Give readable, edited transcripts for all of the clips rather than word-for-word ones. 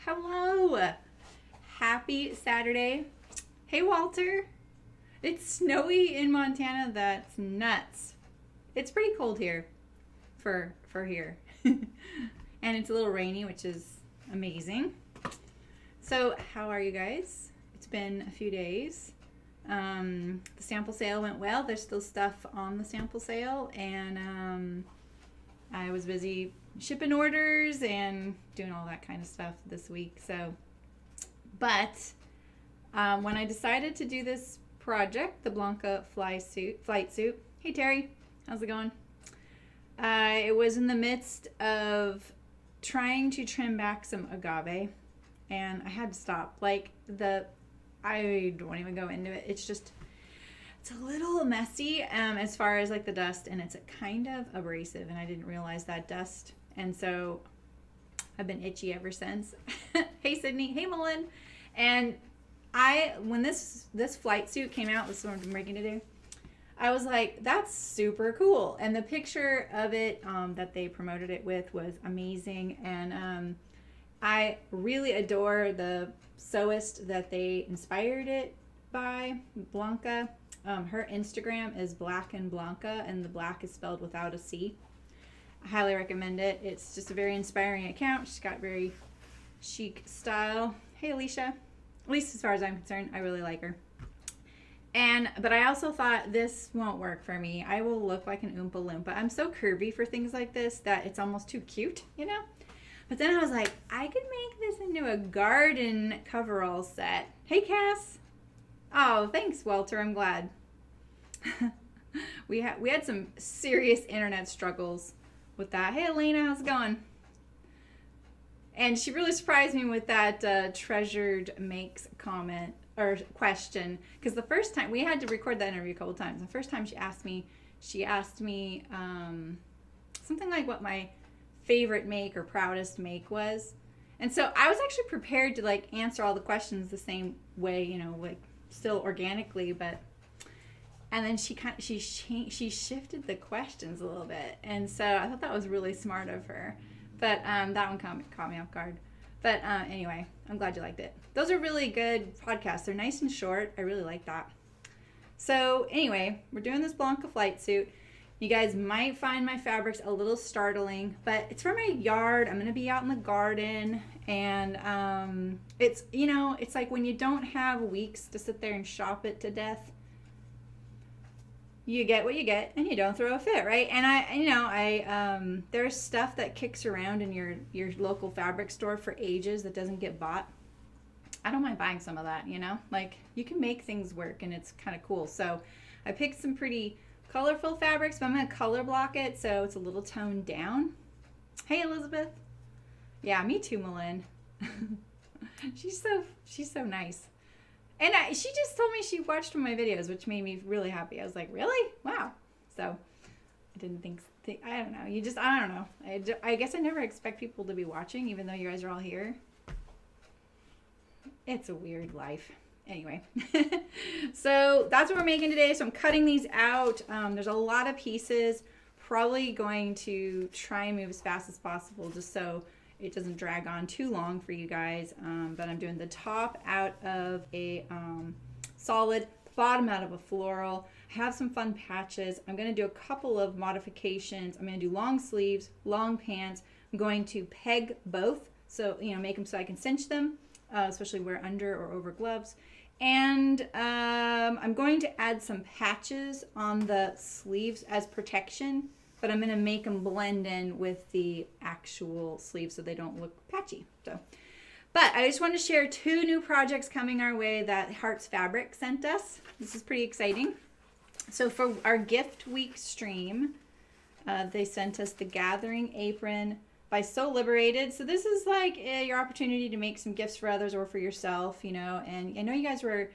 Hello. Happy Saturday. Hey, Walter. It's snowy in Montana. That's nuts. It's pretty cold here for here. And it's a little rainy, which is amazing. So, how are you guys? It's been a few days. The sample sale went well. There's still stuff on the sample sale, and I was busy shipping orders and doing all that kind of stuff this week. So, but when I decided to do this project, the Blanca flight suit. Hey Terry, how's it going? It was in the midst of trying to trim back some agave, and I had to stop. I don't even go into it. It's a little messy as far as like the dust, and it's a kind of abrasive, and I didn't realize that dust, and so I've been itchy ever since. Hey Sydney, hey Mullen. And when this flight suit came out, this is what I'm making today, I was like, that's super cool. And the picture of it that they promoted it with was amazing, and I really adore the sewist that they inspired it by, Blanca. Her Instagram is Black and Blanca, and the black is spelled without a C. I highly recommend it. It's just a very inspiring account. She's got very chic style. Hey Alicia. At least as far as I'm concerned, I really like her. But I also thought this won't work for me. I will look like an Oompa Loompa. I'm so curvy for things like this that it's almost too cute, you know? But then I was like, I could make this into a garden coverall set. Hey Cass. Oh, thanks Walter. I'm glad. We had some serious internet struggles with that. Hey Elena, how's it going? And she really surprised me with that treasured makes comment or question, because the first time we had to record that interview a couple times. The first time she asked me something like what my favorite make or proudest make was, and so I was actually prepared to like answer all the questions the same way, you know, like still organically, and then she shifted the questions a little bit, and so I thought that was really smart of her. But that one caught me off guard. But anyway, I'm glad you liked it. Those are really good podcasts. They're nice and short. I really like that. So anyway, we're doing this Blanca flight suit. You guys might find my fabrics a little startling, but it's from my yard. I'm going to be out in the garden, and it's, you know, it's like when you don't have weeks to sit there and shop it to death, you get what you get, and you don't throw a fit, right? And there's stuff that kicks around in your local fabric store for ages that doesn't get bought. I don't mind buying some of that, you know? Like, you can make things work, and it's kind of cool. So I picked some pretty colorful fabrics, but I'm going to color block it so it's a little toned down. Hey, Elizabeth. Yeah, me too, Malin. She's so nice. And she just told me she watched one of my videos, which made me really happy. I was like, really? Wow. So I didn't think I don't know. I don't know. I guess I never expect people to be watching, even though you guys are all here. It's a weird life. Anyway, so that's what we're making today. So I'm cutting these out. There's a lot of pieces. Probably going to try and move as fast as possible just so it doesn't drag on too long for you guys. But I'm doing the top out of a solid, bottom out of a floral. I have some fun patches. I'm going to do a couple of modifications. I'm going to do long sleeves, long pants. I'm going to peg both, so, you know, make them so I can cinch them, especially wear under or over gloves. And I'm going to add some patches on the sleeves as protection, but I'm going to make them blend in with the actual sleeves so they don't look patchy. But I just want to share 2 new projects coming our way that Hearts Fabric sent us. This is pretty exciting. So for our gift week stream, they sent us the Gathering Apron by So Liberated. So this is like your opportunity to make some gifts for others or for yourself, you know. And I know you guys were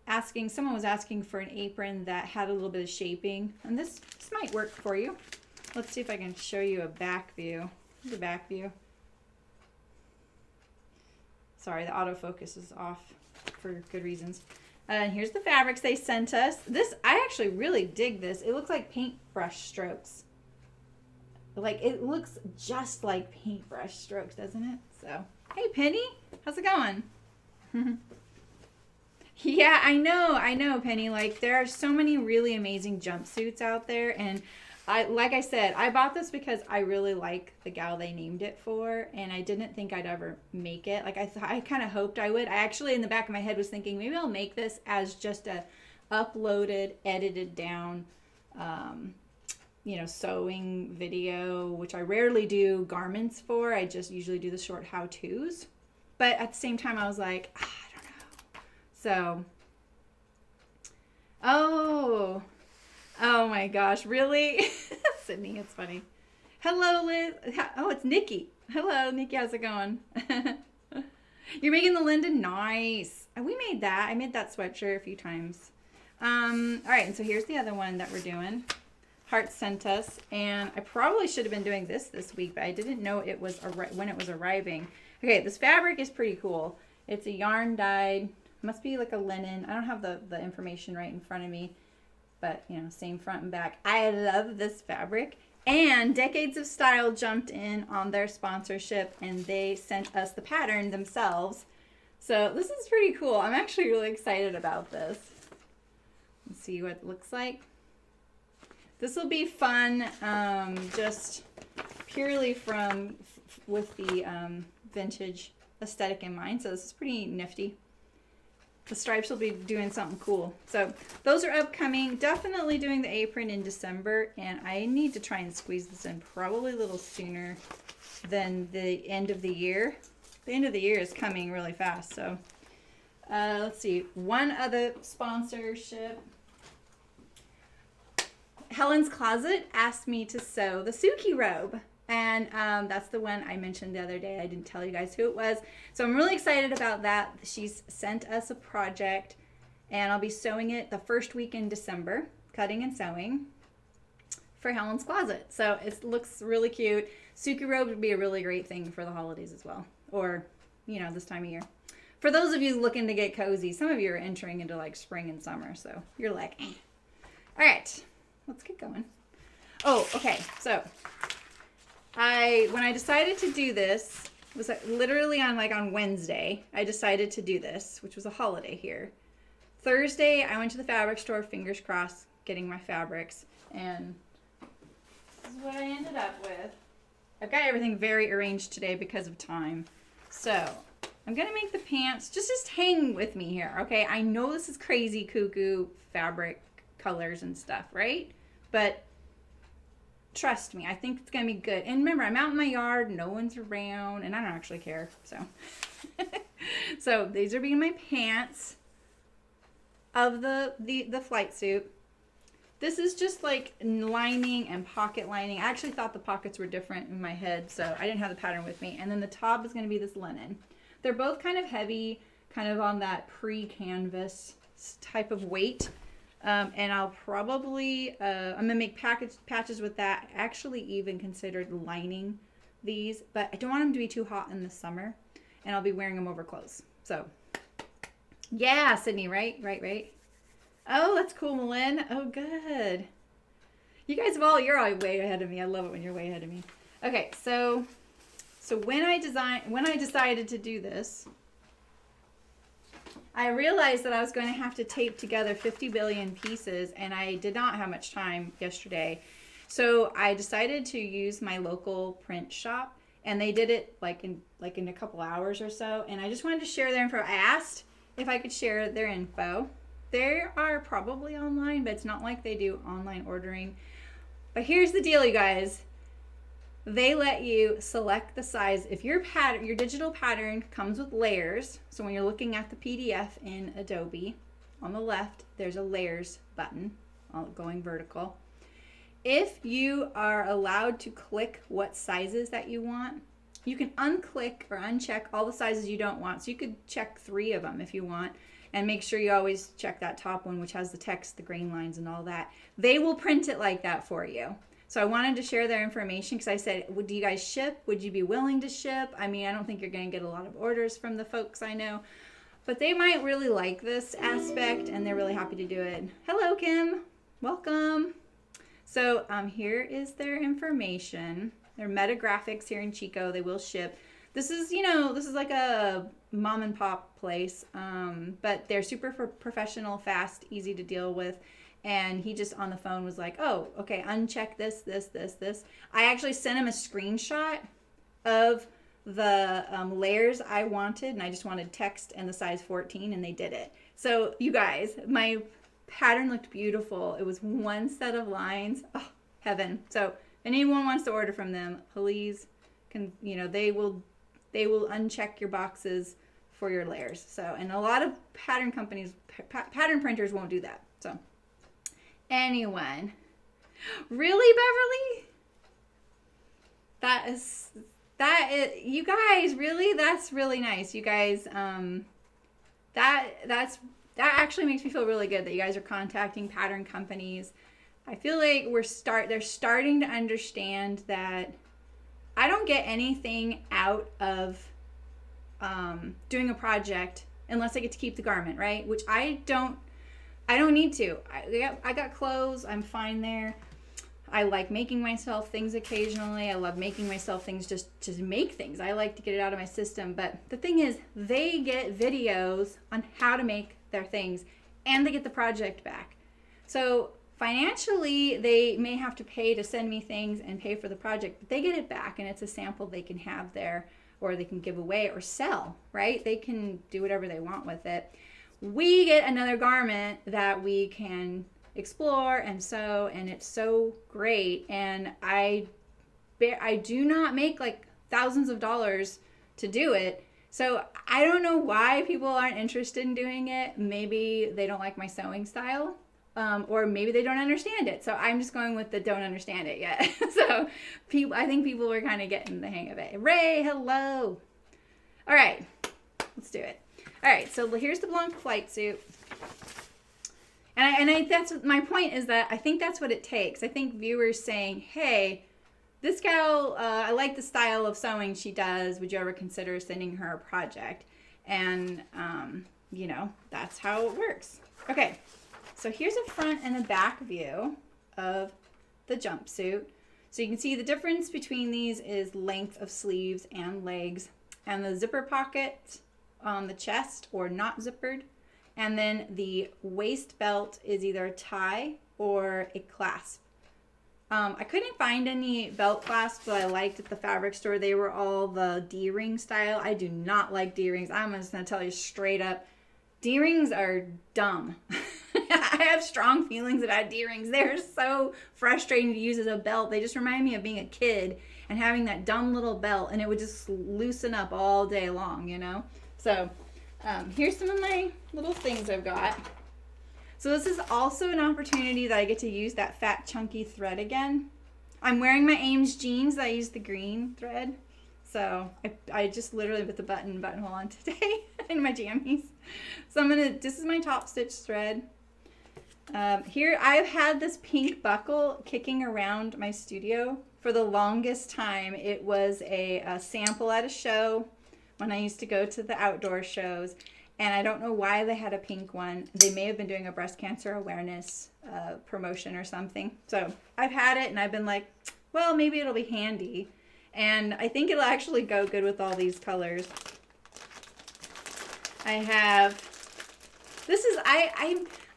asking, someone was asking for an apron that had a little bit of shaping, and this might work for you. Let's see if I can show you a back view. The back view. Sorry, the autofocus is off for good reasons. And here's the fabrics they sent us. This, I actually really dig this. It looks like paintbrush strokes. Like, it looks just like paintbrush strokes, doesn't it? So, hey, Penny. How's it going? Yeah, I know, Penny. Like, there are so many really amazing jumpsuits out there, and like I said, I bought this because I really like the gal they named it for, and I didn't think I'd ever make it. Like, I kind of hoped I would. I actually, in the back of my head, was thinking maybe I'll make this as just a uploaded, edited down, sewing video, which I rarely do garments for. I just usually do the short how-tos. But at the same time, I was like, I don't know. So, oh my gosh, really? Sydney, it's funny. Hello, Liz. Oh, it's Nikki. Hello, Nikki, how's it going? You're making the Linden? Nice. We made that. I made that sweatshirt a few times. All right, and so here's the other one that we're doing. Heart sent us, and I probably should have been doing this week, but I didn't know it was when it was arriving. Okay, this fabric is pretty cool. It's a yarn dyed, must be like a linen. I don't have the information right in front of me, but same front and back. I love this fabric. And Decades of Style jumped in on their sponsorship, and they sent us the pattern themselves. So this is pretty cool. I'm actually really excited about this. Let's see what it looks like. This will be fun, just purely with the vintage aesthetic in mind. So this is pretty nifty. The stripes will be doing something cool. So those are upcoming. Definitely doing the apron in December, and I need to try and squeeze this in probably a little sooner than the end of the year. The end of the year is coming really fast. So let's see. One other sponsorship. Helen's Closet asked me to sew the Suki robe. And that's the one I mentioned the other day. I didn't tell you guys who it was. So I'm really excited about that. She's sent us a project, and I'll be sewing it the first week in December, cutting and sewing for Helen's Closet. So it looks really cute. Suki robe would be a really great thing for the holidays as well, or, this time of year. For those of you looking to get cozy, some of you are entering into like spring and summer, so you're like, eh. All right, let's get going. Oh, okay, so when I decided to do this, it was literally on Wednesday, I decided to do this, which was a holiday here. Thursday, I went to the fabric store, fingers crossed, getting my fabrics, and this is what I ended up with. I've got everything very arranged today because of time. So, I'm going to make the pants, just hang with me here, okay? I know this is crazy cuckoo fabric colors and stuff, right? But trust me, I think it's going to be good. And remember, I'm out in my yard, no one's around, and I don't actually care, so. So these are being my pants of the flight suit. This is just like lining and pocket lining. I actually thought the pockets were different in my head, so I didn't have the pattern with me. And then the top is going to be this linen. They're both kind of heavy, kind of on that pre-canvas type of weight. And I'll probably, I'm going to make patches with that. I actually even considered lining these, but I don't want them to be too hot in the summer, and I'll be wearing them over clothes. So, yeah, Sydney, right? Oh, that's cool, Malin. Oh, good. You guys you're all way ahead of me. I love it when you're way ahead of me. Okay, so when I decided to do this, I realized that I was going to have to tape together 50 billion pieces, and I did not have much time yesterday. So I decided to use my local print shop, and they did it like in a couple hours or so, and I just wanted to share their info. I asked if I could share their info. They are probably online, but it's not like they do online ordering. But here's the deal, you guys. They let you select the size. If your digital pattern comes with layers, so when you're looking at the PDF in Adobe, on the left, there's a layers button going vertical. If you are allowed to click what sizes that you want, you can unclick or uncheck all the sizes you don't want. So you could check 3 of them if you want, and make sure you always check that top one, which has the text, the green lines, and all that. They will print it like that for you. So I wanted to share their information because I said, do you guys ship? Would you be willing to ship? I mean, I don't think you're going to get a lot of orders from the folks I know, but they might really like this aspect, and they're really happy to do it. Hello, Kim. Welcome. So here is their information. They're Metagraphics here in Chico. They will ship. This is, this is like a mom and pop place, but they're super professional, fast, easy to deal with. And he just on the phone was like, oh, okay, uncheck this. I actually sent him a screenshot of the layers I wanted, and I just wanted text and the size 14, and they did it. So you guys, my pattern looked beautiful. It was one set of lines. Oh, heaven. So if anyone wants to order from them, please they will uncheck your boxes for your layers. So, and a lot of pattern companies, pattern printers won't do that. So anyone, really, Beverly? You guys, really? That's really nice. You guys, that actually makes me feel really good that you guys are contacting pattern companies. I feel like they're starting to understand that I don't get anything out of doing a project unless I get to keep the garment, right? Which I don't need to. I got clothes. I'm fine there. I like making myself things occasionally. I love making myself things just to make things. I like to get it out of my system. But the thing is, they get videos on how to make their things, and they get the project back. So financially, they may have to pay to send me things and pay for the project, but they get it back, and it's a sample they can have there, or they can give away or sell, right? They can do whatever they want with it. We get another garment that we can explore and sew, and it's so great. And I do not make like thousands of dollars to do it. So I don't know why people aren't interested in doing it. Maybe they don't like my sewing style. Or maybe they don't understand it. So I'm just going with the don't understand it yet. So I think people are kind of getting the hang of it. Ray, hello. All right, let's do it. All right, so here's the Blanca flight suit. And that's my point, is that I think that's what it takes. I think viewers saying, hey, this gal, I like the style of sewing she does. Would you ever consider sending her a project? And, that's how it works. Okay. So here's a front and a back view of the jumpsuit. So you can see the difference between these is length of sleeves and legs, and the zipper pocket on the chest or not zippered. And then the waist belt is either a tie or a clasp. I couldn't find any belt clasps that I liked at the fabric store. They were all the D-ring style. I do not like D-rings. I'm just going to tell you straight up. D-rings are dumb. I have strong feelings about D-rings. They're so frustrating to use as a belt. They just remind me of being a kid and having that dumb little belt, and it would just loosen up all day long, So here's some of my little things I've got. So this is also an opportunity that I get to use that fat chunky thread again. I'm wearing my Ames jeans that I used the green thread. So I just literally put the buttonhole on today in my jammies. So this is my top stitch thread. Here I've had this pink buckle kicking around my studio for the longest time. It was a sample at a show when I used to go to the outdoor shows. And I don't know why they had a pink one. They may have been doing a breast cancer awareness promotion or something. So I've had it, and I've been like, well, maybe it'll be handy. And I think it'll actually go good with all these colors. I have,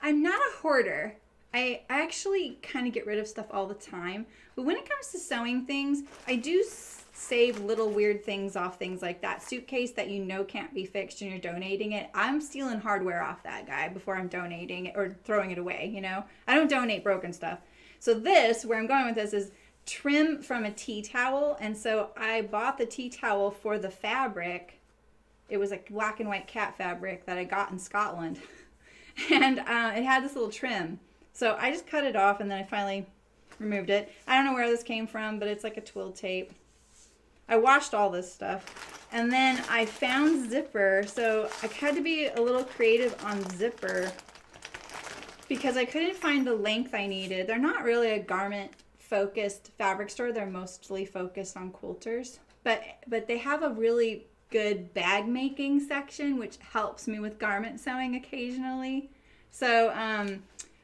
I'm not a hoarder. I actually kind of get rid of stuff all the time. But when it comes to sewing things, I do save little weird things off things like that suitcase that can't be fixed and you're donating it. I'm stealing hardware off that guy before I'm donating it or throwing it away, I don't donate broken stuff. So where I'm going with this is trim from a tea towel. And so I bought the tea towel for the fabric. It was a black and white cat fabric that I got in Scotland. And it had this little trim. So I just cut it off, and then I finally removed it. I don't know where this came from, but it's like a twill tape. I washed all this stuff. And then I found zipper. So I had to be a little creative on zipper because I couldn't find the length I needed. They're not really a garment focused fabric store. They're mostly focused on quilters. But they have a really good bag making section, which helps me with garment sewing occasionally. So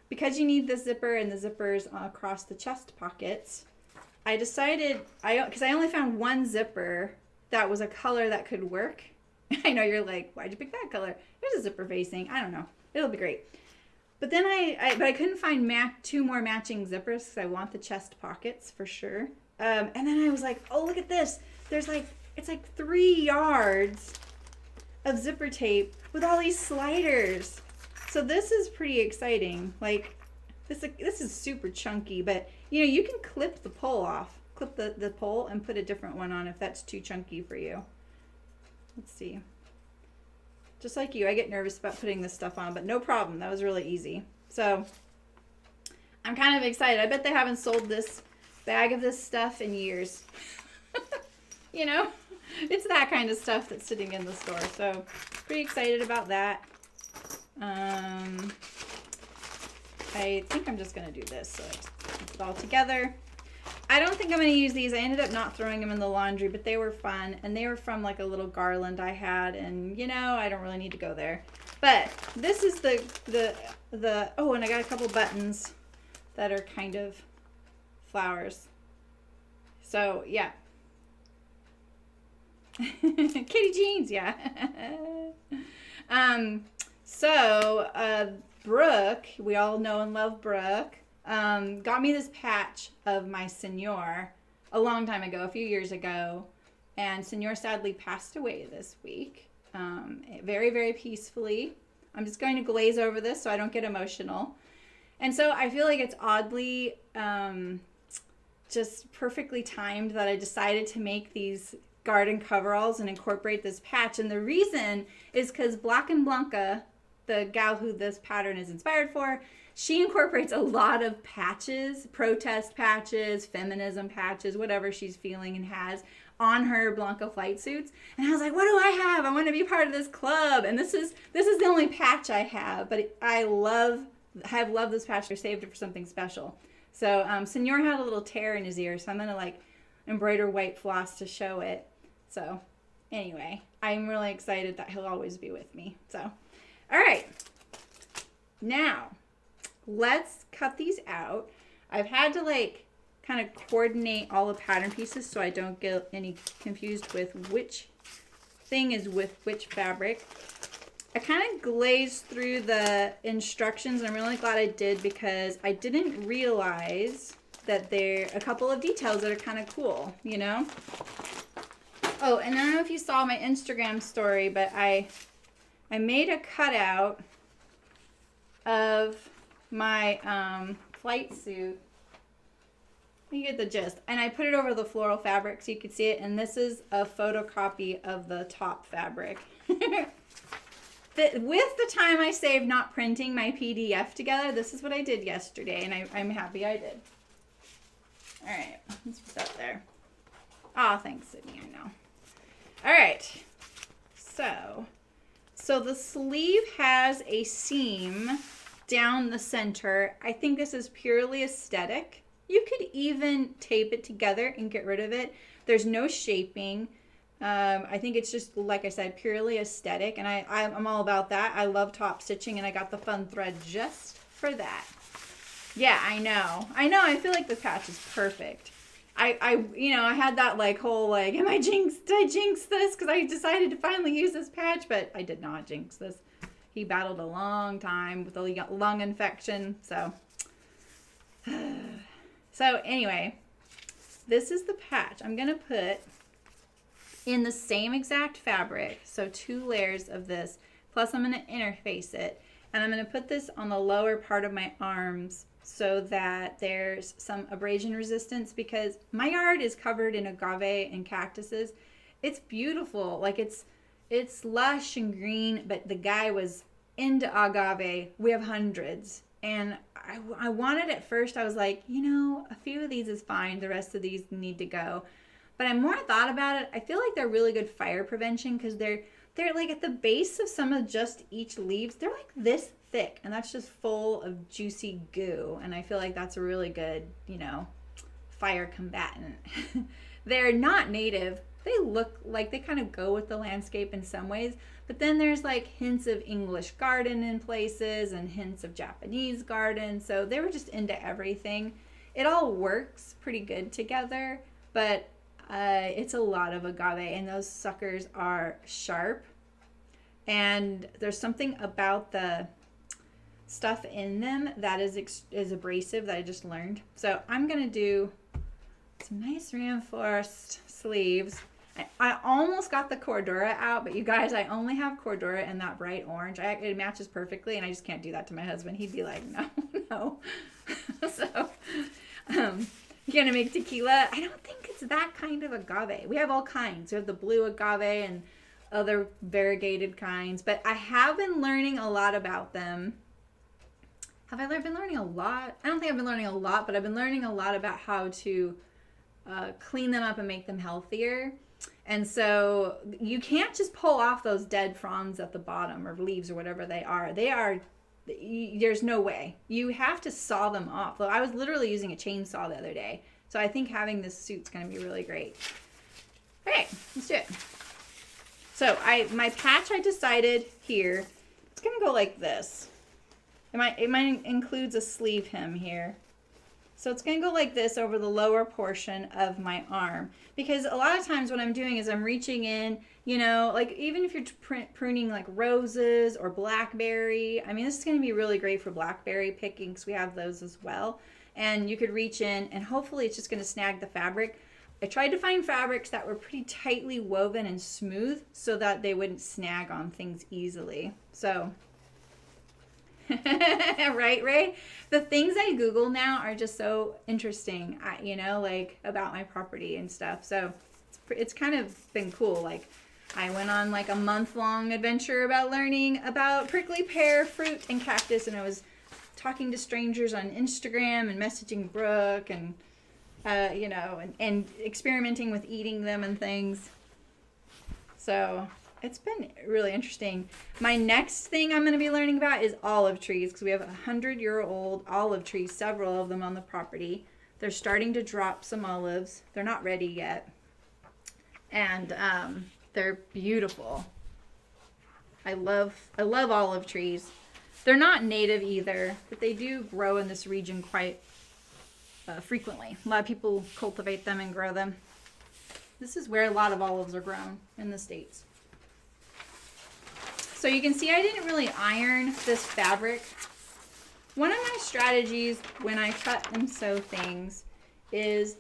because you need the zipper and the zippers across the chest pockets, I decided, because I only found one zipper that was a color that could work. I know you're like, why'd you pick that color? There's a zipper facing. I don't know. It'll be great. But then I couldn't find two more matching zippers because I want the chest pockets for sure. And then I was like, oh, look at this. There's like, it's like 3 yards of zipper tape with all these sliders. So this is pretty exciting. Like, this is super chunky, but you know, you can clip the pole off. Clip the pole and put a different one on if that's too chunky for you. Let's see. Just like you, I get nervous about putting this stuff on, but no problem. That was really easy. So I'm kind of excited. I bet they haven't sold this bag of this stuff in years. You know, it's that kind of stuff that's sitting in the store. So pretty excited about that. I think I'm just going to do this. So I just put it all together. I don't think I'm going to use these. I ended up not throwing them in the laundry, but they were fun. And they were from like a little garland I had. And, you know, I don't really need to go there. But this is oh, and I got a couple buttons that are kind of flowers. So, yeah. Kitty jeans, yeah. Brooke, we all know and love Brooke, got me this patch of my Senor a long time ago, a few years ago, and Senor sadly passed away this week, very, very peacefully. I'm just going to glaze over this so I don't get emotional. And so I feel like it's oddly just perfectly timed that I decided to make these garden coveralls and incorporate this patch. And the reason is because Blanca, the gal who this pattern is inspired for, she incorporates a lot of patches, protest patches, feminism patches, whatever she's feeling and has on her Blanca flight suits. And I was like, what do I have? I want to be part of this club. And this is the only patch I have, but I have loved this patch. I saved it for something special. So Senor had a little tear in his ear, so I'm going to like embroider white floss to show it. So anyway, I'm really excited that he'll always be with me. So, all right. Now, let's cut these out. I've had to like kind of coordinate all the pattern pieces so I don't get any confused with which thing is with which fabric. I kind of glazed through the instructions, and I'm really glad I did because I didn't realize that there are a couple of details that are kind of cool, you know? Oh, and I don't know if you saw my Instagram story, but I made a cutout of my flight suit. You get the gist. And I put it over the floral fabric so you could see it, and this is a photocopy of the top fabric. With the time I saved not printing my PDF together, this is what I did yesterday, and I'm happy I did. All right, let's put that there. Oh, thanks, Sydney, I know. All right, so the sleeve has a seam down the center. I think this is purely aesthetic. You could even tape it together and get rid of it. There's no shaping. I think it's just, like I said, purely aesthetic, and I'm all about that. I love top stitching, and I got the fun thread just for that. Yeah, I know. I feel like this patch is perfect. I had that like whole like, did I jinx this? Because I decided to finally use this patch, but I did not jinx this. He battled a long time with a lung infection, so. So anyway, this is the patch. I'm going to put in the same exact fabric, so 2 layers of this, plus I'm going to interface it, and I'm going to put this on the lower part of my arms so that there's some abrasion resistance, because my yard is covered in agave and cactuses. It's beautiful, like it's lush and green, but the guy was into agave. We have hundreds, and I wanted at first, I was like, a few of these is fine, the rest of these need to go. But I more thought about it, I feel like they're really good fire prevention, because they're like at the base of some of just each leaves, they're like this thick, and that's just full of juicy goo, and I feel like that's a really good, fire combatant. They're not native. They look like they kind of go with the landscape in some ways, but then there's like hints of English garden in places and hints of Japanese garden, so they were just into everything. It all works pretty good together, but It's a lot of agave, and those suckers are sharp. And there's something about the stuff in them that is abrasive that I just learned. So I'm going to do some nice reinforced sleeves. I almost got the Cordura out, but you guys, I only have Cordura in that bright orange. It matches perfectly, and I just can't do that to my husband. He'd be like, no, no. So, you're going to make tequila. I don't think it's that kind of agave. We have all kinds. We have the blue agave and other variegated kinds, but I have been learning a lot about them. Have I been learning a lot? I don't think I've been learning a lot, but I've been learning a lot about how to clean them up and make them healthier. And so you can't just pull off those dead fronds at the bottom or leaves or whatever they are. There's no way. You have to saw them off. I was literally using a chainsaw the other day. So I think having this suit's going to be really great. Okay, let's do it. So my patch, I decided here, it's going to go like this. It might includes a sleeve hem here. So it's going to go like this over the lower portion of my arm. Because a lot of times what I'm doing is I'm reaching in, you know, like even if you're pruning like roses or blackberry. I mean, this is going to be really great for blackberry picking because we have those as well. And you could reach in and hopefully it's just going to snag the fabric. I tried to find fabrics that were pretty tightly woven and smooth so that they wouldn't snag on things easily. So... right, Ray? The things I Google now are just so interesting, you know, like about my property and stuff. So it's kind of been cool. Like I went on like a month-long adventure about learning about prickly pear, fruit, and cactus. And I was talking to strangers on Instagram and messaging Brooke and, you know, and experimenting with eating them and things. So... it's been really interesting. My next thing I'm going to be learning about is olive trees because we have 100-year-old olive trees, several of them on the property. They're starting to drop some olives. They're not ready yet. And they're beautiful. I love olive trees. They're not native either, but they do grow in this region quite frequently. A lot of people cultivate them and grow them. This is where a lot of olives are grown in the States. So you can see I didn't really iron this fabric. One of my strategies when I cut and sew things is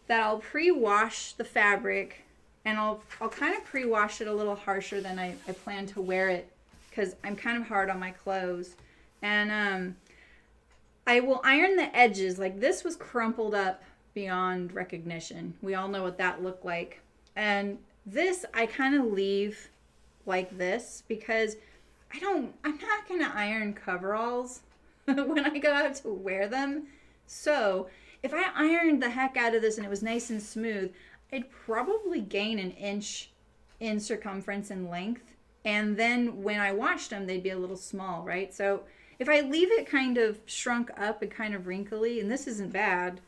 that I'll pre-wash the fabric and I'll kind of pre-wash it a little harsher than I plan to wear it because I'm kind of hard on my clothes. And I will iron the edges. Like this was crumpled up beyond recognition. We all know what that looked like. And this I kind of leave like this because I'm not going to iron coveralls when I go out to wear them. So if I ironed the heck out of this and it was nice and smooth, I'd probably gain an inch in circumference and length. And then when I washed them, they'd be a little small, right? So if I leave it kind of shrunk up and kind of wrinkly, and this isn't bad,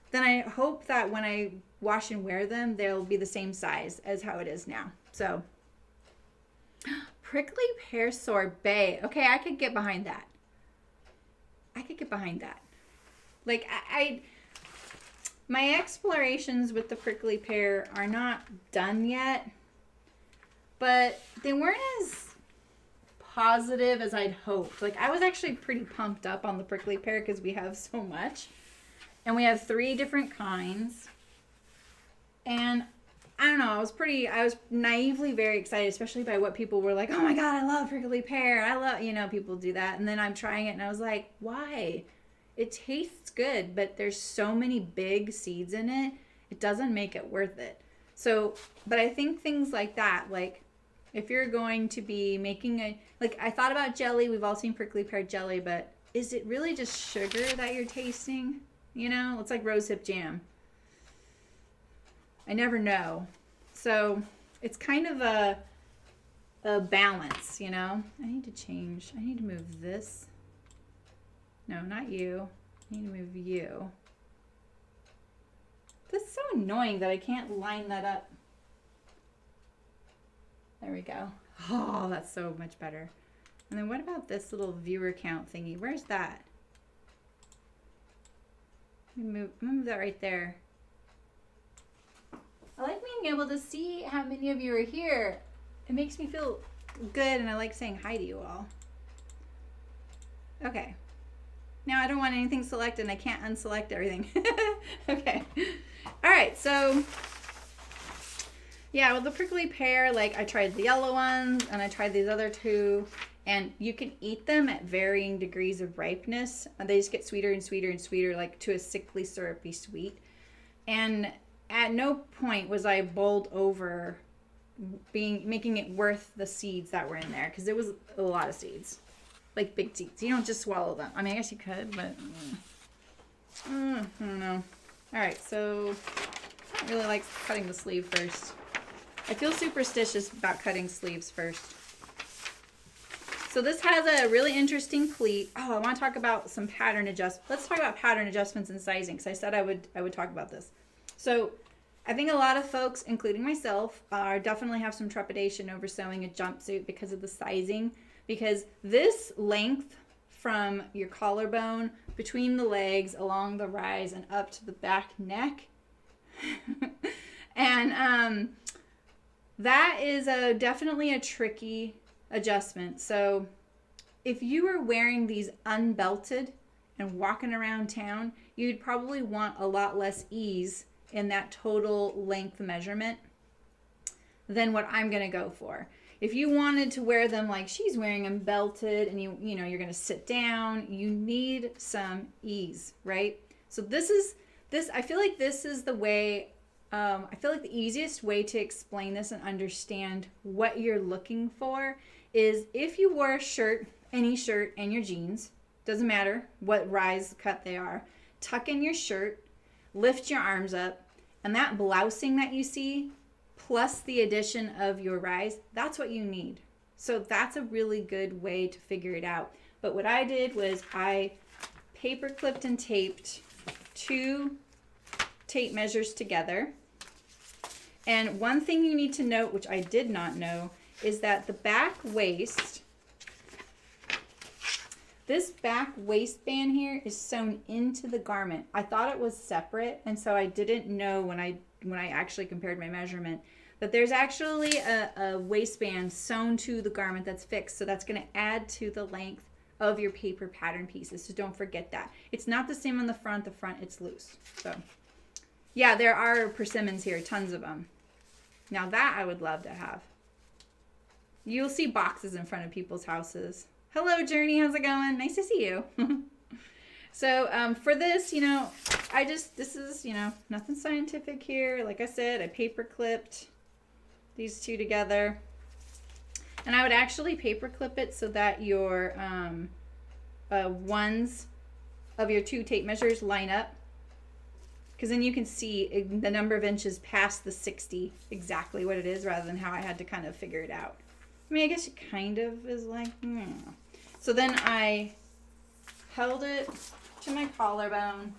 then I hope that when I wash and wear them, they'll be the same size as how it is now. So prickly pear sorbet. Okay, I could get behind that. Like my explorations with the prickly pear are not done yet, but they weren't as positive as I'd hoped. Like I was actually pretty pumped up on the prickly pear because we have so much. And we have 3 different kinds. And I don't know, I was naively very excited, especially by what people were like, oh my God, I love prickly pear. I love, you know, people do that. And then I'm trying it and I was like, why? It tastes good, but there's so many big seeds in it. It doesn't make it worth it. So, but I think things like that, like if you're going to be making like I thought about jelly, we've all seen prickly pear jelly, but is it really just sugar that you're tasting? You know, it's like rosehip jam. I never know. So it's kind of a balance, you know. I need to change. I need to move this. No, not you. I need to move you. That's so annoying that I can't line that up. There we go. Oh, that's so much better. And then what about this little viewer count thingy? Where's that? I'm gonna move that right there. I like being able to see how many of you are here. It makes me feel good, and I like saying hi to you all. Okay. Now I don't want anything selected, and I can't unselect everything. Okay. All right, so yeah, with the prickly pear, like I tried the yellow ones, and I tried these other two, and you can eat them at varying degrees of ripeness. And they just get sweeter and sweeter and sweeter, like to a sickly, syrupy sweet. And at no point was I bowled over making it worth the seeds that were in there, because it was a lot of seeds, like big seeds. You don't just swallow them. I mean, I guess you could, but I don't know. All right, so I don't really like cutting the sleeve first. I feel superstitious about cutting sleeves first. So this has a really interesting pleat. Oh, I want to talk about some pattern adjustments. Let's talk about pattern adjustments and sizing, because I said I would talk about this. So I think a lot of folks, including myself, definitely have some trepidation over sewing a jumpsuit because of the sizing. Because this length from your collarbone, between the legs, along the rise, and up to the back neck, and that is definitely a tricky adjustment. So if you were wearing these unbelted and walking around town, you'd probably want a lot less ease in that total length measurement than what I'm going to go for. If you wanted to wear them like she's wearing them belted, and you know you're going to sit down, you need some ease, right? So I feel like this is the way, I feel like the easiest way to explain this and understand what you're looking for is if you wore a shirt, any shirt, and your jeans, doesn't matter what rise cut they are, tuck in your shirt, lift your arms up, and that blousing that you see, plus the addition of your rise, that's what you need. So that's a really good way to figure it out. But what I did was I paper clipped and taped 2 tape measures together. And one thing you need to note, which I did not know, is that the back waist, this back waistband here is sewn into the garment. I thought it was separate, and so I didn't know when I actually compared my measurement that there's actually a waistband sewn to the garment that's fixed. So that's going to add to the length of your paper pattern pieces. So don't forget that. It's not the same on the front. The front, it's loose. So yeah, there are persimmons here, tons of them. Now that I would love to have. You'll see boxes in front of people's houses. Hello, Journey. How's it going? Nice to see you. So for this, this is, nothing scientific here. Like I said, I paper clipped these 2 together. And I would actually paper clip it so that your ones of your 2 tape measures line up. Because then you can see the number of inches past the 60 exactly what it is, rather than how I had to kind of figure it out. I mean, I guess it kind of is like, So then I held it to my collarbone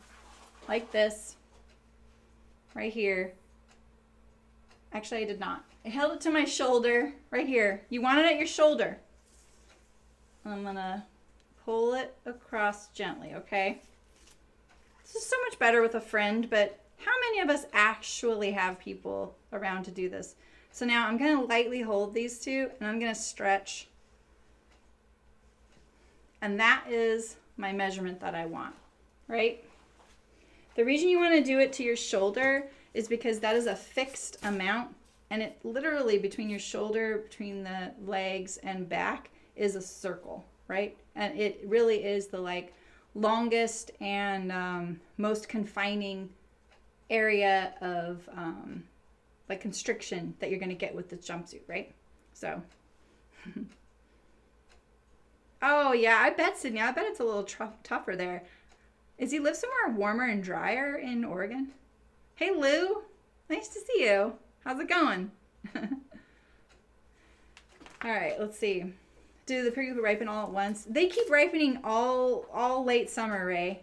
like this, right here. Actually, I did not. I held it to my shoulder right here. You want it at your shoulder. I'm gonna pull it across gently, okay? This is so much better with a friend, but how many of us actually have people around to do this? So now I'm gonna lightly hold these 2, and I'm gonna stretch. And that is my measurement that I want, right? The reason you want to do it to your shoulder is because that is a fixed amount, and it literally between your shoulder, between the legs and back is a circle, right? And it really is the longest and most confining area of constriction that you're going to get with the jumpsuit, right? So oh yeah, I bet, Sydney, I bet it's a little tougher there. Is he live somewhere warmer and drier in Oregon? Hey Lou, nice to see you. How's it going? All right, let's see. Do the prickly ripen all at once? They keep ripening all late summer, Ray.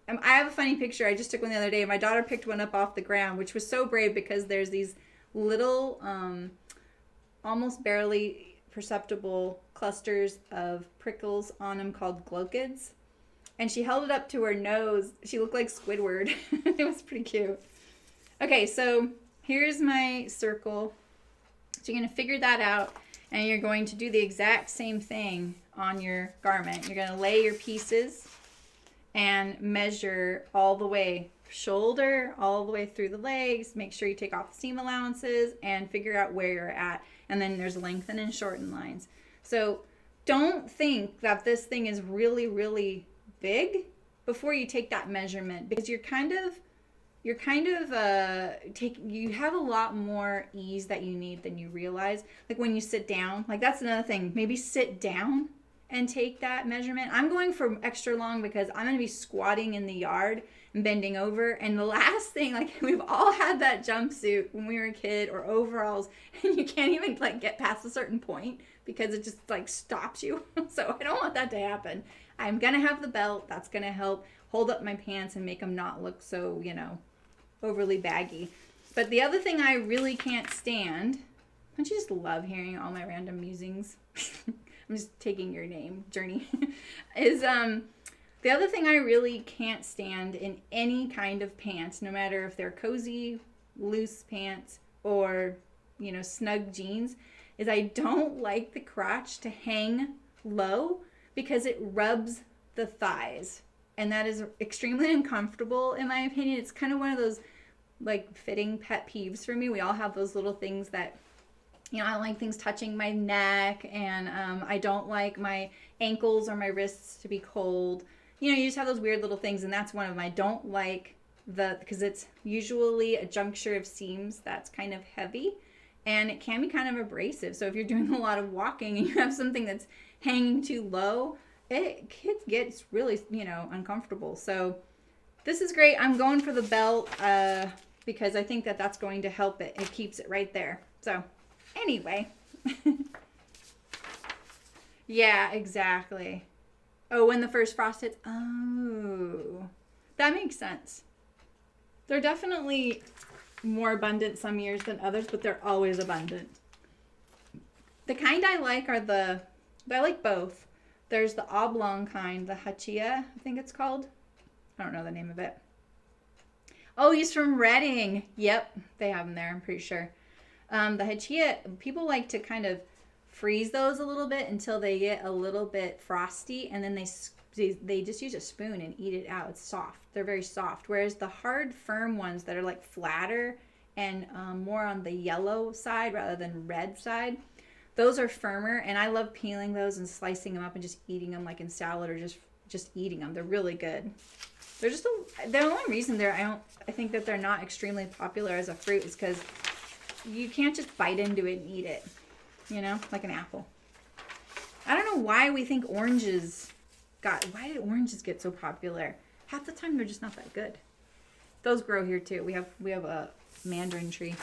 I have a funny picture. I just took one the other day. My daughter picked one up off the ground, which was so brave because there's these little, almost barely perceptible clusters of prickles on them called glochids. And she held it up to her nose. She looked like Squidward. It was pretty cute. Okay, so here's my circle. So you're going to figure that out, and you're going to do the exact same thing on your garment. You're going to lay your pieces and measure all the way shoulder, all the way through the legs. Make sure you take off the seam allowances and figure out where you're at. And then there's lengthen and shorten lines. So don't think that this thing is really, really big before you take that measurement, because you have a lot more ease that you need than you realize. Like when you sit down, like that's another thing. Maybe sit down and take that measurement. I'm going for extra long because I'm going to be squatting in the yard and bending over. And the last thing, like we've all had that jumpsuit when we were a kid, or overalls, and you can't even like get past a certain point because it just like stops you. So I don't want that to happen. I'm going to have the belt. That's going to help hold up my pants and make them not look so, overly baggy. But the other thing I really can't stand, don't you just love hearing all my random musings? I'm just taking your name, Journey, is the other thing I really can't stand in any kind of pants, no matter if they're cozy, loose pants, or, snug jeans, is I don't like the crotch to hang low because it rubs the thighs. And that is extremely uncomfortable, in my opinion. It's kind of one of those, like, fitting pet peeves for me. We all have those little things that, I don't like things touching my neck, and I don't like my ankles or my wrists to be cold. You just have those weird little things, and that's one of them. I don't like because it's usually a juncture of seams that's kind of heavy, and it can be kind of abrasive. So if you're doing a lot of walking and you have something that's hanging too low, it gets really, uncomfortable. So this is great. I'm going for the belt because I think that's going to help it. It keeps it right there. So anyway. Yeah, exactly. Oh, when the first frost hits. Oh, that makes sense. They're definitely more abundant some years than others, but they're always abundant. The kind I like I like both. There's the oblong kind, the hachia, I think it's called. I don't know the name of it. Oh, he's from Reading. Yep, they have them there, I'm pretty sure. The hachia, people like to kind of freeze those a little bit until they get a little bit frosty, and then they just use a spoon and eat it out. It's soft. They're very soft. Whereas the hard, firm ones that are like flatter and more on the yellow side rather than red side, those are firmer, and I love peeling those and slicing them up and just eating them like in salad, or just eating them. They're really good. They're the only reason I think that they're not extremely popular as a fruit is because you can't just bite into it and eat it, like an apple. I don't know why we think why did oranges get so popular? Half the time they're just not that good. Those grow here too. We have a mandarin tree.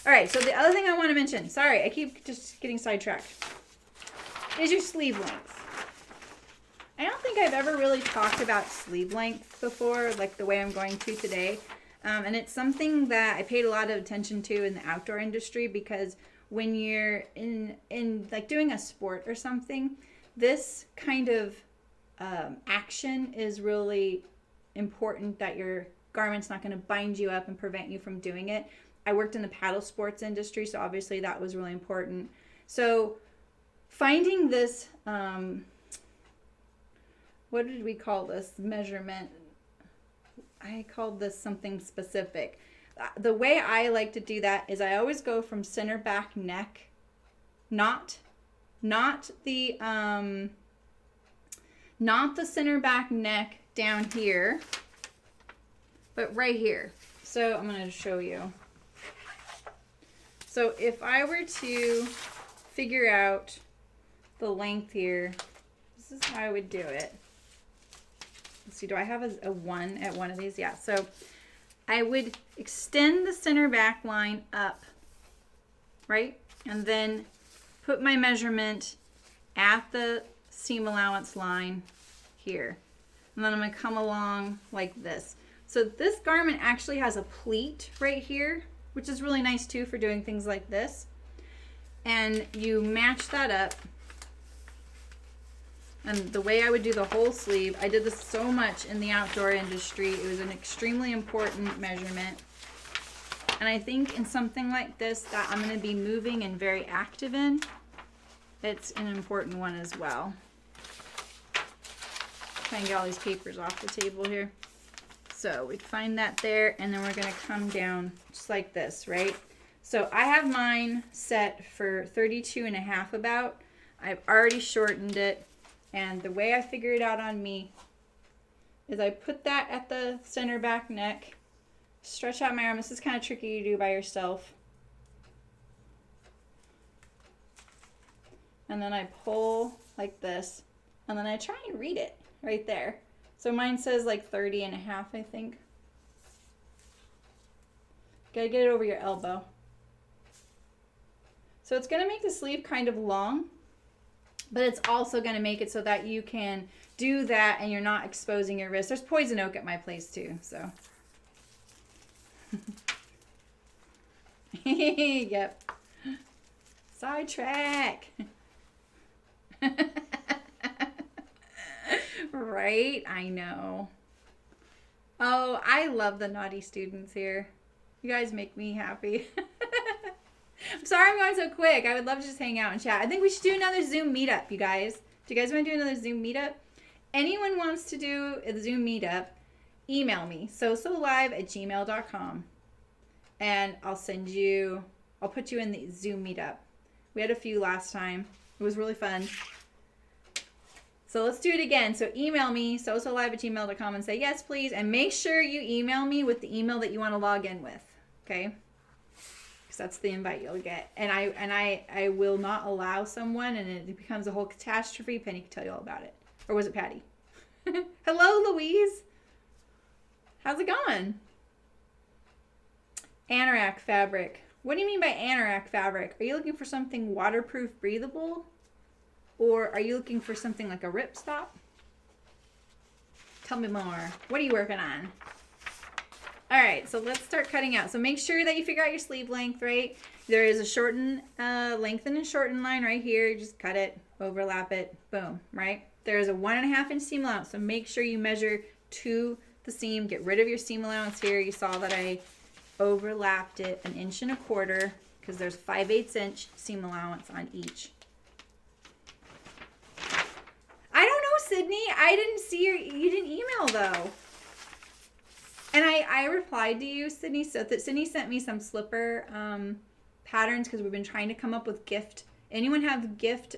All right, so the other thing I want to mention, sorry, I keep just getting sidetracked, is your sleeve length. I don't think I've ever really talked about sleeve length before, like the way I'm going to today. And it's something that I paid a lot of attention to in the outdoor industry, because when you're in like doing a sport or something, this kind of action is really important, that your garment's not going to bind you up and prevent you from doing it. I worked in the paddle sports industry, so obviously that was really important. So finding this, what did we call this measurement? I called this something specific. The way I like to do that is I always go from center back neck, not the center back neck down here, but right here. So I'm going to show you. So if I were to figure out the length here, this is how I would do it. Let's see, do I have a 1 at one of these? Yeah, so I would extend the center back line up, right? And then put my measurement at the seam allowance line here. And then I'm going to come along like this. So this garment actually has a pleat right here, which is really nice too for doing things like this. And you match that up. And the way I would do the whole sleeve, I did this so much in the outdoor industry. It was an extremely important measurement. And I think in something like this that I'm going to be moving and very active in, it's an important one as well. Try and get all these papers off the table here. So we find that there, and then we're going to come down just like this, right? So I have mine set for 32.5 about. I've already shortened it, and the way I figure it out on me is I put that at the center back neck, stretch out my arm. This is kind of tricky to do by yourself. And then I pull like this, and then I try and read it right there. So mine says like 30.5, I think. Gotta get it over your elbow. So it's gonna make the sleeve kind of long, but it's also gonna make it so that you can do that and you're not exposing your wrist. There's poison oak at my place too, so. Yep. Sidetrack. Right? I know. Oh, I love the naughty students here. You guys make me happy. I'm sorry I'm going so quick. I would love to just hang out and chat. I think we should do another Zoom meetup, you guys. Do you guys want to do another Zoom meetup? Anyone wants to do a Zoom meetup, email me, sosolive@gmail.com. And I'll put you in the Zoom meetup. We had a few last time. It was really fun. So let's do it again. So email me, sosolive@gmail.com, and say yes, please. And make sure you email me with the email that you want to log in with. Okay? Because that's the invite you'll get. And I will not allow someone, and it becomes a whole catastrophe. Penny can tell you all about it. Or was it Patty? Hello, Louise. How's it going? Anorak fabric. What do you mean by anorak fabric? Are you looking for something waterproof, breathable? Or are you looking for something like a ripstop? Tell me more. What are you working on? All right, so let's start cutting out. So make sure that you figure out your sleeve length, right? There is a shorten, lengthen and shorten line right here. You just cut it, overlap it, boom, right? There is a 1.5 inch seam allowance, so make sure you measure to the seam. Get rid of your seam allowance here. You saw that I overlapped it 1.25 inches because there's 5/8 inch seam allowance on each. I don't know, Sydney. I didn't see you didn't email though. And I replied to you, Sydney. So that Sydney sent me some slipper patterns because we've been trying to come up with gift. Anyone have gift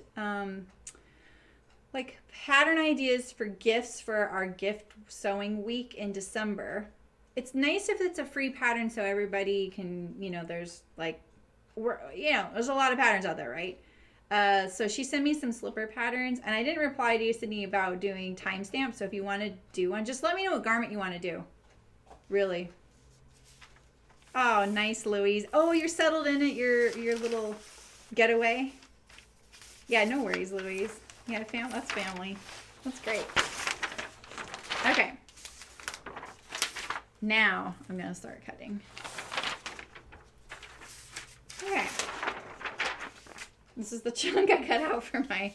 like pattern ideas for gifts for our gift sewing week in December? It's nice if it's a free pattern so everybody can, there's like, there's a lot of patterns out there, right? So she sent me some slipper patterns, and I didn't reply to you, Sydney, about doing timestamps. So if you want to do one, just let me know what garment you want to do. Really. Oh, nice, Louise. Oh, you're settled in at your little getaway. Yeah, no worries, Louise. Yeah, that's family. That's great. Okay. Now I'm gonna start cutting. Okay. This is the chunk I cut out for my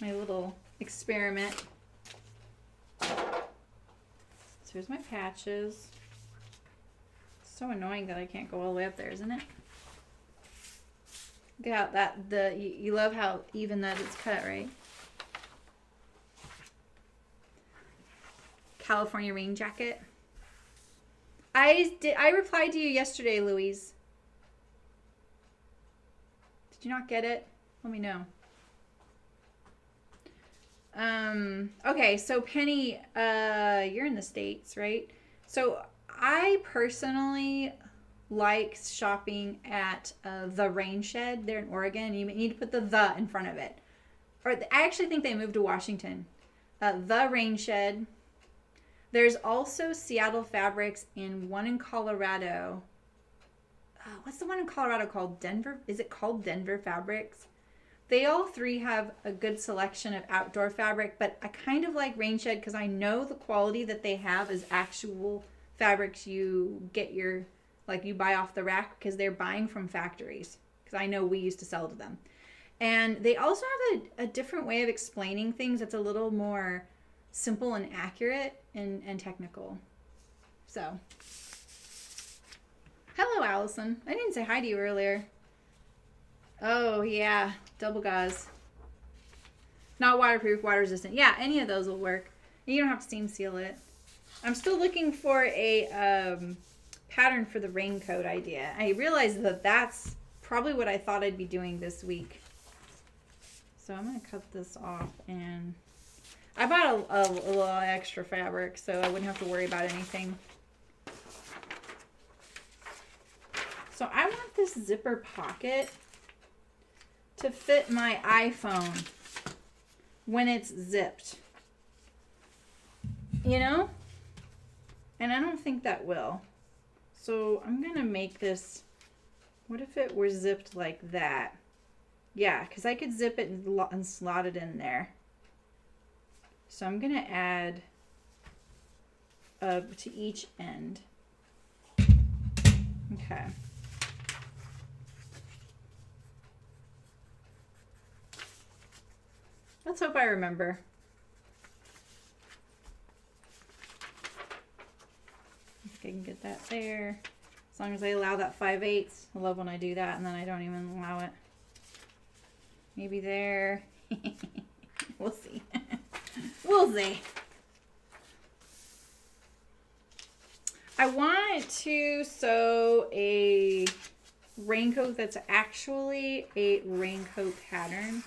little experiment. So here's my patches. It's so annoying that I can't go all the way up there, isn't it? Look at that you love how even that it's cut, right? California rain jacket. I replied to you yesterday, Louise. Did you not get it? Let me know. Okay, so Penny, you're in the States, right? So I personally like shopping at the Rain Shed there in Oregon. You need to put the in front of it. Or I actually think they moved to Washington. The Rain Shed. There's also Seattle Fabrics and one in Colorado. What's the one in Colorado called? Denver? Is it called Denver Fabrics? They all three have a good selection of outdoor fabric, but I kind of like Rain Shed because I know the quality that they have is actual fabrics you get you buy off the rack because they're buying from factories. Because I know we used to sell to them. And they also have a different way of explaining things that's a little more simple and accurate and technical. So, hello Hello, Allison. I didn't say hi to you earlier. Oh, yeah. Double gauze. Not waterproof, water resistant. Yeah, any of those will work. You don't have to seam seal it. I'm still looking for a pattern for the raincoat idea. I realized that that's probably what I thought I'd be doing this week. So I'm going to cut this off, and I bought a little extra fabric so I wouldn't have to worry about anything. So I want this zipper pocket to fit my iPhone when it's zipped. You know? And I don't think that will. So I'm going to make this, what if it were zipped like that? Yeah, because I could zip it and slot it in there. So I'm going to add to each end. Okay. Let's hope I remember. I can get that there. As long as I allow that 5/8. I love when I do that and then I don't even allow it. Maybe there. We'll see. We'll see. I want to sew a raincoat that's actually a raincoat pattern.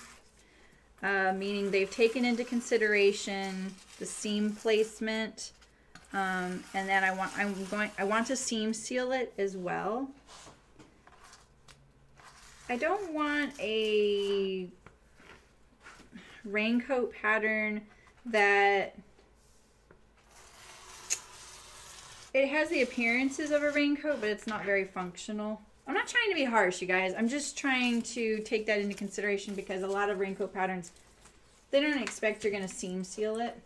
Meaning they've taken into consideration the seam placement. And then I want to seam seal it as well. I don't want a raincoat pattern that it has the appearances of a raincoat, but it's not very functional. I'm not trying to be harsh, you guys. I'm just trying to take that into consideration because a lot of raincoat patterns, they don't expect you're going to seam seal it.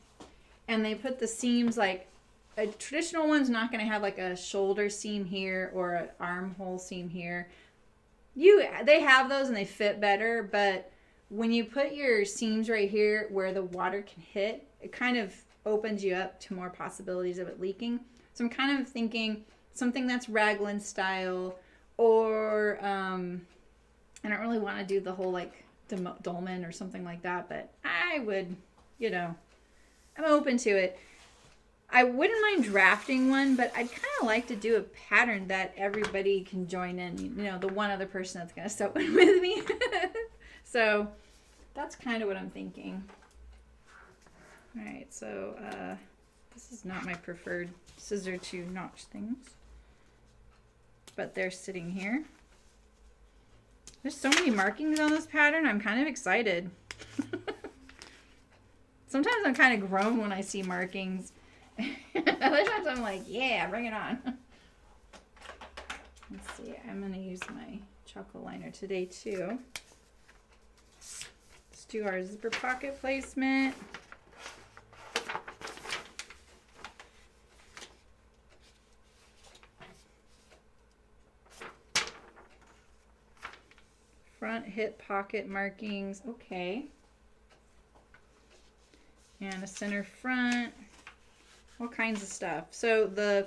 And they put the seams like, a traditional one's not going to have like a shoulder seam here or an armhole seam here. They have those and they fit better, but when you put your seams right here where the water can hit, it kind of opens you up to more possibilities of it leaking. So I'm kind of thinking something that's raglan style, or I don't really want to do the whole like dolman or something like that, but I would, you know, I'm open to it. I wouldn't mind drafting one, but I'd kind of like to do a pattern that everybody can join in. You know, the one other person that's going to sew it with me. So that's kind of what I'm thinking. All right, so this is not my preferred scissor to notch things, but they're sitting here. There's so many markings on this pattern. I'm kind of excited. Sometimes I'm kind of grown when I see markings. Other times I'm like, yeah, bring it on. Let's see, I'm going to use my chocolate liner today too. Let's do our zipper pocket placement. Front hip pocket markings, okay. And a center front. All kinds of stuff. So the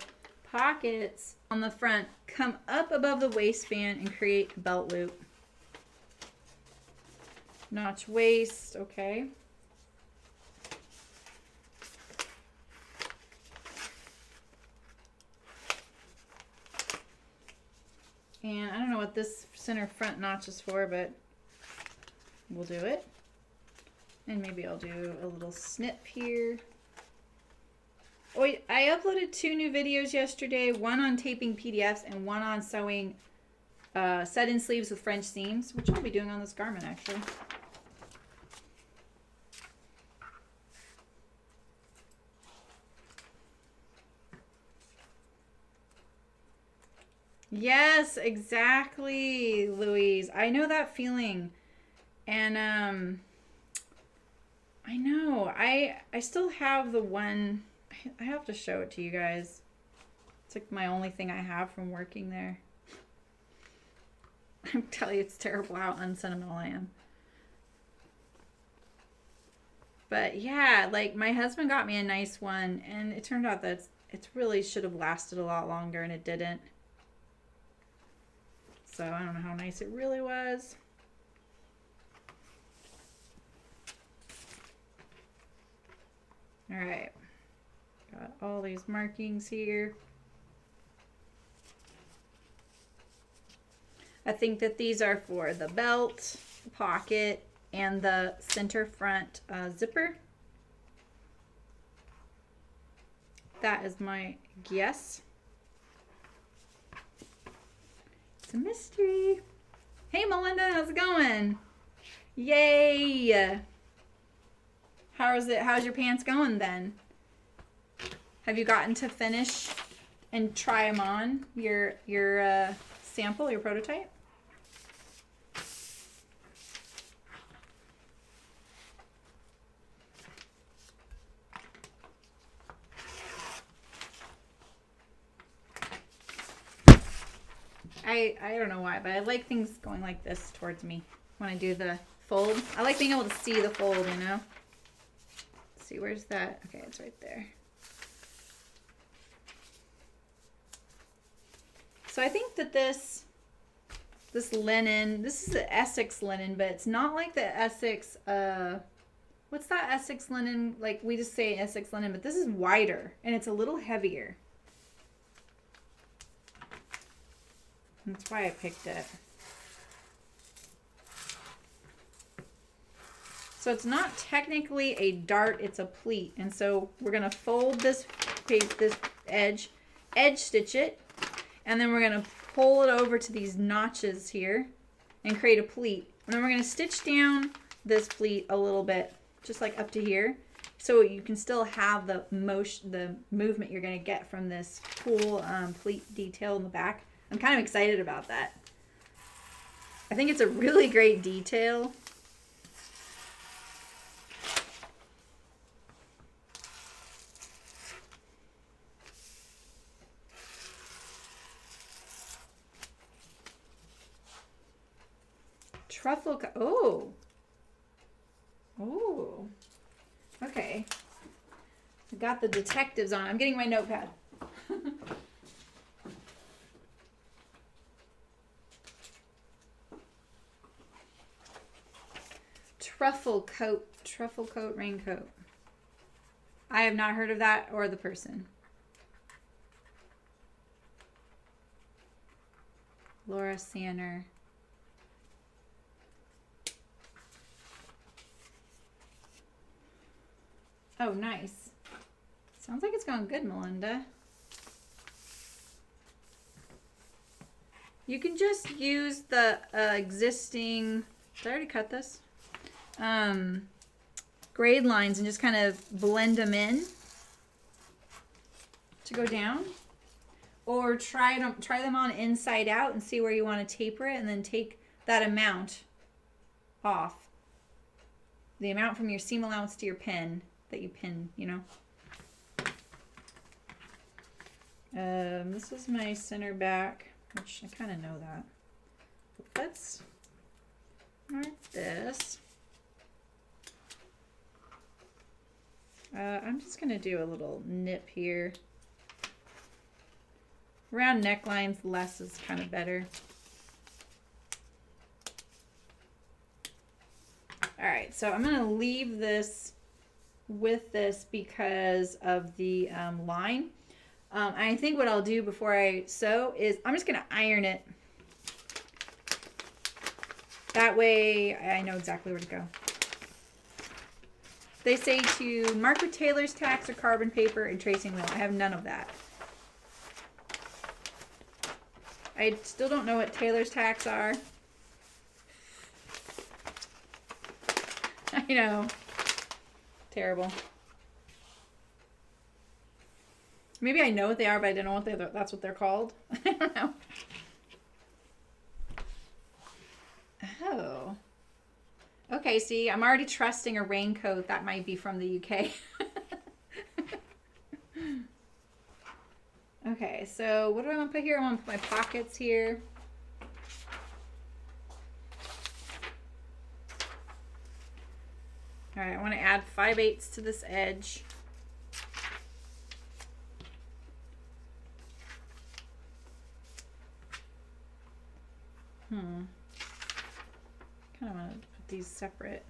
pockets on the front come up above the waistband and create a belt loop. Notch waist, okay. And I don't know what this center front notch is for, but we'll do it. And maybe I'll do a little snip here. Oh, I uploaded 2 new videos yesterday, one on taping PDFs and one on sewing set-in sleeves with French seams, which I'll be doing on this garment actually. Yes, exactly, Louise. I know that feeling. And I know. I still have the one. I have to show it to you guys. It's like my only thing I have from working there. I'm telling you, it's terrible how unsentimental I am. But yeah, like my husband got me a nice one, and it turned out that it really should have lasted a lot longer, and it didn't. so I don't know how nice it really was. All right, got all these markings here. I think that these are for the belt, the pocket, and the center front zipper. That is my guess. It's a mystery. Hey Melinda, how's it going? Yay! How's your pants going then? Have you gotten to finish and try them on your sample, your prototype? I don't know why, but I like things going like this towards me when I do the fold. I like being able to see the fold, you know? Let's see, where's that? Okay, it's right there. So I think that this linen, this is the Essex linen, but it's not like the Essex, what's that Essex linen? Like we just say Essex linen, but this is wider and it's a little heavier. That's why I picked it. So it's not technically a dart, it's a pleat. And so we're gonna fold this edge stitch it, and then we're gonna pull it over to these notches here and create a pleat. And then we're gonna stitch down this pleat a little bit, just like up to here, so you can still have the movement you're gonna get from this cool pleat detail in the back. I'm kind of excited about that. I think it's a really great detail. Truffle, oh. Okay. I got the detectives on. I'm getting my notepad. Truffle coat raincoat. I have not heard of that or the person. Laura Sanner. Oh, nice. Sounds like it's going good, Melinda. You can just use the existing, did I already cut this? Grade lines and just kind of blend them in to go down, or try them on inside out and see where you want to taper it, and then take that amount off, the amount from your seam allowance to your pin that you pin, you know. This is my center back, which I kind of know that. Let's mark this. I'm just going to do a little nip here. Round necklines, less is kind of better. All right, so I'm going to leave this with this because of the line. I think what I'll do before I sew is I'm just going to iron it. That way I know exactly where to go. They say to mark with tailor's tacks or carbon paper and tracing wheel. I have none of that. I still don't know what tailor's tacks are. I know. Terrible. Maybe I know what they are, but I didn't know that's what they're called. I don't know. Oh. Okay, see, I'm already trusting a raincoat that might be from the UK. Okay, so what do I want to put here? I want to put my pockets here. All right, I want to add 5/8 to this edge. Kind of want to put these separate.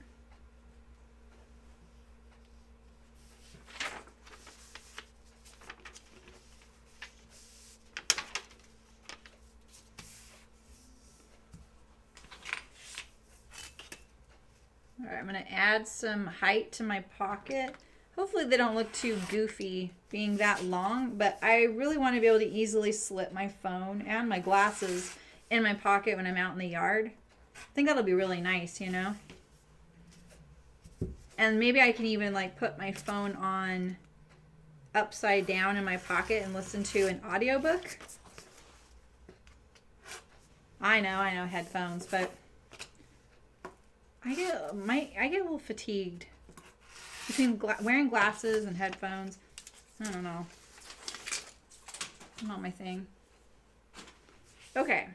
All right, I'm going to add some height to my pocket. Hopefully they don't look too goofy being that long, but I really want to be able to easily slip my phone and my glasses in my pocket when I'm out in the yard. I think that'll be really nice, you know? And maybe I can even like put my phone on upside down in my pocket and listen to an audiobook. I know, headphones, but I get a little fatigued between wearing glasses and headphones. I don't know. Not my thing. Okay.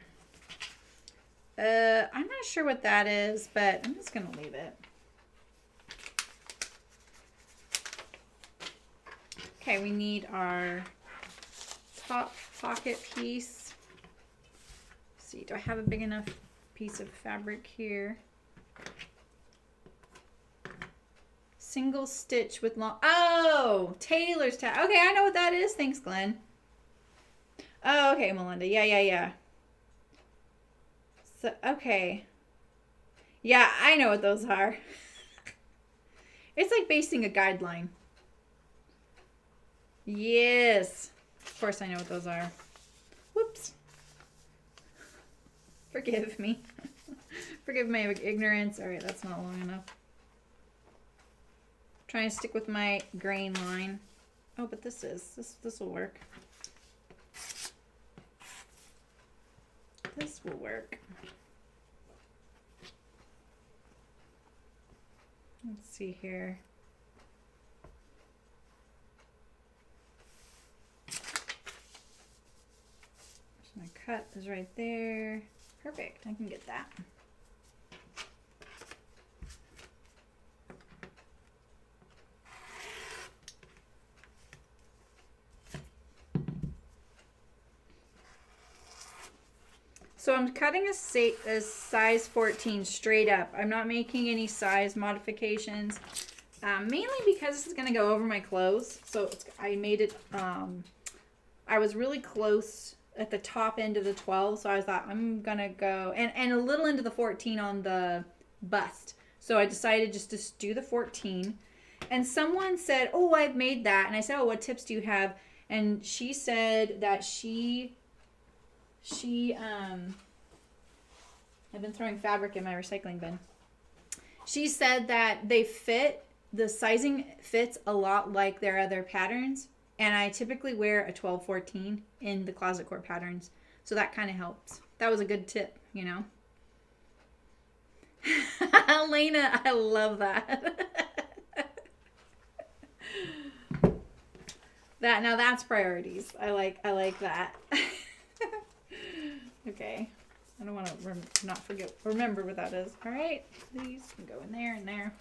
I'm not sure what that is, but I'm just gonna leave it. Okay, we need our top pocket piece. Let's see, do I have a big enough piece of fabric here? Single stitch with long. Oh, tailor's tag. Okay, I know what that is. Thanks, Glenn. Oh, okay, Melinda. Yeah. So, okay. Yeah, I know what those are. It's like basting a guideline. Yes. Of course I know what those are. Whoops. Forgive me. Forgive my ignorance. All right, that's not long enough. Trying to stick with my grain line. Oh, but this will work. This will work. Let's see here. So my cut is right there. Perfect. I can get that. So I'm cutting a size 14 straight up. I'm not making any size modifications, mainly because this is going to go over my clothes. So I made it, I was really close at the top end of the 12. So I thought I'm going to go, and a little into the 14 on the bust. So I decided just to do the 14. And someone said, oh, I've made that. And I said, oh, what tips do you have? And she said that I've been throwing fabric in my recycling bin. She said that the sizing fits a lot like their other patterns, and I typically wear a 12-14 in the closet core patterns, so that kind of helps. That was a good tip, you know. Elena, I love that. Now that's priorities. I like that. Okay. I don't want to remember what that is. All right. These can go in there and there.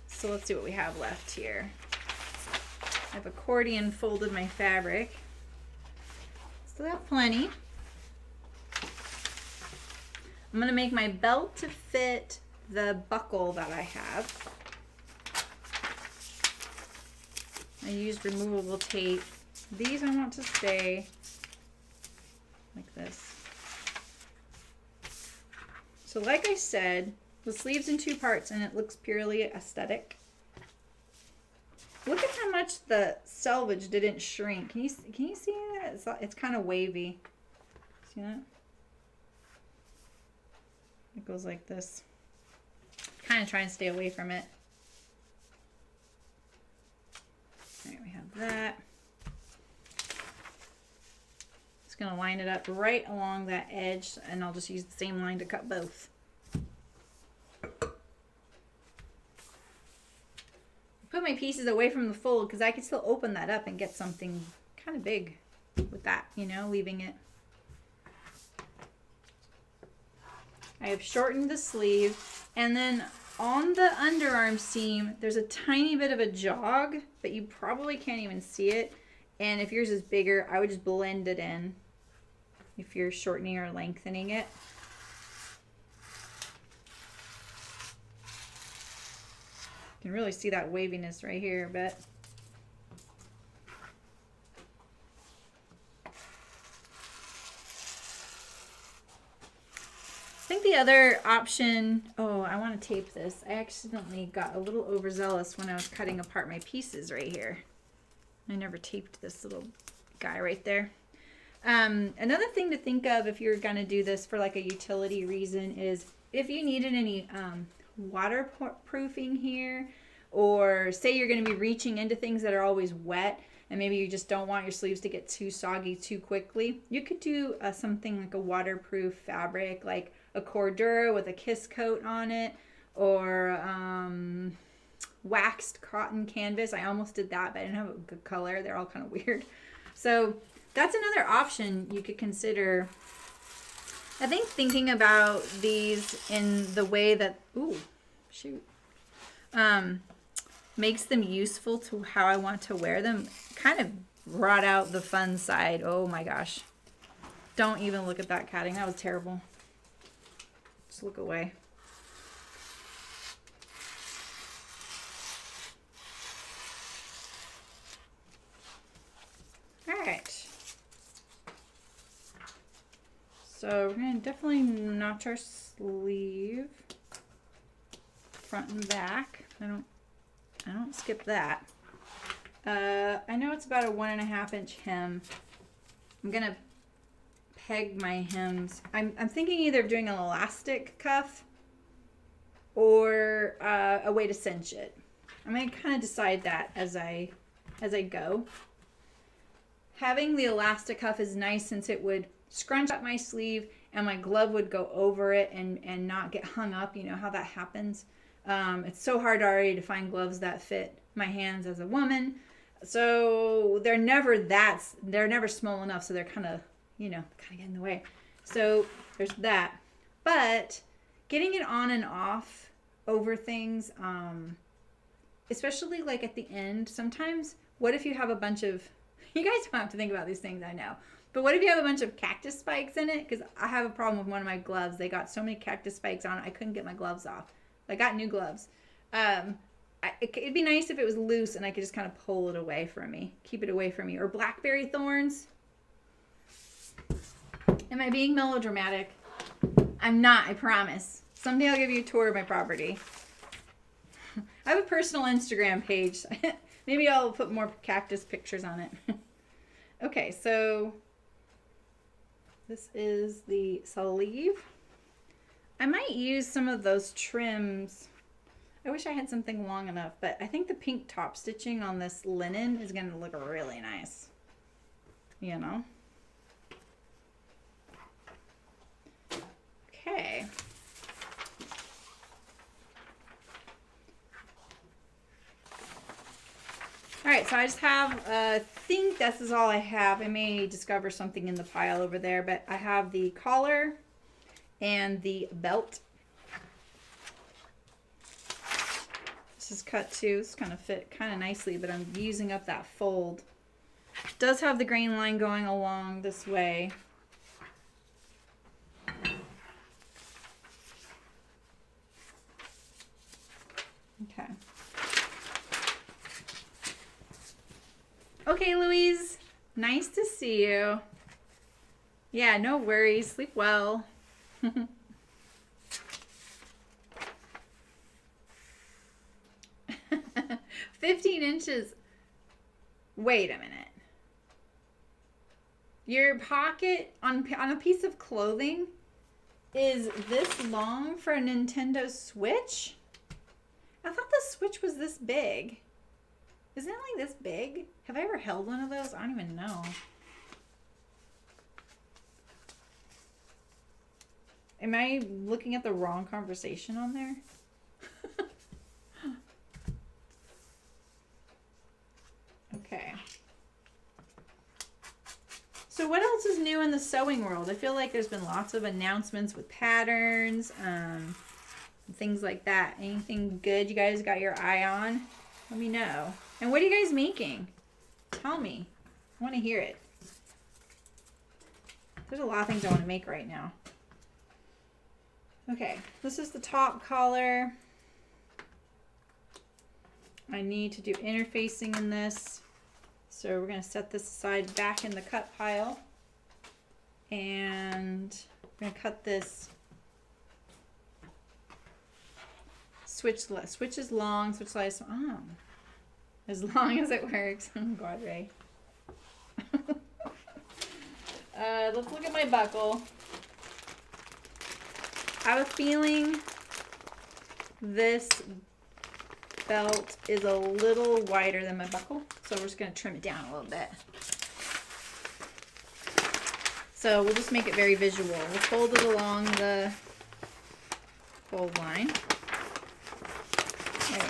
So let's see what we have left here. I've accordion folded my fabric. Still got plenty. I'm going to make my belt to fit the buckle that I have. I used removable tape. These I want to stay like this. So like I said, the sleeve's in 2 parts and it looks purely aesthetic. Look at how much the selvage didn't shrink. Can you see that? It's kind of wavy. See that? It goes like this. Kind of trying to stay away from it. All right, we have that. Just gonna line it up right along that edge, and I'll just use the same line to cut both. Put my pieces away from the fold because I can still open that up and get something kind of big with that, you know, leaving it. I have shortened the sleeve, and then on the underarm seam, there's a tiny bit of a jog, but you probably can't even see it. And if yours is bigger, I would just blend it in if you're shortening or lengthening it. You can really see that waviness right here, but I think the other option, oh, I want to tape this. I accidentally got a little overzealous when I was cutting apart my pieces right here. I never taped this little guy right there. Another thing to think of if you're going to do this for like a utility reason is if you needed any waterproofing here, or say you're going to be reaching into things that are always wet, and maybe you just don't want your sleeves to get too soggy too quickly, you could do something like a waterproof fabric, like a Cordura with a kiss coat on it, or waxed cotton canvas. I almost did that, but I didn't have a good color. They're all kind of weird. So that's another option you could consider. I think thinking about these in the way that, ooh, shoot, makes them useful to how I want to wear them kind of brought out the fun side. Oh my gosh. Don't even look at that catting. That was terrible. Just look away. All right. So we're going to definitely notch our sleeve front and back. I don't skip that. I know it's about a 1.5 inch hem. I'm going to peg my hems. I'm thinking either of doing an elastic cuff or a way to cinch it. I'm going to kind of decide that as I go. Having the elastic cuff is nice since it would scrunch up my sleeve and my glove would go over it and not get hung up. You know how that happens. It's so hard already to find gloves that fit my hands as a woman. So they're never small enough. So they're kind of get in the way. So there's that. But getting it on and off over things, especially like at the end, sometimes, what if you have a bunch of, you guys don't have to think about these things, I know. But what if you have a bunch of cactus spikes in it? Because I have a problem with one of my gloves. They got so many cactus spikes on it, I couldn't get my gloves off. I got new gloves. It'd be nice if it was loose and I could just kind of pull it away from me. Keep it away from me. Or blackberry thorns. Am I being melodramatic? I'm not, I promise. Someday I'll give you a tour of my property. I have a personal Instagram page. Maybe I'll put more cactus pictures on it. Okay, so this is the sleeve. I might use some of those trims. I wish I had something long enough, but I think the pink top stitching on this linen is going to look really nice. You know? Okay. All right, so I just have, I think this is all I have. I may discover something in the pile over there, but I have the collar and the belt. This is cut too. This kind of fit kind of nicely, but I'm using up that fold. It does have the grain line going along this way. Okay. Okay, Louise. Nice to see you. Yeah, no worries. Sleep well. 15 inches. Wait a minute. Your pocket on a piece of clothing is this long for a Nintendo Switch? I thought the Switch was this big. Isn't it like this big? Have I ever held one of those? I don't even know. Am I looking at the wrong conversation on there? Okay. So what else is new in the sewing world? I feel like there's been lots of announcements with patterns, things like that. Anything good you guys got your eye on? Let me know. And what are you guys making? Tell me. I want to hear it. There's a lot of things I want to make right now. Okay, this is the top collar. I need to do interfacing in this. So we're going to set this aside back in the cut pile. And we're going to cut this switch is long, switch size. Oh, as long as it works. Oh God, Ray. Let's look at my buckle. I have a feeling this belt is a little wider than my buckle, so we're just going to trim it down a little bit. So we'll just make it very visual. We'll fold it along the fold line. There.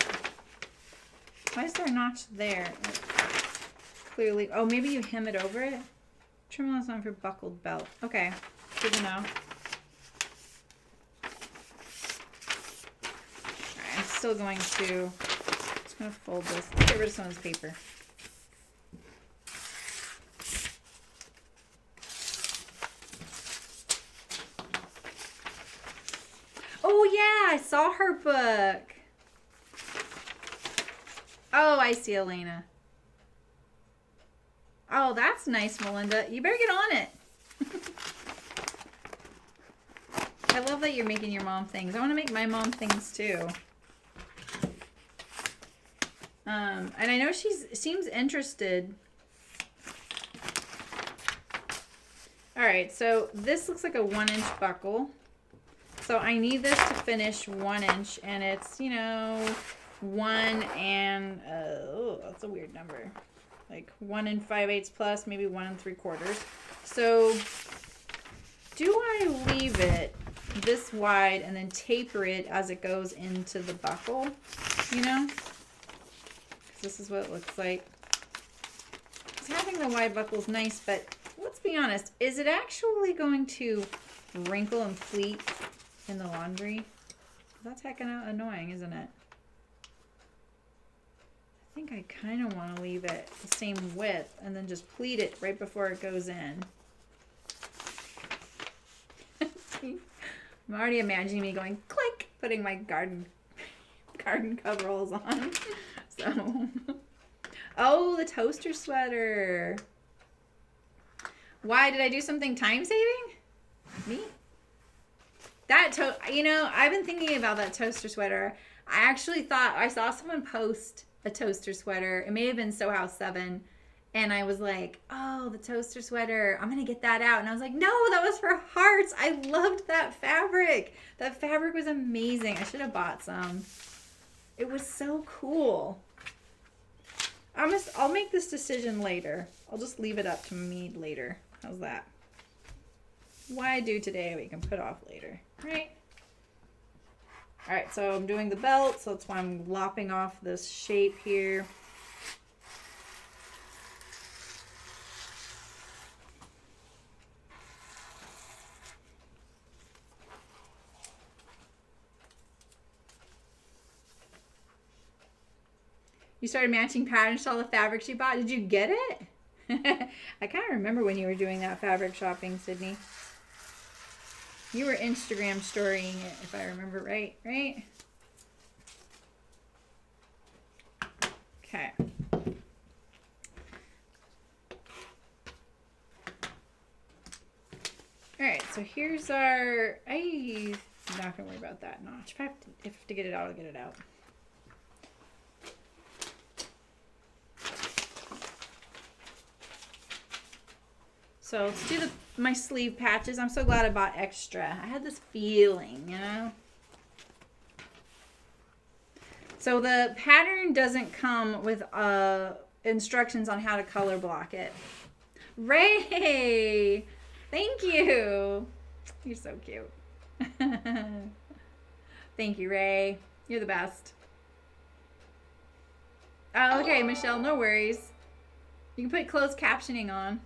Why is there a notch there? Clearly, oh, maybe you hem it over it? Trim on for buckled belt. Okay, good to know. Alright, I'm still going to, just going to fold this. Get rid of some of this paper. Oh yeah, I saw her book. Oh, I see Elena. Oh, that's nice, Melinda. You better get on it. I love that you're making your mom things. I want to make my mom things too. And I know she seems interested. All right, so this looks like a 1-inch buckle. So I need this to finish 1 inch, and it's, you know, 1 and, oh, that's a weird number. Like 1 5/8 plus, maybe 1 3/4. So do I leave it this wide and then taper it as it goes into the buckle, you know? 'Cause this is what it looks like. So having the wide buckle is nice, but let's be honest, is it actually going to wrinkle and pleat in the laundry? That's heckin' annoying, isn't it? I think I kind of want to leave it the same width and then just pleat it right before it goes in. I'm already imagining me going click, putting my garden coveralls on. So, oh, the toaster sweater. Why did I do something time saving? Me? You know, I've been thinking about that toaster sweater. I actually thought I saw someone post a toaster sweater. It may have been Sew House 7. And I was like, oh, the toaster sweater. I'm going to get that out. And I was like, no, that was for hearts. I loved that fabric. That fabric was amazing. I should have bought some. It was so cool. I'll make this decision later. I'll just leave it up to me later. How's that? Why I do today, we can put off later. Right? All right, so I'm doing the belt, so that's why I'm lopping off this shape here. You started matching patterns to all the fabrics you bought. Did you get it? I kind of remember when you were doing that fabric shopping, Sydney. You were Instagram storying it, if I remember right, right? Okay. All right, so here's our, I'm not gonna worry about that notch. If I have to get it out, I'll get it out. So let's do my sleeve patches. I'm so glad I bought extra. I had this feeling, you know? So the pattern doesn't come with instructions on how to color block it. Ray! Thank you! You're so cute. Thank you, Ray. You're the best. Oh, okay, Michelle, no worries. You can put closed captioning on.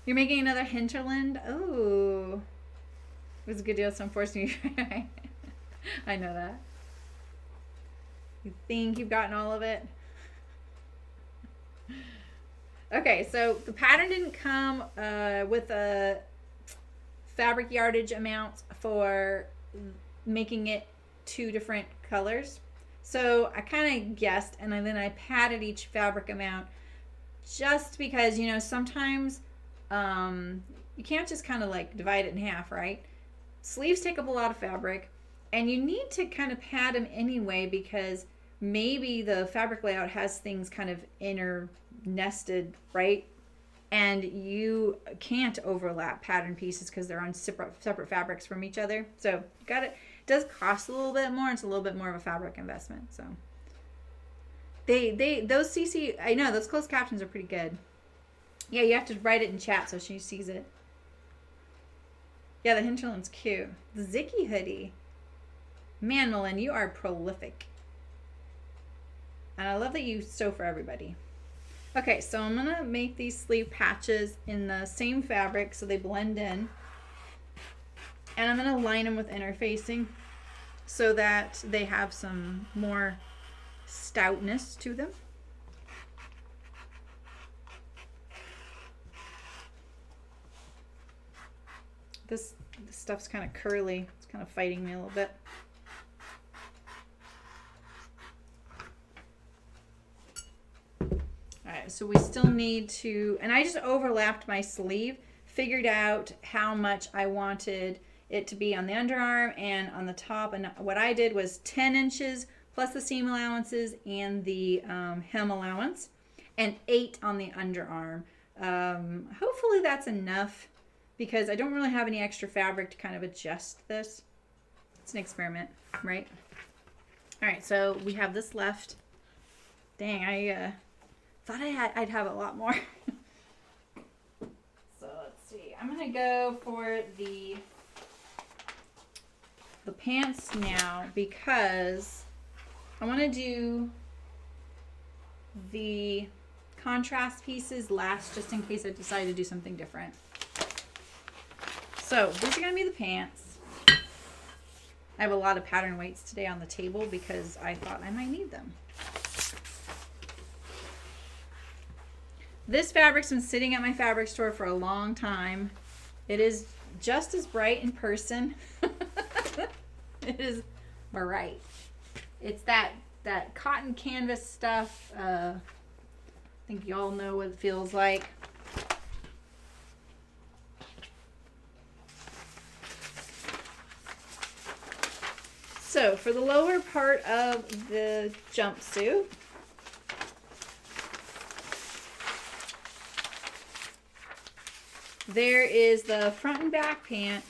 You're making another hinterland? Oh. It was a good deal, so I'm forcing you. I know that. You think you've gotten all of it? Okay, so the pattern didn't come with a fabric yardage amount for making it 2 different colors. So I kind of guessed, and then I padded each fabric amount just because, you know, sometimes you can't just kind of like divide it in half, right? Sleeves take up a lot of fabric, and you need to kind of pad them anyway because maybe the fabric layout has things kind of inner nested, right? And you can't overlap pattern pieces because they're on separate fabrics from each other. So you got it. It does cost a little bit more. It's a little bit more of a fabric investment. So those CC, I know those closed captions are pretty good. Yeah, you have to write it in chat so she sees it. Yeah, the hinterland's cute. The Zicky hoodie. Man, Malin, you are prolific. And I love that you sew for everybody. Okay, so I'm going to make these sleeve patches in the same fabric so they blend in. And I'm going to line them with interfacing so that they have some more stoutness to them. This stuff's kind of curly. It's kind of fighting me a little bit. Alright, so we still need to, and I just overlapped my sleeve, figured out how much I wanted it to be on the underarm and on the top, and what I did was 10 inches plus the seam allowances and the hem allowance, and 8 on the underarm. Hopefully that's enough because I don't really have any extra fabric to kind of adjust this. It's an experiment, right? Alright, so we have this left. Dang, I thought I'd have a lot more. So let's see. I'm gonna go for the pants now because I want to do the contrast pieces last just in case I decide to do something different. So these are gonna be the pants. I have a lot of pattern weights today on the table because I thought I might need them. This fabric's been sitting at my fabric store for a long time. It is just as bright in person. It is bright. It's that cotton canvas stuff. I think y'all know what it feels like. So for the lower part of the jumpsuit, there is the front and back pant,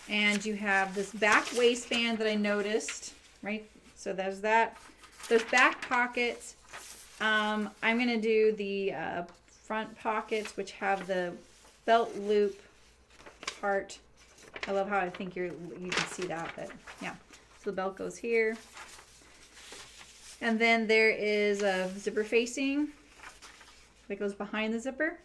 and you have this back waistband that I noticed, right? So there's that. There's back pockets. I'm going to do the front pockets, which have the belt loop part. I love how I think you can see that, but yeah. So the belt goes here. And then there is a zipper facing that goes behind the zipper.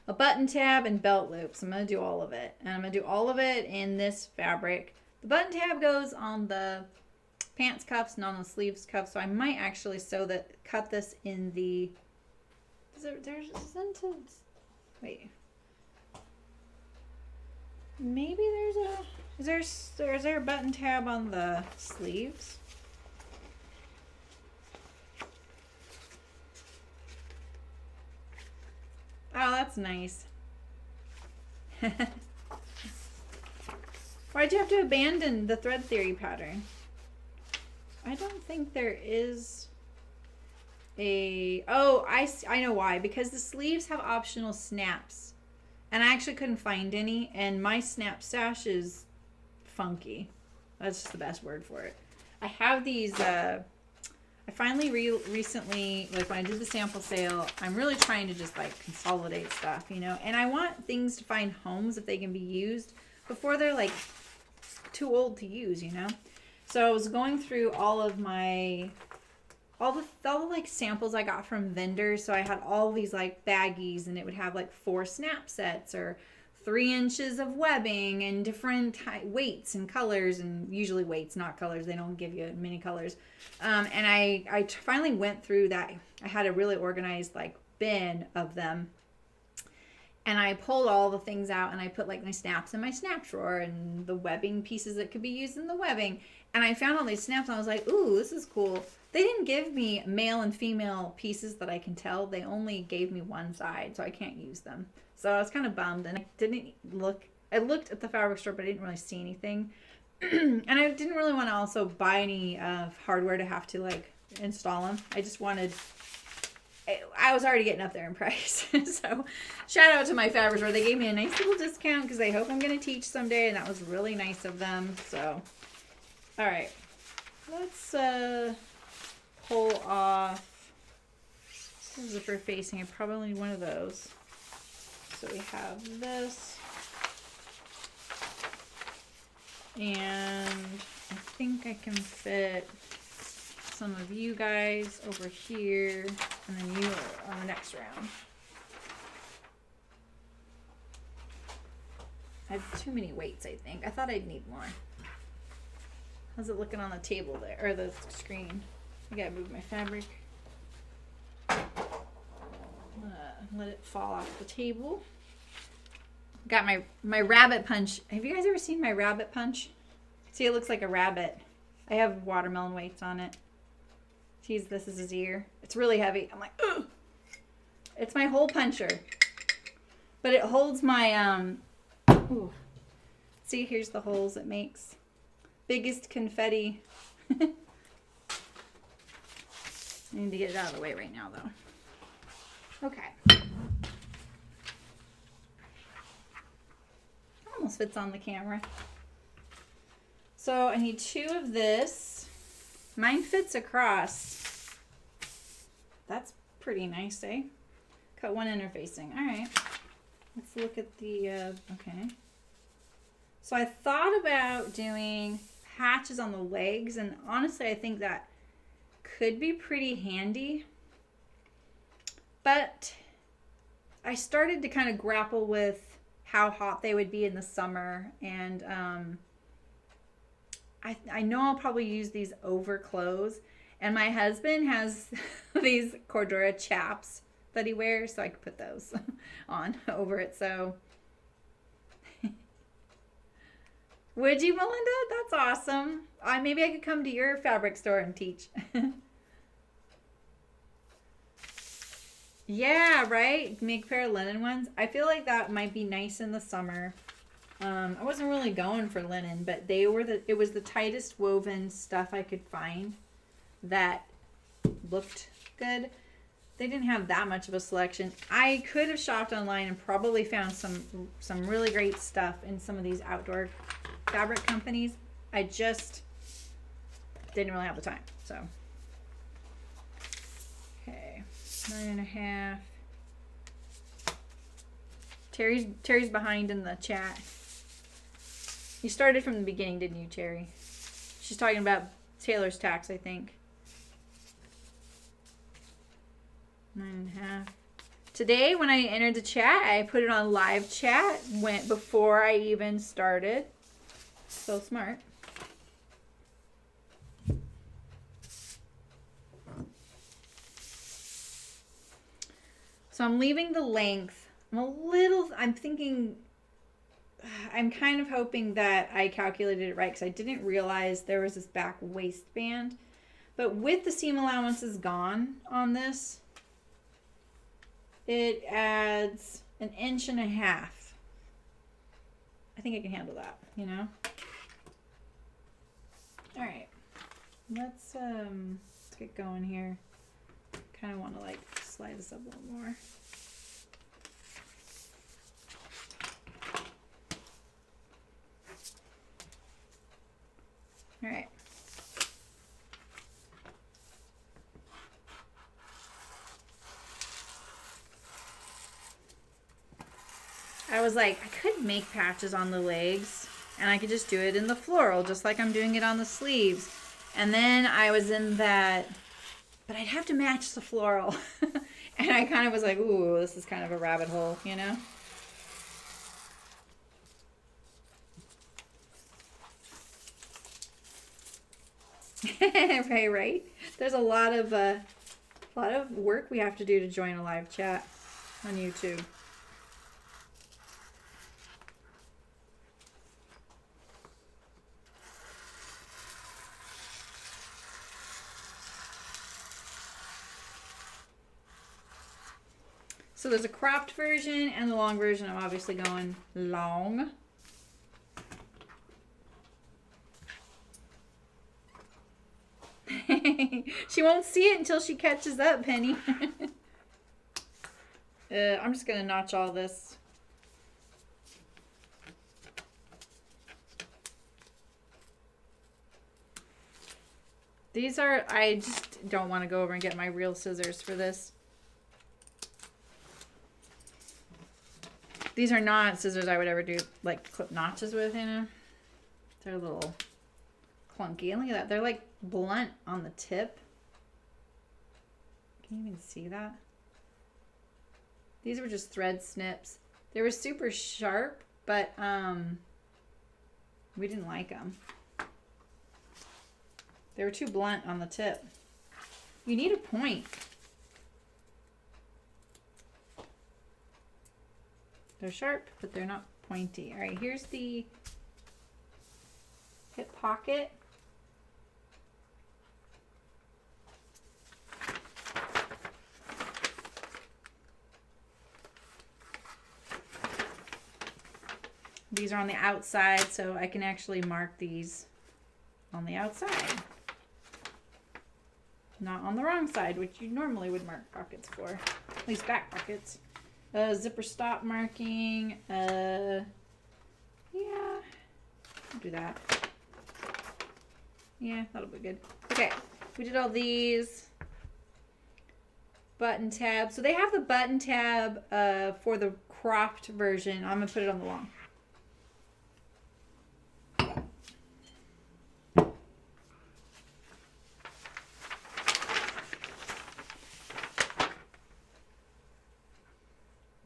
A button tab and belt loops. I'm going to do all of it. And I'm going to do all of it in this fabric. The button tab goes on the pants cuffs and on the sleeves cuffs. So I might actually cut this in the... Wait. Maybe is there a button tab on the sleeves? Oh, that's nice. Why'd you have to abandon the thread theory pattern? I don't think there is a... Oh, I know why. Because the sleeves have optional snaps. And I actually couldn't find any. And my snap stash is funky. That's just the best word for it. I have these... I finally recently, like when I did the sample sale, I'm really trying to just like consolidate stuff, you know, and I want things to find homes if they can be used before they're like too old to use, you know. So I was going through all of my, all the like samples I got from vendors. So I had all these like baggies, and it would have like 4 snap sets or 3 inches of webbing and different weights and colors, and usually weights, not colors. They don't give you many colors. And I finally went through that. I had a really organized like bin of them. And I pulled all the things out and I put like my snaps in my snap drawer and the webbing pieces that could be used in the webbing. And I found all these snaps and I was like, ooh, this is cool. They didn't give me male and female pieces that I can tell. They only gave me one side, so I can't use them. So I was kind of bummed, and I looked at the fabric store, but I didn't really see anything. And I didn't really want to also buy any hardware to have to like install them. I just wanted, I was already getting up there in price. So shout out to my fabric store. They gave me a nice little discount because they hope I'm going to teach someday, and that was really nice of them. So, all right, let's pull off. This is for facing. I probably need one of those. So we have this. And I think I can fit some of you guys over here, and then you are on the next round. I have too many weights, I think. I thought I'd need more. How's it looking on the table there, or the screen? I gotta move my fabric. Let it fall off the table. Got my rabbit punch. Have you guys ever seen my rabbit punch? See, it looks like a rabbit. I have watermelon weights on it. Geez, this is his ear. It's really heavy. I'm like, ugh. It's my hole puncher. But it holds my, ooh. See, here's the holes it makes. Biggest confetti. I need to get it out of the way right now, though. Okay. Almost fits on the camera. So I need 2 of this. Mine fits across. That's pretty nice, eh? Cut 1 interfacing. All right. Let's look at the, okay. So I thought about doing patches on the legs, and honestly, I think that could be pretty handy. But I started to kind of grapple with how hot they would be in the summer, and I know I'll probably use these over clothes, and my husband has these Cordura chaps that he wears, so I could put those on over it. So would you, Melinda? That's awesome. Maybe I could come to your fabric store and teach. Yeah, right? Make a pair of linen ones. I feel like that might be nice in the summer. I wasn't really going for linen, but it was the tightest woven stuff I could find that looked good. They didn't have that much of a selection. I could have shopped online and probably found some really great stuff in some of these outdoor fabric companies. I just didn't really have the time, so. Okay. 9.5. Terry's behind in the chat. You started from the beginning, didn't you, Terry? She's talking about Taylor's tax, I think. 9.5. Today, when I entered the chat, I put it on live chat before I even started. So smart. So I'm leaving the length. I'm kind of hoping that I calculated it right, because I didn't realize there was this back waistband. But with the seam allowances gone on this, it adds 1.5 inches. I think I can handle that, you know? All right. Let's get going here. Kind of want to like slide this up a little more. All right. I was like, I could make patches on the legs, and I could just do it in the floral, just like I'm doing it on the sleeves. And then I was in that, but I'd have to match the floral. And I kind of was like, ooh, this is kind of a rabbit hole, you know? Right? There's a lot of A lot of work we have to do to join a live chat on YouTube. So there's a cropped version and the long version. I'm obviously going long. She won't see it until she catches up, Penny. I'm just going to notch all this. These are, I just don't want to go over and get my real scissors for this. These are not scissors I would ever do, like, clip notches with, you know? They're a little clunky. And look at that. They're, like, blunt on the tip. Can you even see that? These were just thread snips. They were super sharp, but we didn't like them. They were too blunt on the tip. You need a point. They're sharp, but they're not pointy. All right, here's the hip pocket. These are on the outside, so I can actually mark these on the outside. Not on the wrong side, which you normally would mark pockets for. At least back pockets. Zipper stop marking. Yeah, I'll do that. Yeah, that'll be good. Okay, we did all these. Button tab. So they have the button tab for the cropped version. I'm gonna put it on the long.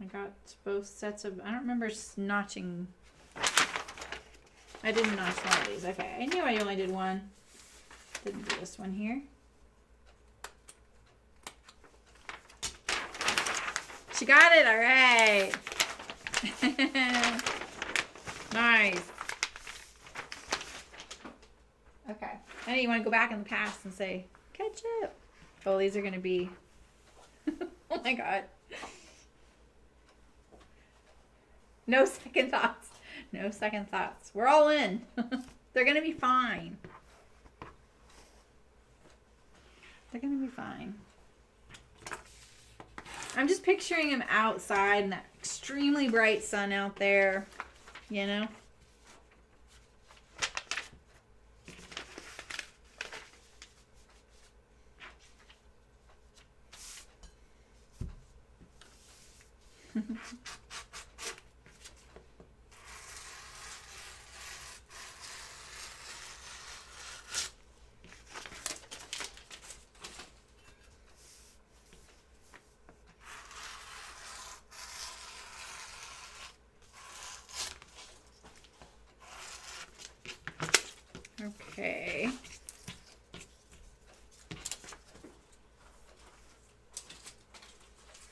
I got both sets of, I don't remember notching. I didn't notch one of these. Okay, I knew I only did one. Didn't do this one here. She got it, all right. Nice. Okay, I know you want to go back in the past and say, catch up. Oh, these are going to be, oh my God. No second thoughts. No second thoughts. We're all in. They're going to be fine. They're going to be fine. I'm just picturing him outside in that extremely bright sun out there, you know? Okay.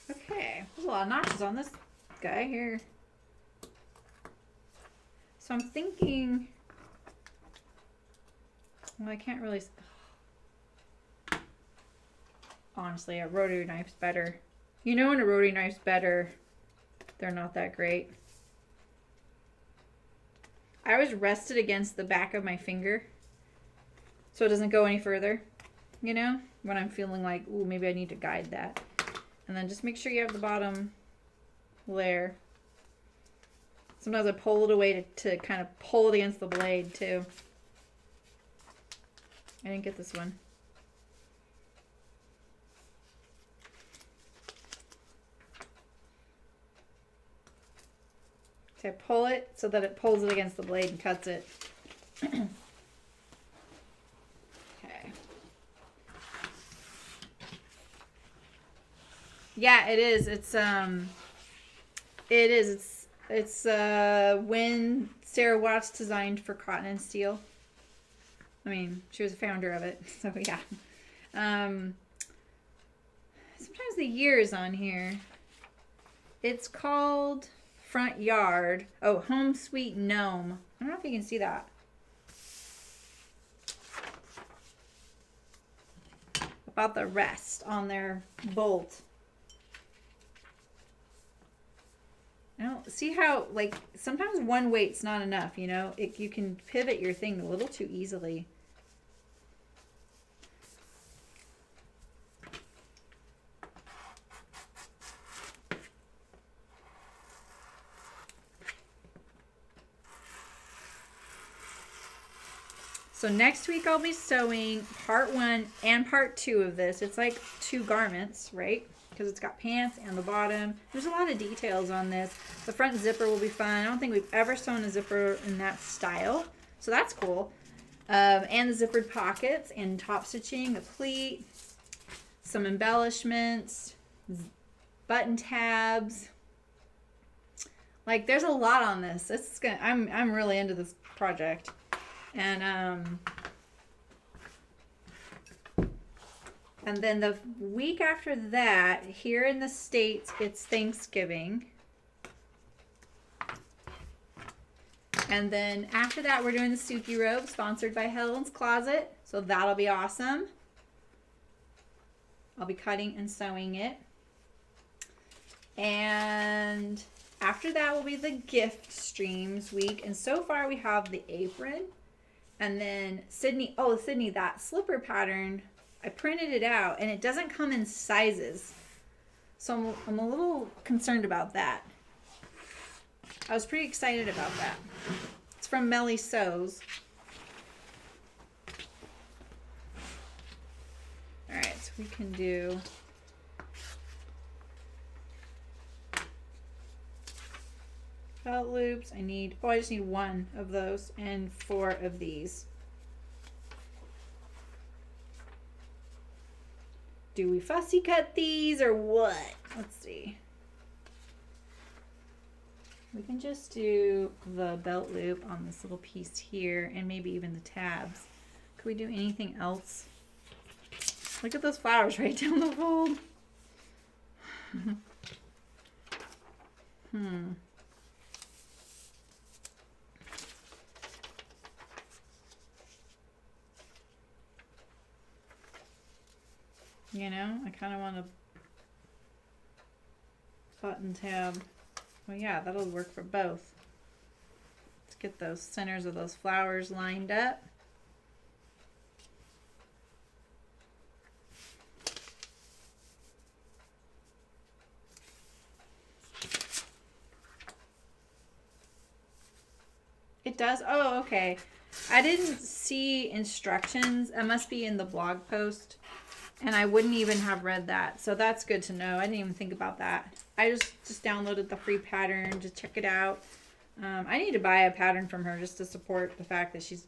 Okay. There's a lot of notches on this guy here. So I'm thinking, well, I can't really, honestly, a rotary knife's better. You know when a rotary knife's better, they're not that great. I always rest it against the back of my finger so it doesn't go any further, you know, when I'm feeling like, ooh, maybe I need to guide that. And then just make sure you have the bottom layer. Sometimes I pull it away to kind of pull it against the blade too. I didn't get this one. So I pull it so that it pulls it against the blade and cuts it. Okay. Yeah, it is. It's when Sarah Watts designed for cotton and steel. I mean, she was a founder of it, so yeah. sometimes the year is on here. It's called Front Yard. Oh, Home Sweet Gnome. I don't know if you can see that. About the rest on their bolt. I don't see how, like, sometimes one weight's not enough, you know? You can pivot your thing a little too easily. So next week I'll be sewing part 1 and part 2 of this. It's like 2 garments, right? Because it's got pants and the bottom. There's a lot of details on this. The front zipper will be fun. I don't think we've ever sewn a zipper in that style. So that's cool. And the zippered pockets and top stitching, a pleat, some embellishments, button tabs. Like, there's a lot on this. This is gonna, I'm really into this project. And then the week after that, here in the States, it's Thanksgiving. And then after that, we're doing the Suki robe, sponsored by Helen's Closet. So that'll be awesome. I'll be cutting and sewing it. And after that will be the gift streams week. And so far we have the apron. And then Sydney, that slipper pattern, I printed it out and it doesn't come in sizes. So I'm a little concerned about that. I was pretty excited about that. It's from Melly Sews. All right, so we can do belt loops. I just need 1 of those and 4 of these. Do we fussy cut these or what? Let's see. We can just do the belt loop on this little piece here and maybe even the tabs. Could we do anything else? Look at those flowers right down the fold. You know, I kind of want a button tab. Well, yeah, that'll work for both. Let's get those centers of those flowers lined up. It does? Oh, okay. I didn't see instructions. It must be in the blog post. And I wouldn't even have read that. So that's good to know. I didn't even think about that. I just downloaded the free pattern to check it out. I need to buy a pattern from her just to support the fact that she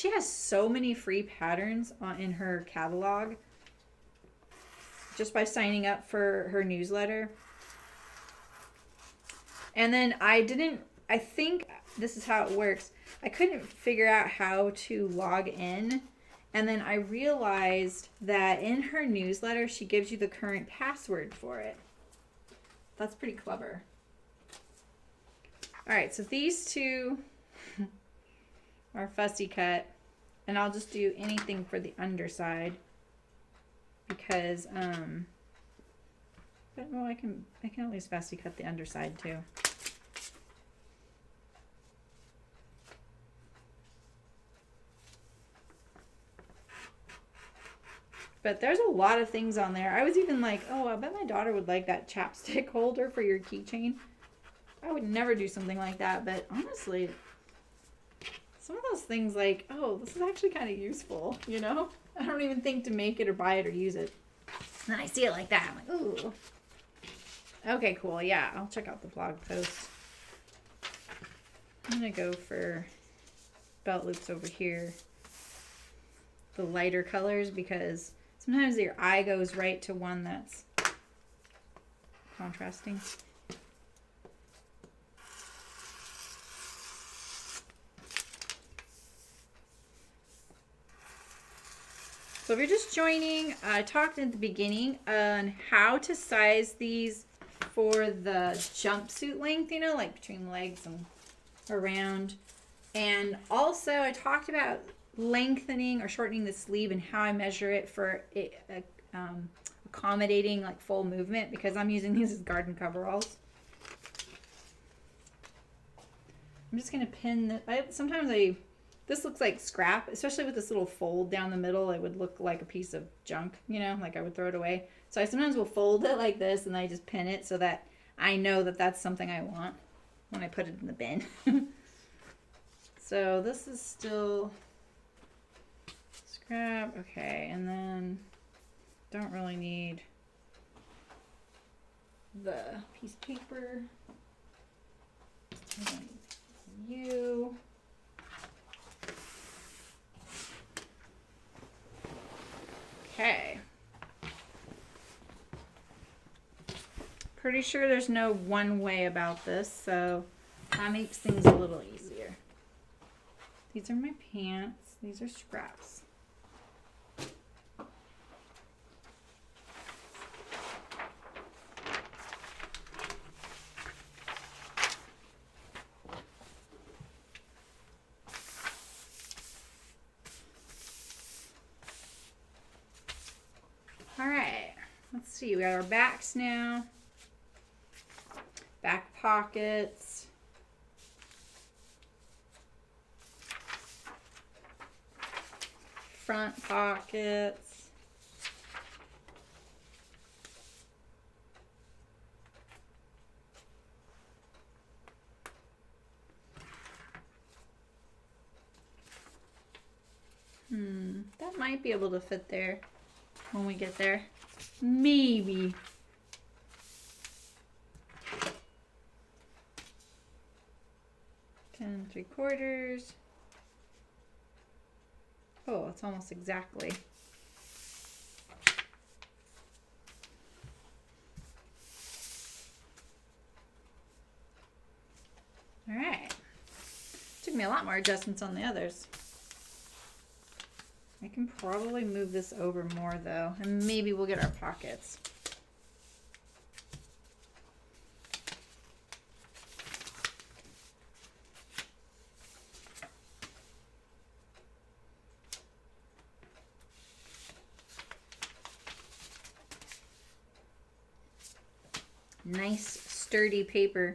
has so many free patterns in her catalog just by signing up for her newsletter. And then I think this is how it works. I couldn't figure out how to log in. And then I realized that in her newsletter, she gives you the current password for it. That's pretty clever. All right, so these 2 are fussy cut. And I'll just do anything for the underside. Because, but well, I can at least fussy cut the underside too. But there's a lot of things on there. I was even like, oh, I bet my daughter would like that chapstick holder for your keychain. I would never do something like that. But honestly, some of those things like, oh, this is actually kind of useful, you know? I don't even think to make it or buy it or use it. And then I see it like that. I'm like, ooh. Okay, cool. Yeah, I'll check out the blog post. I'm going to go for belt loops over here. The lighter colors because sometimes your eye goes right to one that's contrasting. So if you're just joining, I talked at the beginning on how to size these for the jumpsuit length, you know, like between legs and around. And also I talked about lengthening or shortening the sleeve and how I measure it for it, accommodating like full movement, because I'm using these as garden coveralls. I'm just going to pin the, this looks like scrap, especially with this little fold down the middle. It would look like a piece of junk, you know, like I would throw it away. So I sometimes will fold it like this and I just pin it so that I know that that's something I want when I put it in the bin. So this is still scrap. Okay, and then don't really need the piece of paper. I don't need you. Okay. Pretty sure there's no one way about this, so that makes things a little easier. These are my pants. These are scraps. All right, let's see. We got our backs now. Back pockets. Front pockets. That might be able to fit there when we get there. Maybe. And 3/4. Oh, it's almost exactly. All right. Took me a lot more adjustments on the others. I can probably move this over more though, and maybe we'll get our pockets. Nice sturdy paper.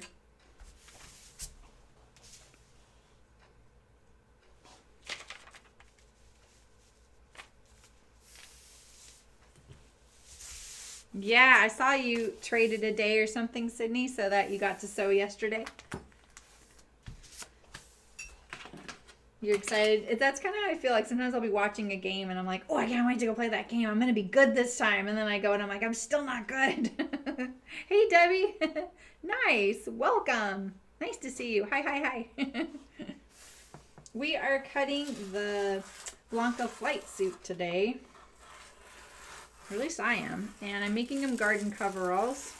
Yeah, I saw you traded a day or something, Sydney, so that you got to sew yesterday. You're excited. That's kind of how I feel like sometimes I'll be watching a game and I'm like, oh, I can't wait to go play that game. I'm going to be good this time. And then I go and I'm like, I'm still not good. Hey, Debbie. Nice. Welcome. Nice to see you. Hi, hi, hi. We are cutting the Blanca flight suit today. Or at least I am. And I'm making them garden coveralls.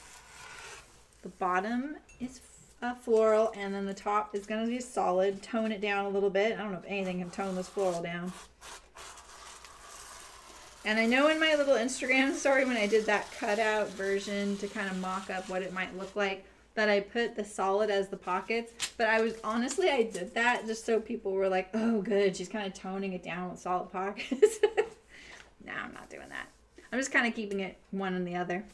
The bottom is floral, and then the top is going to be solid. Tone it down a little bit. I don't know if anything can tone this floral down. And I know in my little Instagram story when I did that cutout version to kind of mock up what it might look like, that I put the solid as the pockets. But I did that just so people were like, oh good, she's kind of toning it down with solid pockets. No, I'm not doing that. I'm just kind of keeping it one and the other.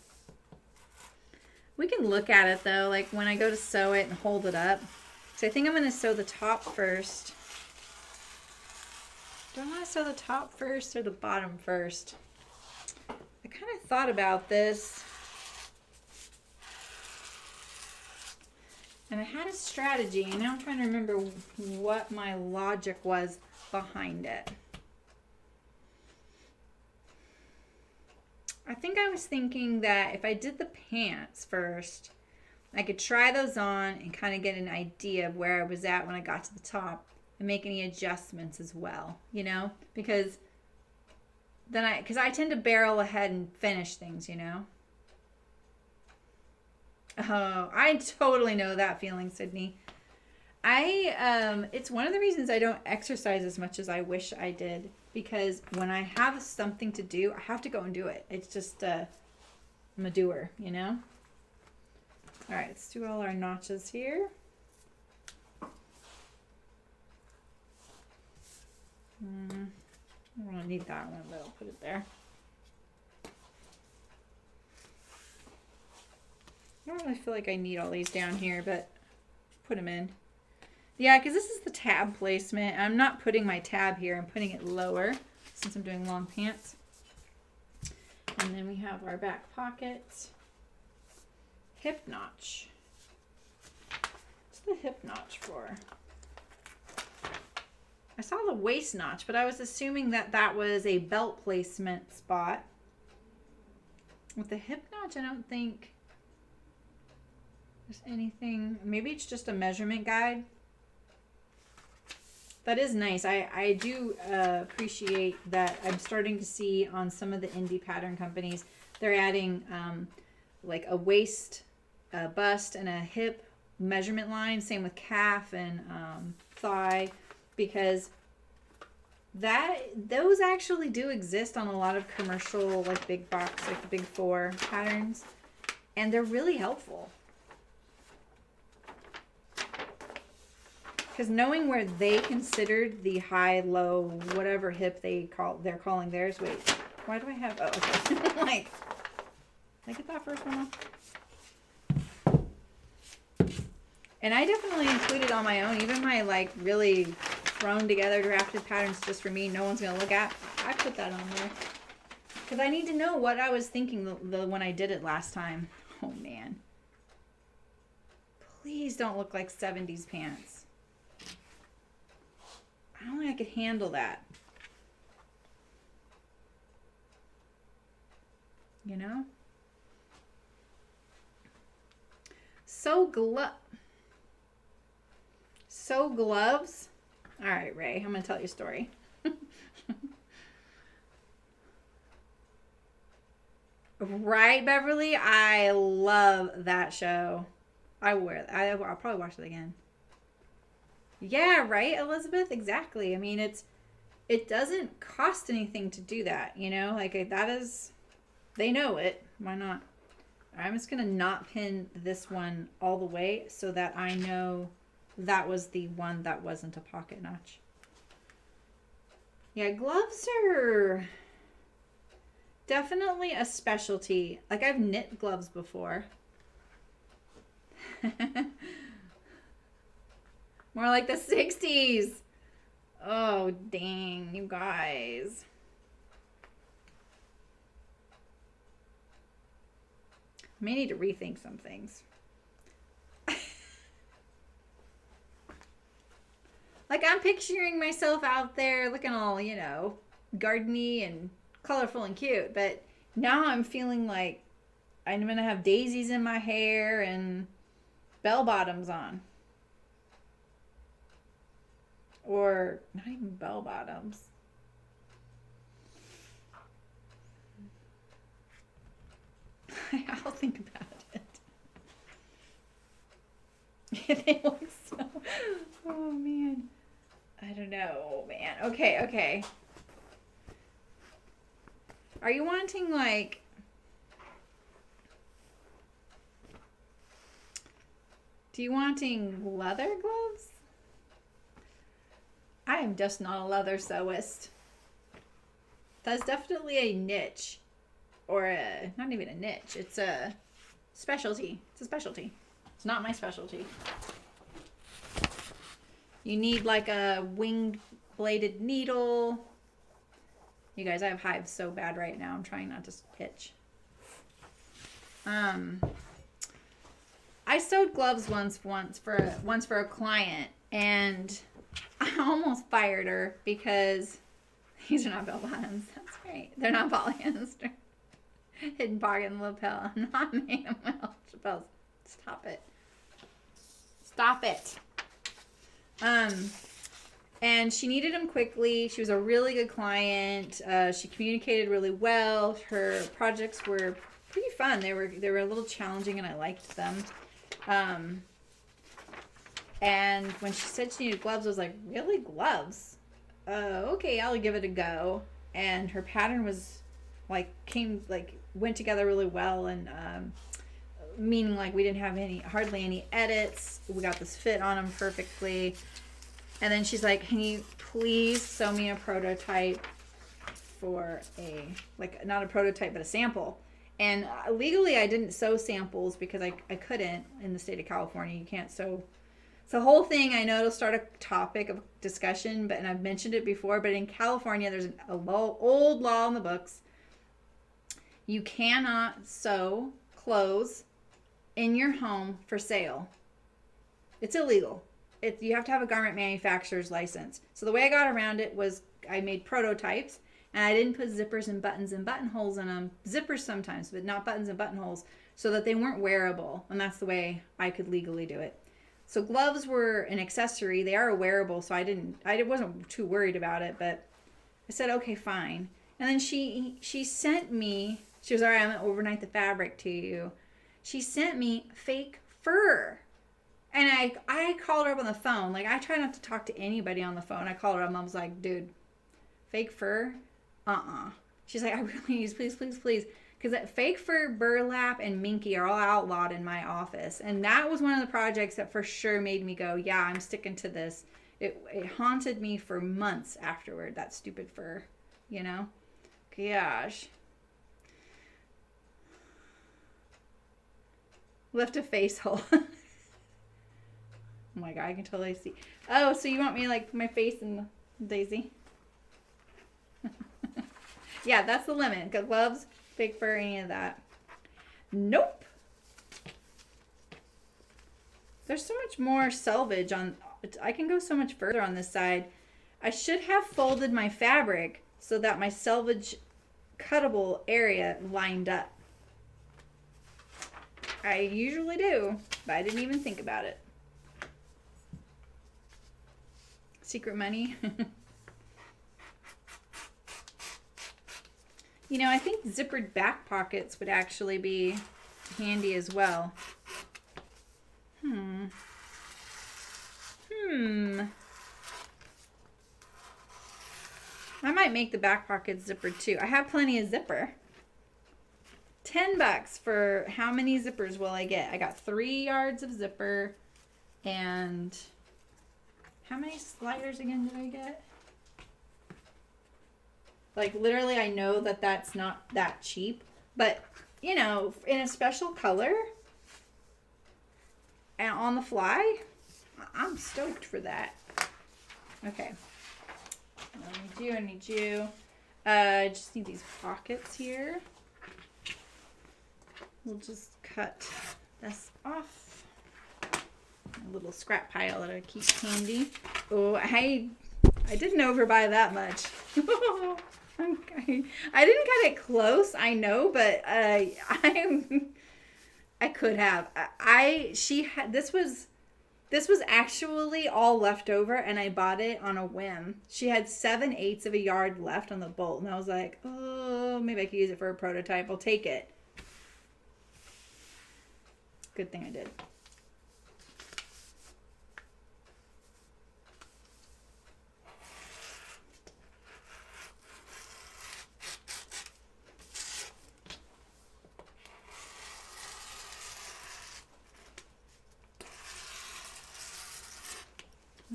We can look at it though, like when I go to sew it and hold it up. So I think I'm going to sew the top first. Do I want to sew the top first or the bottom first? I kind of thought about this. And I had a strategy, and now I'm trying to remember what my logic was behind it. I think I was thinking that if I did the pants first, I could try those on and kind of get an idea of where I was at when I got to the top and make any adjustments as well, you know? Because I tend to barrel ahead and finish things, you know? Oh, I totally know that feeling, Sydney. It's one of the reasons I don't exercise as much as I wish I did, because when I have something to do, I have to go and do it. It's just, I'm a doer, you know? All right, let's do all our notches here. I don't need that one, but I'll put it there. I don't really feel like I need all these down here, but put them in. Yeah, because this is the tab placement. I'm not putting my tab here. I'm putting it lower since I'm doing long pants. And then we have our back pocket. Hip notch. What's the hip notch for? I saw the waist notch, but I was assuming that that was a belt placement spot. With the hip notch, I don't think there's anything. Maybe it's just a measurement guide. That is nice. I do appreciate that I'm starting to see on some of the indie pattern companies, they're adding like a waist, a bust, and a hip measurement line. Same with calf and thigh, because those actually do exist on a lot of commercial, like big box, like the big four patterns, and they're really helpful. Because knowing where they considered the high, low, whatever hip they're calling theirs. Wait, why do I have? Oh, okay. Like, did I get that first one off? And I definitely included on my own, even my like really thrown together drafted patterns just for me. No one's gonna look at. I put that on there because I need to know what I was thinking when I did it last time. Oh man, please don't look like 70s pants. I don't think I could handle that. You know? So gloves. All right, Ray, I'm going to tell you a story. Right, Beverly? I love that show. I'll probably watch it again. Yeah, right, Elizabeth? Exactly. I mean, it doesn't cost anything to do that, you know? Like, that is, they know it. Why not? I'm just going to not pin this one all the way so that I know that was the one that wasn't a pocket notch. Yeah, gloves are definitely a specialty. Like, I've knit gloves before. More like the 60s. Oh, dang, you guys. I may need to rethink some things. Like, I'm picturing myself out there looking all, you know, gardeny and colorful and cute. But now I'm feeling like I'm going to have daisies in my hair and bell bottoms on. Or not even bell bottoms. I'll think about it. They look so... Oh, man. I don't know, man. Okay. Are you wanting, like... Do you wanting leather gloves? I am just not a leather sewist. That's definitely a niche. Or not even a niche. It's a specialty. It's a specialty. It's not my specialty. You need like a winged bladed needle. You guys, I have hives so bad right now. I'm trying not to itch. I sewed gloves once for a client, and I almost fired her because these are not bell bottoms. That's right. They're not polyester. Hidden pocket and lapel. I'm not made of Chappelle's. Stop it. Stop it. And she needed them quickly. She was a really good client. She communicated really well. Her projects were pretty fun. They were a little challenging, and I liked them. And when she said she needed gloves, I was like, really, gloves? okay, I'll give it a go. And her pattern was went together really well, and meaning like we didn't have hardly any edits. We got this fit on them perfectly. And then she's like, can you please sew me a prototype for not a prototype, but a sample. And legally I didn't sew samples because I couldn't in the state of California. You can't sew. It's a whole thing. I know it'll start a topic of discussion, and I've mentioned it before, but in California, there's an old law in the books. You cannot sew clothes in your home for sale. It's illegal. You have to have a garment manufacturer's license. So the way I got around it was I made prototypes, and I didn't put zippers and buttons and buttonholes in them. Zippers sometimes, but not buttons and buttonholes, so that they weren't wearable. And that's the way I could legally do it. So gloves were an accessory. They are wearable, so I wasn't too worried about it, but I said, okay, fine. And then she sent me, she was, all right, I'm going to overnight the fabric to you. She sent me fake fur. And I called her up on the phone. Like, I try not to talk to anybody on the phone. I called her up and I was like, dude, fake fur? She's like, I really need, please, please, please. Because fake fur, burlap, and minky are all outlawed in my office. And that was one of the projects that for sure made me go, yeah, I'm sticking to this. It haunted me for months afterward, that stupid fur, you know? Gosh. Left a face hole. Oh my God, I can totally see. Oh, so you want me to like put my face in the daisy? Yeah, that's the limit. Gloves, fake fur, any of that. Nope. There's so much more selvage on. I can go so much further on this side. I should have folded my fabric so that my selvage cuttable area lined up. I usually do, but I didn't even think about it. Secret money. You know, I think zippered back pockets would actually be handy as well. I might make the back pockets zippered too. I have plenty of zipper. $10 for how many zippers will I get? I got 3 yards of zipper, and how many sliders again did I get? Like, literally, I know that that's not that cheap, but, you know, in a special color and on the fly, I'm stoked for that. Okay. I need you. I just need these pockets here. We'll just cut this off. A little scrap pile that I keep handy. Oh, I didn't overbuy that much. I didn't cut it close, I know, but I could have. This was actually all left over, and I bought it on a whim. She had 7/8 of a yard left on the bolt, and I was like, oh, maybe I could use it for a prototype. I'll take it. Good thing I did.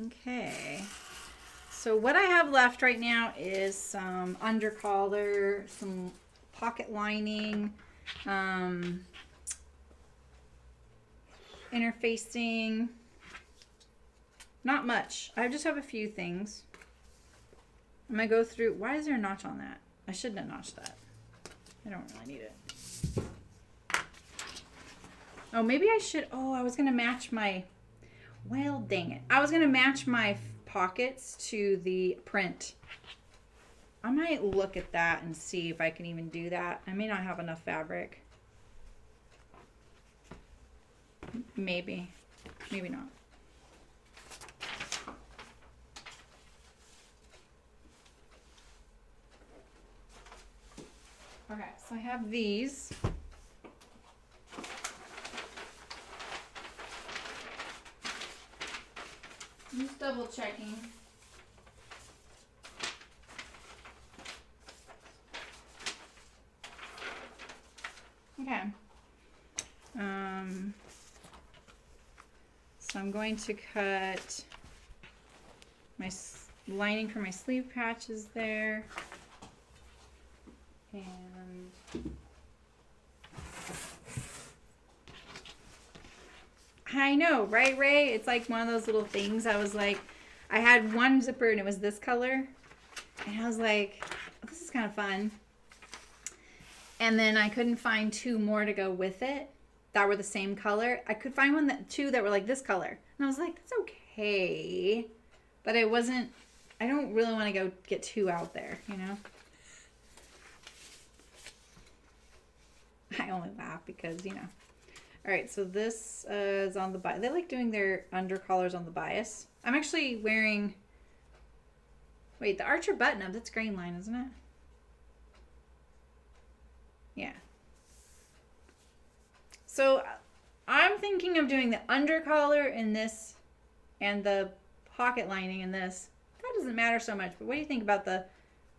Okay, so what I have left right now is some undercollar, some pocket lining, interfacing, not much. I just have a few things. I'm going to go through, why is there a notch on that? I shouldn't have notched that. I don't really need it. Oh, maybe I should, I was going to match my, well, dang it. I was going to match my pockets to the print. I might look at that and see if I can even do that. I may not have enough fabric. Maybe. Maybe not. Okay, so I have these. Just double checking. Okay. So I'm going to cut my lining for my sleeve patches there. And I know, right, Ray? It's like one of those little things. I was like, I had one zipper and it was this color. And I was like, oh, this is kind of fun. And then I couldn't find two more to go with it that were the same color. I could find two that were like this color. And I was like, that's okay. But I don't really want to go get two out there, you know? I only laugh because, you know. All right, so this is on the bias. They like doing their undercollars on the bias. I'm actually wearing, wait, the Archer button-up, that's grain line, isn't it? Yeah. So I'm thinking of doing the undercollar in this and the pocket lining in this. That doesn't matter so much, but what do you think about the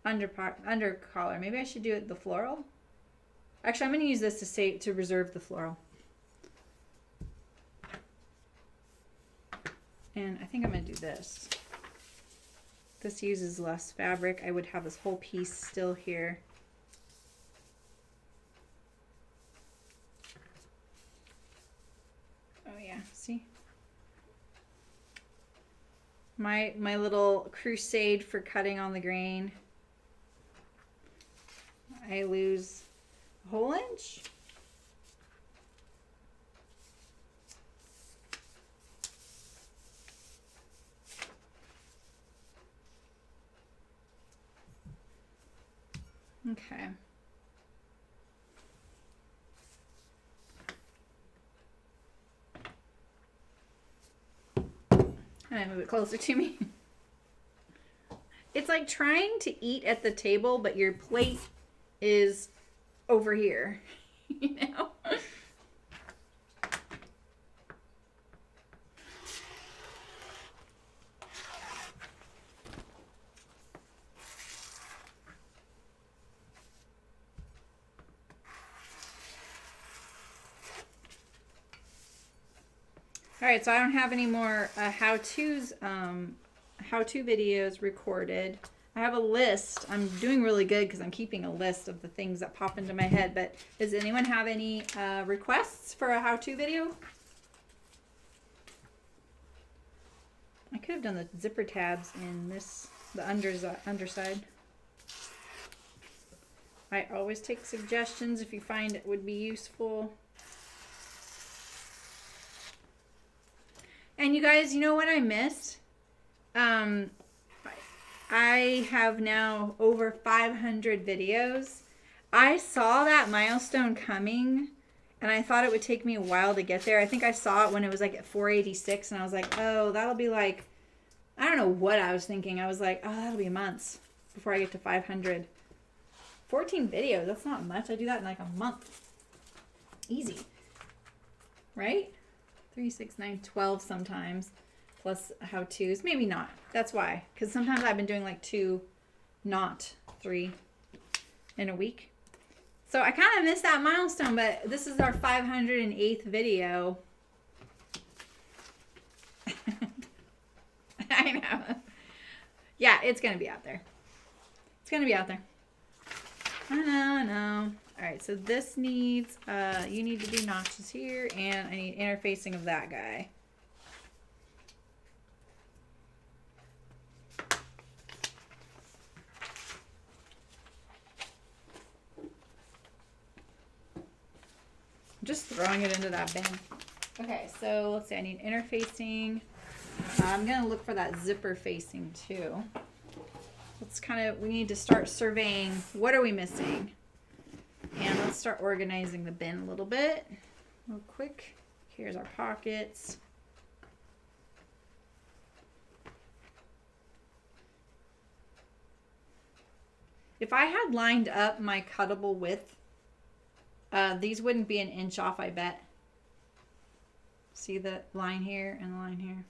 undercollar? Maybe I should do it the floral? Actually, I'm going to use this to reserve the floral. And I think I'm going to do this. This uses less fabric. I would have this whole piece still here. Oh yeah, see? My little crusade for cutting on the grain. I lose a whole inch. Okay. And I move it closer to me. It's like trying to eat at the table, but your plate is over here, you know? All right, so I don't have any more how-to videos recorded. I have a list. I'm doing really good because I'm keeping a list of the things that pop into my head. But does anyone have any requests for a how-to video? I could have done the zipper tabs in the underside. I always take suggestions if you find it would be useful. And you guys, you know what I missed? I have now over 500 videos. I saw that milestone coming, and I thought it would take me a while to get there. I think I saw it when it was like at 486, and I was like, oh, that'll be like, I don't know what I was thinking. I was like, oh, that'll be months before I get to 500. 14 videos, that's not much. I do that in like a month. Easy. Right? 3, 6, 9, 12 sometimes, plus how-tos. Maybe not. That's why. Because sometimes I've been doing like 2, not 3 in a week. So I kind of missed that milestone, but this is our 508th video. I know. Yeah, it's going to be out there. It's going to be out there. I know. All right, so this needs, you need to do notches here, and I need interfacing of that guy. I'm just throwing it into that bin. Okay, so let's see, I need interfacing. I'm going to look for that zipper facing too. We need to start surveying what are we missing. And let's start organizing the bin a little bit. Real quick. Here's our pockets. If I had lined up my cuttable width, these wouldn't be an inch off, I bet. See the line here and the line here?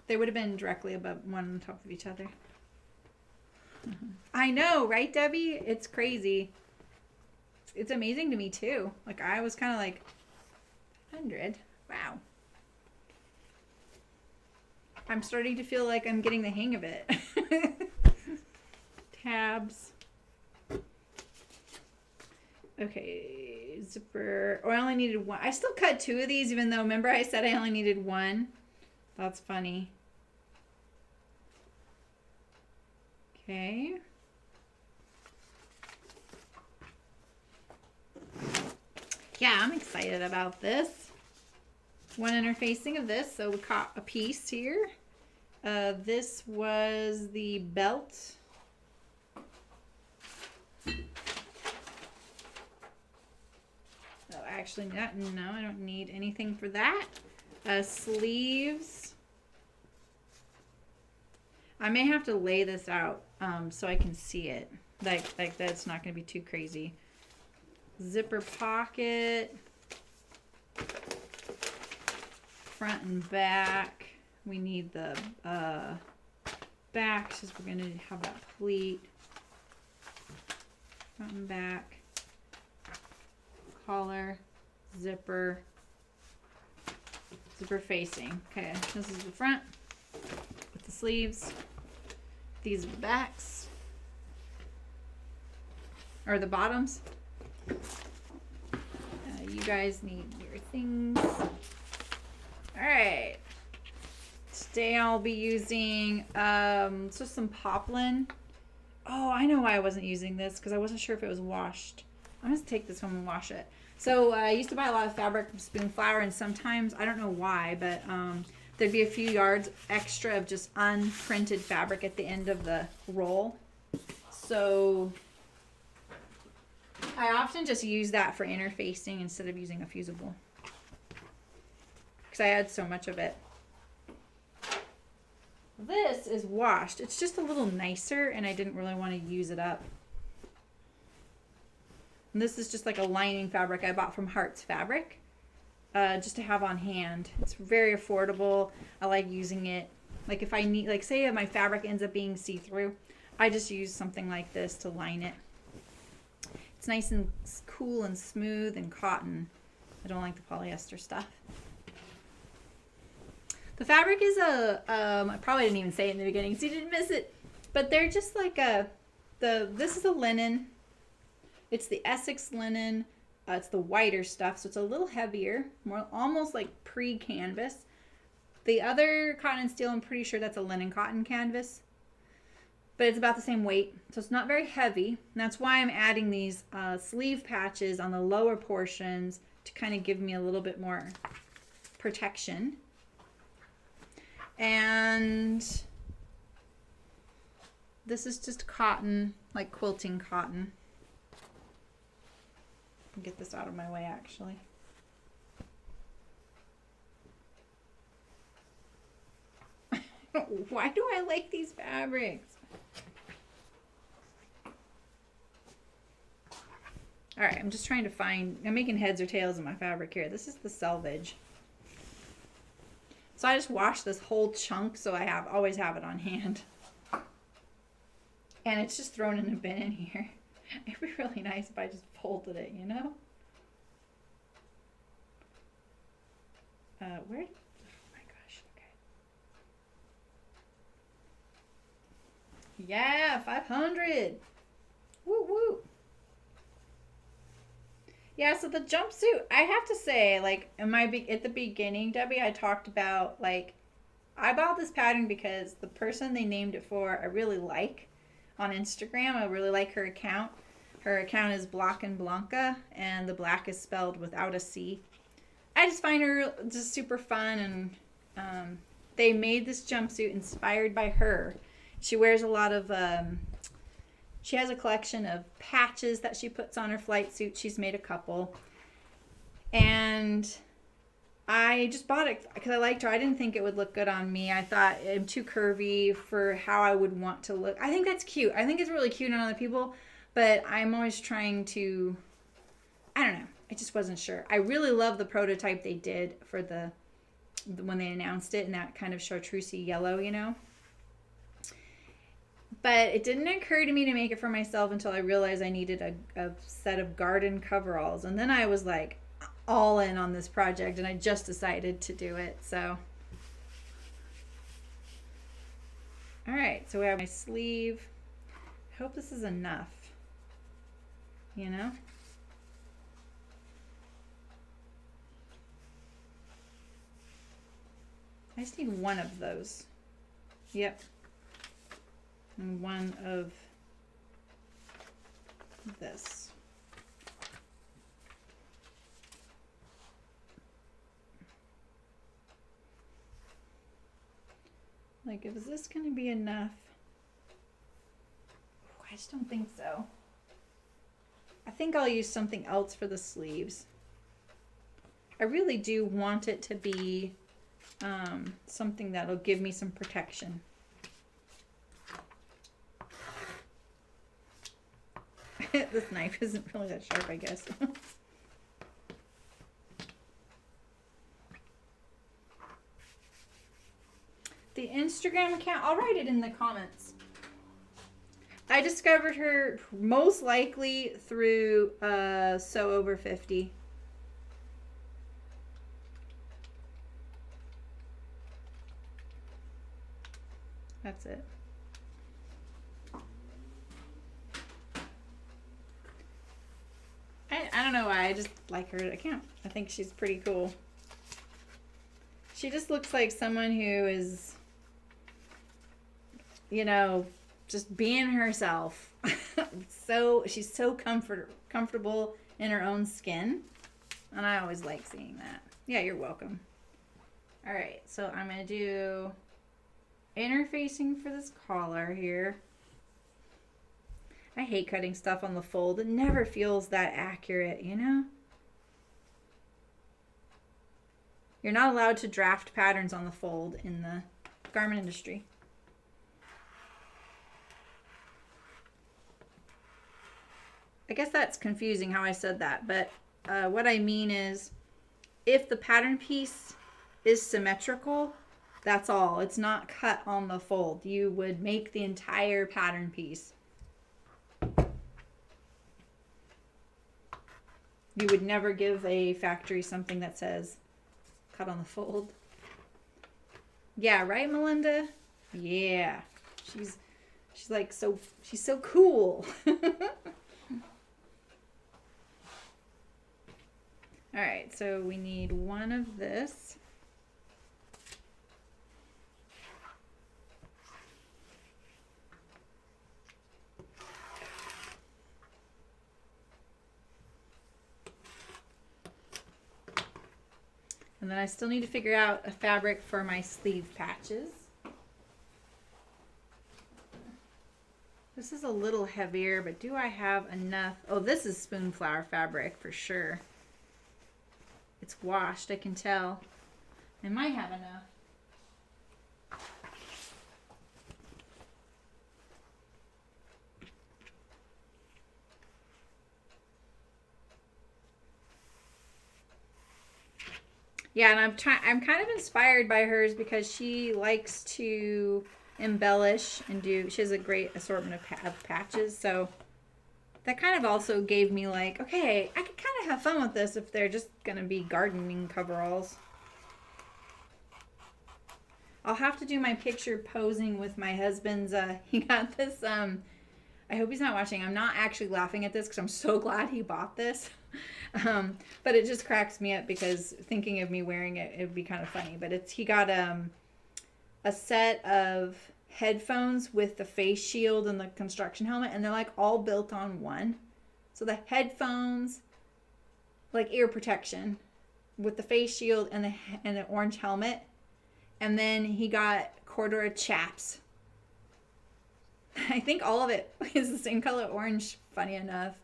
They would have been directly above one on top of each other. I know, right, Debbie? It's crazy. it's amazing to me too. Like I was kind of like 100. Wow. I'm starting to feel like I'm getting the hang of it. Tabs. Okay, zipper. Oh, I only needed one. I still cut 2 of these, even though, remember I said I only needed 1? That's funny. Okay. Yeah, I'm excited about this. One interfacing of this, so we caught a piece here. This was the belt. Oh, actually, no, I don't need anything for that. Sleeves. I may have to lay this out so I can see it. Like that's not going to be too crazy. Zipper pocket. Front and back. We need the back since we're going to have that pleat. Front and back. Collar. Zipper. Zipper facing. Okay, this is the front with the sleeves. These are the backs. Or the bottoms. You guys need your things. Alright. Today I'll be using just some poplin. Oh, I know why I wasn't using this because I wasn't sure if it was washed. I'm going to take this home and wash it. So I used to buy a lot of fabric from Spoon Flower, and sometimes, I don't know why, but there'd be a few yards extra of just unprinted fabric at the end of the roll. So I often just use that for interfacing instead of using a fusible, because I had so much of it. This is washed. It's just a little nicer, and I didn't really want to use it up. And this is just like a lining fabric I bought from Hearts Fabric, just to have on hand. It's very affordable. I like using it. Like if I need, like say my fabric ends up being see-through, I just use something like this to line it. It's nice and cool and smooth and cotton. I don't like the polyester stuff. The fabric is I probably didn't even say it in the beginning, so you didn't miss it. But they're just like this is a linen. It's the Essex linen. It's the whiter stuff, so it's a little heavier, more almost like pre-canvas. The other cotton and steel, I'm pretty sure that's a linen cotton canvas, but it's about the same weight, so it's not very heavy. And that's why I'm adding these sleeve patches on the lower portions to kind of give me a little bit more protection. And this is just cotton, like quilting cotton. Get this out of my way, actually. Why do I like these fabrics? All right, I'm just trying to find, I'm making heads or tails of my fabric here. This is the selvage. So I just washed this whole chunk, so I always have it on hand. And it's just thrown in a bin in here. It'd be really nice if I just folded it, you know? Where? Oh my gosh, okay. Yeah, 500. Woo woo. Yeah, so the jumpsuit, I have to say, like, at the beginning, Debbie, I talked about, like, I bought this pattern because the person they named it for, I really like. On Instagram, I really like her account. Her account is Blanca, and the black is spelled without a C. I just find her just super fun, and they made this jumpsuit inspired by her. She wears a lot of, she has a collection of patches that she puts on her flight suit. She's made a couple. And I just bought it because I liked her. I didn't think it would look good on me. I thought I'm too curvy for how I would want to look. I think that's cute. I think it's really cute on other people, but I'm always trying to, I don't know. I just wasn't sure. I really love the prototype they did for when they announced it in that kind of chartreusey yellow, you know. But it didn't occur to me to make it for myself until I realized I needed a set of garden coveralls. And then I was like all in on this project, and I just decided to do it. So, all right, so we have my sleeve. I hope this is enough, you know? I just need one of those. Yep. And one of this. Like, is this going to be enough? Ooh, I just don't think so. I think I'll use something else for the sleeves. I really do want it to be something that'll give me some protection. This knife isn't really that sharp, I guess. The Instagram account, I'll write it in the comments. I discovered her most likely through So Over 50. That's it. I don't know why, I just like her account. I think she's pretty cool. She just looks like someone who is, you know, just being herself. So she's so comfortable in her own skin, and I always like seeing that. Yeah, you're welcome. All right, so I'm gonna do interfacing for this collar here. I hate cutting stuff on the fold. It never feels that accurate, you know? You're not allowed to draft patterns on the fold in the garment industry. I guess that's confusing how I said that, but what I mean is if the pattern piece is symmetrical, that's all. It's not cut on the fold. You would make the entire pattern piece. You would never give a factory something that says cut on the fold. Yeah, right, Melinda? Yeah. She's like she's so cool. All right, so we need one of this. And then I still need to figure out a fabric for my sleeve patches. This is a little heavier, but do I have enough? Oh, this is spoonflower fabric for sure. It's washed, I can tell. I might have enough. Yeah, and I'm kind of inspired by hers because she likes to embellish and she has a great assortment of patches. So that kind of also gave me like, okay, I could kind of have fun with this if they're just going to be gardening coveralls. I'll have to do my picture posing with my husband's, he got this, I hope he's not watching. I'm not actually laughing at this because I'm so glad he bought this. But it just cracks me up because thinking of me wearing it, it would be kind of funny. But he got a set of headphones with the face shield and the construction helmet, and they're like all built on one. So the headphones, like ear protection, with the face shield and the orange helmet, and then he got corduroy chaps. I think all of it is the same color orange. Funny enough.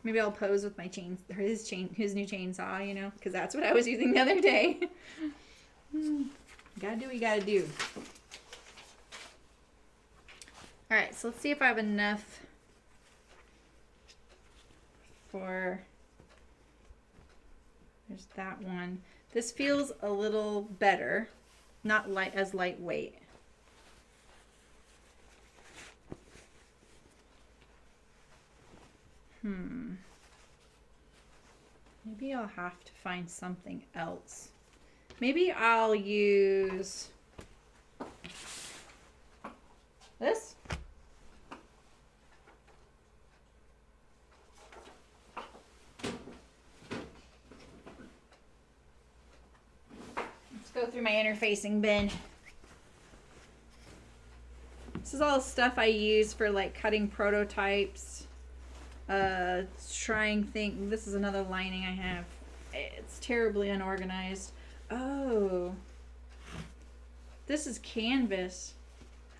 Maybe I'll pose with my his new chainsaw, you know, because that's what I was using the other day. Gotta do what you gotta do. All right, so let's see if I have enough for. There's that one. This feels a little better, not as lightweight. Maybe I'll have to find something else. Maybe I'll use this. Let's go through my interfacing bin. This is all the stuff I use for like cutting prototypes. Trying things. This is another lining I have. It's terribly unorganized. Oh. This is canvas.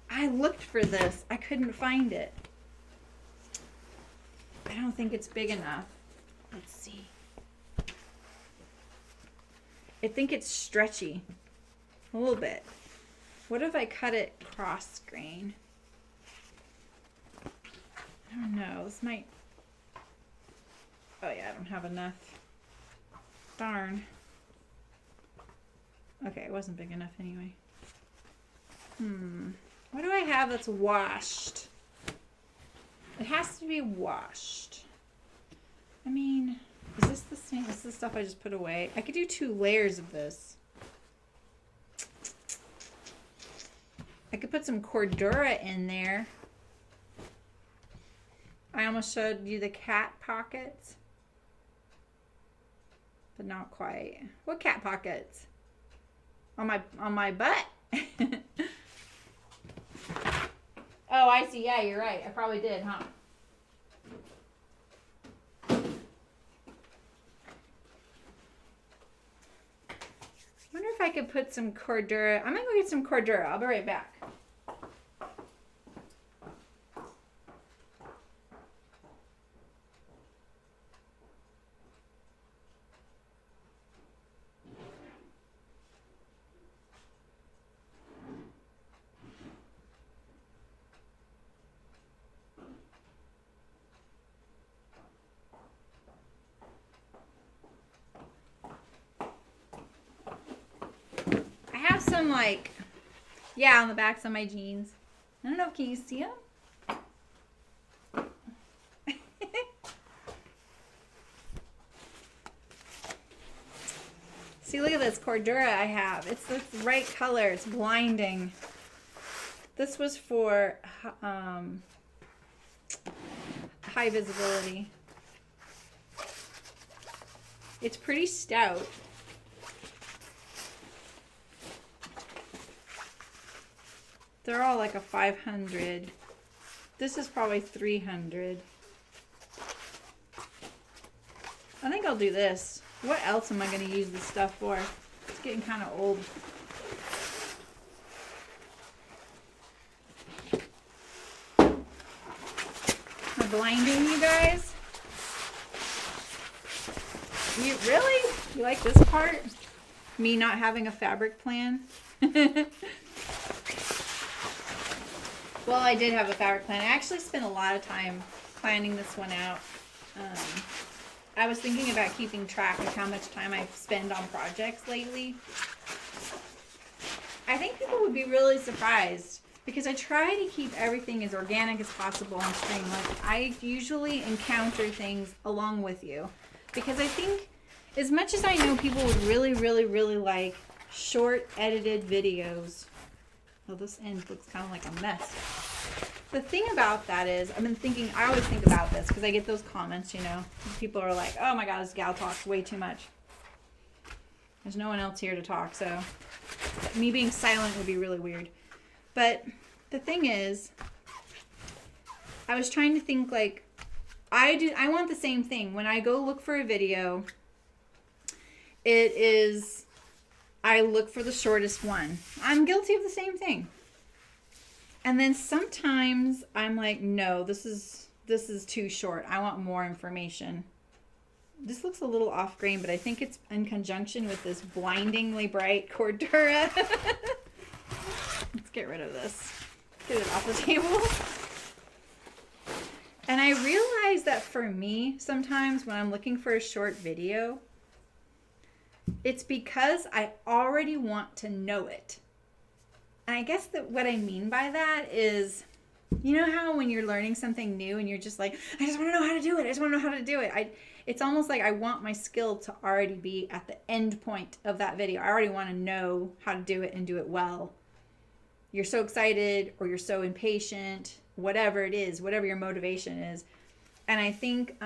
I looked for this. I couldn't find it. I don't think it's big enough. Let's see. I think it's stretchy. A little bit. What if I cut it cross grain? I don't know. This might... Oh yeah, I don't have enough. Darn. Okay, it wasn't big enough anyway. What do I have that's washed? It has to be washed. I mean, is this the same? This is the stuff I just put away. I could do 2 layers of this. I could put some Cordura in there. I almost showed you the cat pockets. But not quite. What cat pockets? On my butt? Oh, I see. Yeah, you're right. I probably did, huh? Wonder if I could put some Cordura. I'm gonna go get some Cordura. I'll be right back. Some like, yeah, on the backs of my jeans. I don't know, can you see them? See, look at this Cordura I have. It's the right color. It's blinding. This was for high visibility. It's pretty stout. They're all like a 500. This is probably 300. I think I'll do this. What else am I going to use this stuff for? It's getting kind of old. Am I blinding you guys? You really? You like this part? Me not having a fabric plan? Well, I did have a fabric plan. I actually spent a lot of time planning this one out. I was thinking about keeping track of how much time I spend on projects lately. I think people would be really surprised because I try to keep everything as organic as possible on stream. Like, I usually encounter things along with you because I think as much as I know people would really, really, really like short edited videos. Oh, this end looks kind of like a mess. The thing about that is, I've been thinking, I always think about this because I get those comments, you know. People are like, oh my God, this gal talks way too much. There's no one else here to talk, so me being silent would be really weird. But the thing is, I was trying to think like, I want the same thing. When I go look for a video, I look for the shortest one. I'm guilty of the same thing. And then sometimes I'm like, no, this is too short. I want more information. This looks a little off grain, but I think it's in conjunction with this blindingly bright Cordura. Let's get rid of this. Get it off the table. And I realize that for me, sometimes when I'm looking for a short video, it's because I already want to know it. And I guess that what I mean by that is You know how when you're learning something new and you're just like, I just want to know how to do it. I just want to know how to do it. It's almost like I want my skill to already be at the end point of that video. I already want to know how to do it and do it well. You're so excited or you're so impatient, whatever it is, whatever your motivation is. And I think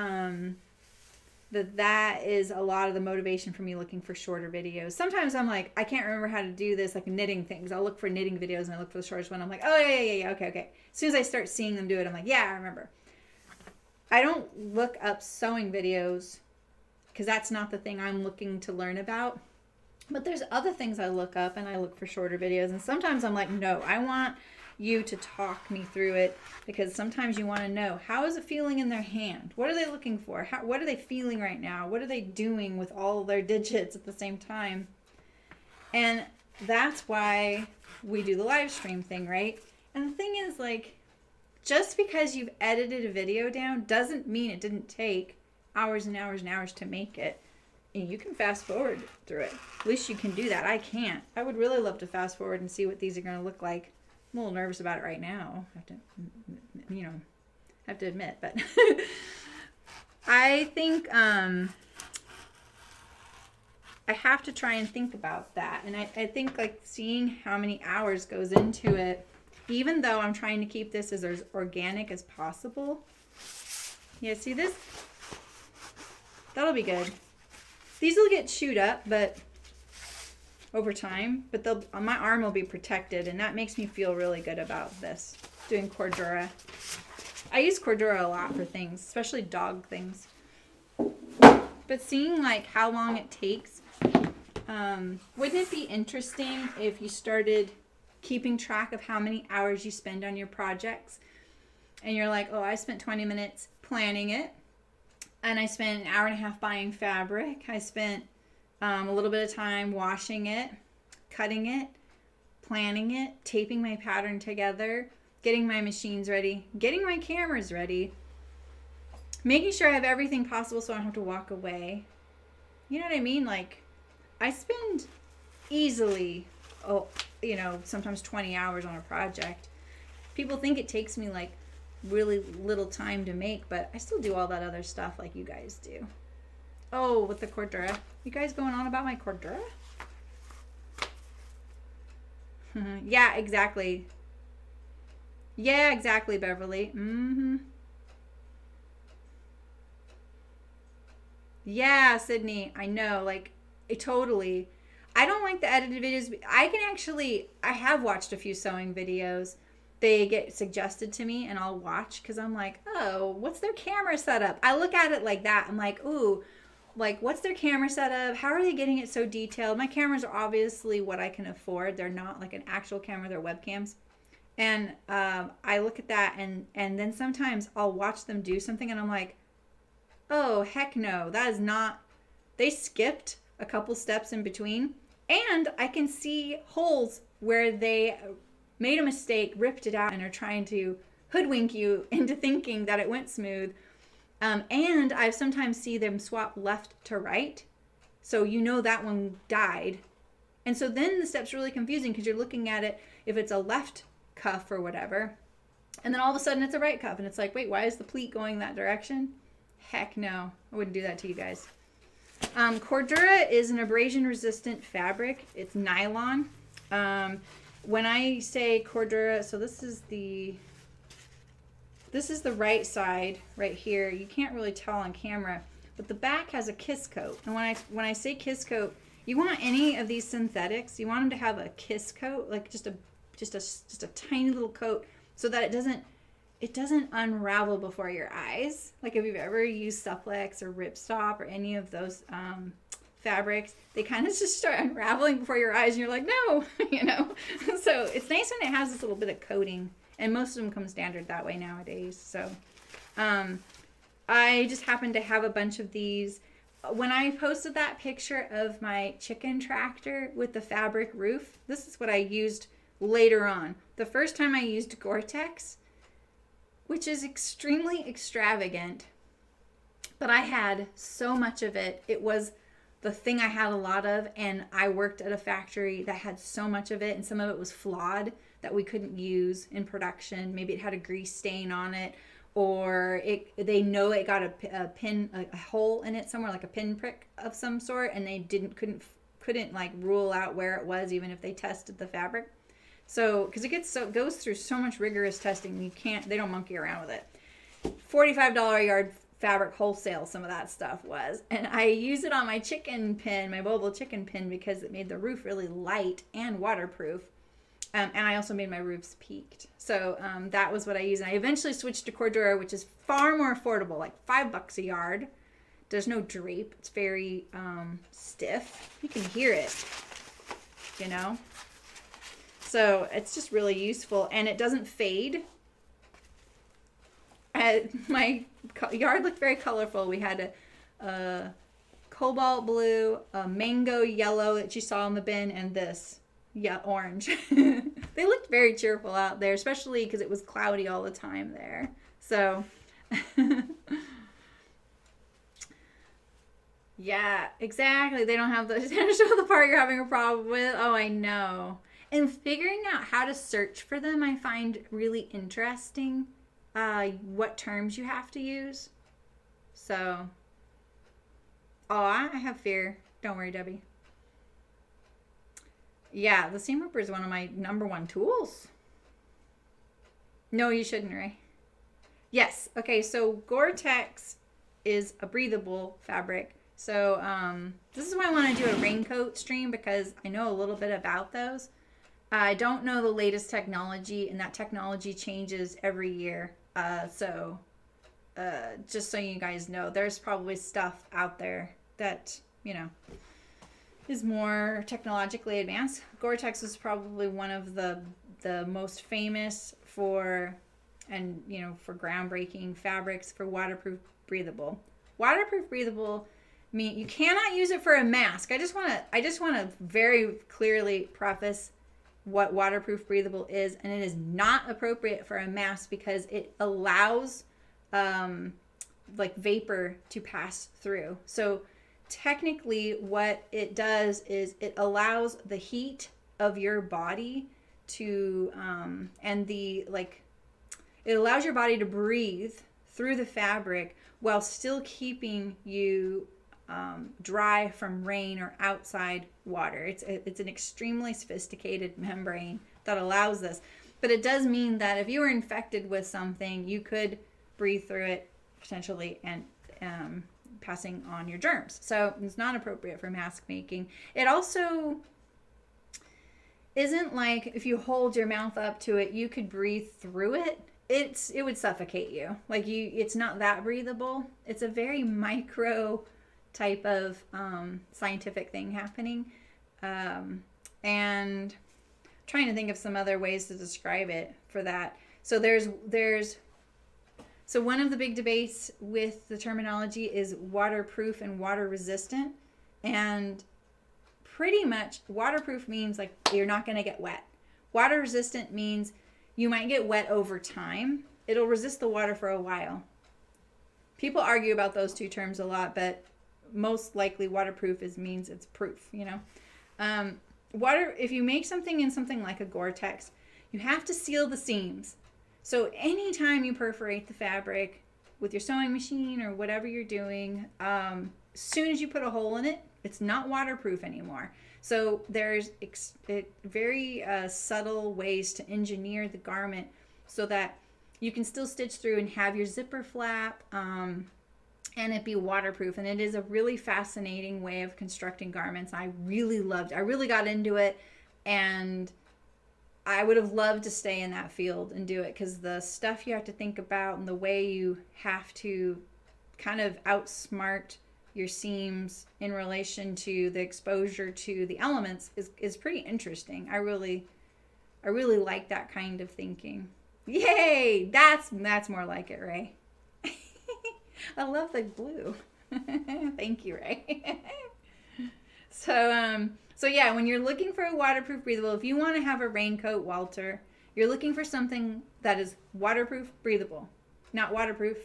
that is a lot of the motivation for me looking for shorter videos. Sometimes I'm like, I can't remember how to do this, like knitting things. I'll look for knitting videos and I look for the shortest one. I'm like, oh, yeah, okay. As soon as I start seeing them do it, I'm like, yeah, I remember. I don't look up sewing videos because that's not the thing I'm looking to learn about. But there's other things I look up, and I look for shorter videos. And sometimes I'm like, no, I want you to talk me through it, because sometimes you want to know, how is it feeling in their hand? What are they looking for? What are they feeling right now? What are they doing with all their digits at the same time? And that's why we do the live stream thing, right? And the thing is, like, just because you've edited a video down doesn't mean it didn't take hours and hours and hours to make it. And you can fast forward through it. At least you can do that. I can't. I would really love to fast forward and see what these are going to look like. I'm a little nervous about it right now. I have to admit, but I think I have to try and think about that. And I think like seeing how many hours goes into it, even though I'm trying to keep this as organic as possible. Yeah, see this? That'll be good. These will get chewed up, but over time, but my arm will be protected, and that makes me feel really good about this, doing cordura. I use cordura a lot for things, especially dog things. But seeing like how long it takes, wouldn't it be interesting if you started keeping track of how many hours you spend on your projects? And you're like, oh, I spent 20 minutes planning it, and I spent an hour and a half buying fabric. I spent a little bit of time washing it, cutting it, planning it, taping my pattern together, getting my machines ready, getting my cameras ready, making sure I have everything possible so I don't have to walk away. You know what I mean? Like, I spend easily, sometimes 20 hours on a project. People think it takes me like really little time to make, but I still do all that other stuff like you guys do. Oh, with the cordura. You guys going on about my cordura? Yeah, exactly. Yeah, exactly, Beverly. Mm-hmm. Yeah, Sydney. I know. Like, totally. I don't like the edited videos. I have watched a few sewing videos. They get suggested to me and I'll watch because I'm like, oh, what's their camera setup? I look at it like that. I'm like, ooh, like, what's their camera setup? How are they getting it so detailed? My cameras are obviously what I can afford. They're not like an actual camera. They're webcams. And I look at that and then sometimes I'll watch them do something and I'm like, oh, heck no. That is not... They skipped a couple steps in between. And I can see holes where they made a mistake, ripped it out, and are trying to hoodwink you into thinking that it went smooth. And I sometimes see them swap left to right. So you know that one died. And so then the step's really confusing because you're looking at it if it's a left cuff or whatever. And then all of a sudden it's a right cuff. And it's like, wait, why is the pleat going that direction? Heck no. I wouldn't do that to you guys. Cordura is an abrasion resistant fabric. It's nylon. When I say cordura, so this is the right side right here. You can't really tell on camera, but the back has a kiss coat. And when I say kiss coat, you want any of these synthetics, you want them to have a kiss coat, like just a tiny little coat, so that it doesn't unravel before your eyes. Like if you've ever used Supplex or Ripstop or any of those fabrics, they kind of just start unraveling before your eyes and you're like, no, So it's nice when it has this little bit of coating, and most of them come standard that way nowadays. So I just happen to have a bunch of these. When I posted that picture of my chicken tractor with the fabric roof, this is what I used later on. The first time I used Gore-Tex, which is extremely extravagant, but I had so much of it. It was the thing I had a lot of, and I worked at a factory that had so much of it, and some of it was flawed. that we couldn't use in production. Maybe it had a grease stain on it, or they know it got a hole in it somewhere, like a pin prick of some sort, and they couldn't like rule out where it was, even if they tested the fabric. So because it goes through so much rigorous testing, they don't monkey around with it. $45 a yard fabric wholesale, some of that stuff was, and I use it on my chicken pin, my mobile chicken pin, because it made the roof really light and waterproof. And I also made my roofs peaked. So that was what I used. And I eventually switched to Cordura, which is far more affordable, like $5 a yard. There's no drape. It's very stiff. You can hear it, you know. So it's just really useful, and it doesn't fade. My yard looked very colorful. We had a cobalt blue, a mango yellow that you saw in the bin, and this orange. They looked very cheerful out there, especially because it was cloudy all the time there. So yeah, exactly. They don't have the show the part you're having a problem with. Oh, I know. And figuring out how to search for them, I find really interesting. What terms you have to use. So, I have fear. Don't worry, Debbie. Yeah, the seam ripper is one of my number one tools. No, you shouldn't, Ray. Yes. Okay, so Gore-Tex is a breathable fabric. So this is why I want to do a raincoat stream, because I know a little bit about those. I don't know the latest technology, and that technology changes every year. So just so you guys know, there's probably stuff out there that, you know, is more technologically advanced. Gore-Tex is probably one of the most famous for, and you know, for groundbreaking fabrics for waterproof breathable. Waterproof breathable mean you cannot use it for a mask. I just want to very clearly preface what waterproof breathable is, and it is not appropriate for a mask because it allows like vapor to pass through. So technically what it does is it allows the heat of your body to it allows your body to breathe through the fabric while still keeping you dry from rain or outside water. It's an extremely sophisticated membrane that allows this, but it does mean that if you were infected with something, you could breathe through it potentially and passing on your germs. So it's not appropriate for mask making. It also isn't like if you hold your mouth up to it, you could breathe through it. It would suffocate you. Like it's not that breathable. It's a very micro type of scientific thing happening. And trying to think of some other ways to describe it for that. So so one of the big debates with the terminology is waterproof and water resistant. And pretty much waterproof means like you're not going to get wet. Water resistant means you might get wet over time. It'll resist the water for a while. People argue about those two terms a lot, but most likely waterproof means it's proof, you know. If you make something in something like a Gore-Tex, you have to seal the seams. So anytime you perforate the fabric with your sewing machine or whatever you're doing, as soon as you put a hole in it, it's not waterproof anymore. So there's very subtle ways to engineer the garment so that you can still stitch through and have your zipper flap and it be waterproof. And it is a really fascinating way of constructing garments. I really got into it, and I would have loved to stay in that field and do it, because the stuff you have to think about and the way you have to kind of outsmart your seams in relation to the exposure to the elements is pretty interesting. I really like that kind of thinking. Yay! That's more like it, Ray. I love the blue. Thank you, Ray. So yeah, when you're looking for a waterproof breathable, if you want to have a raincoat, Walter, you're looking for something that is waterproof breathable. Not waterproof,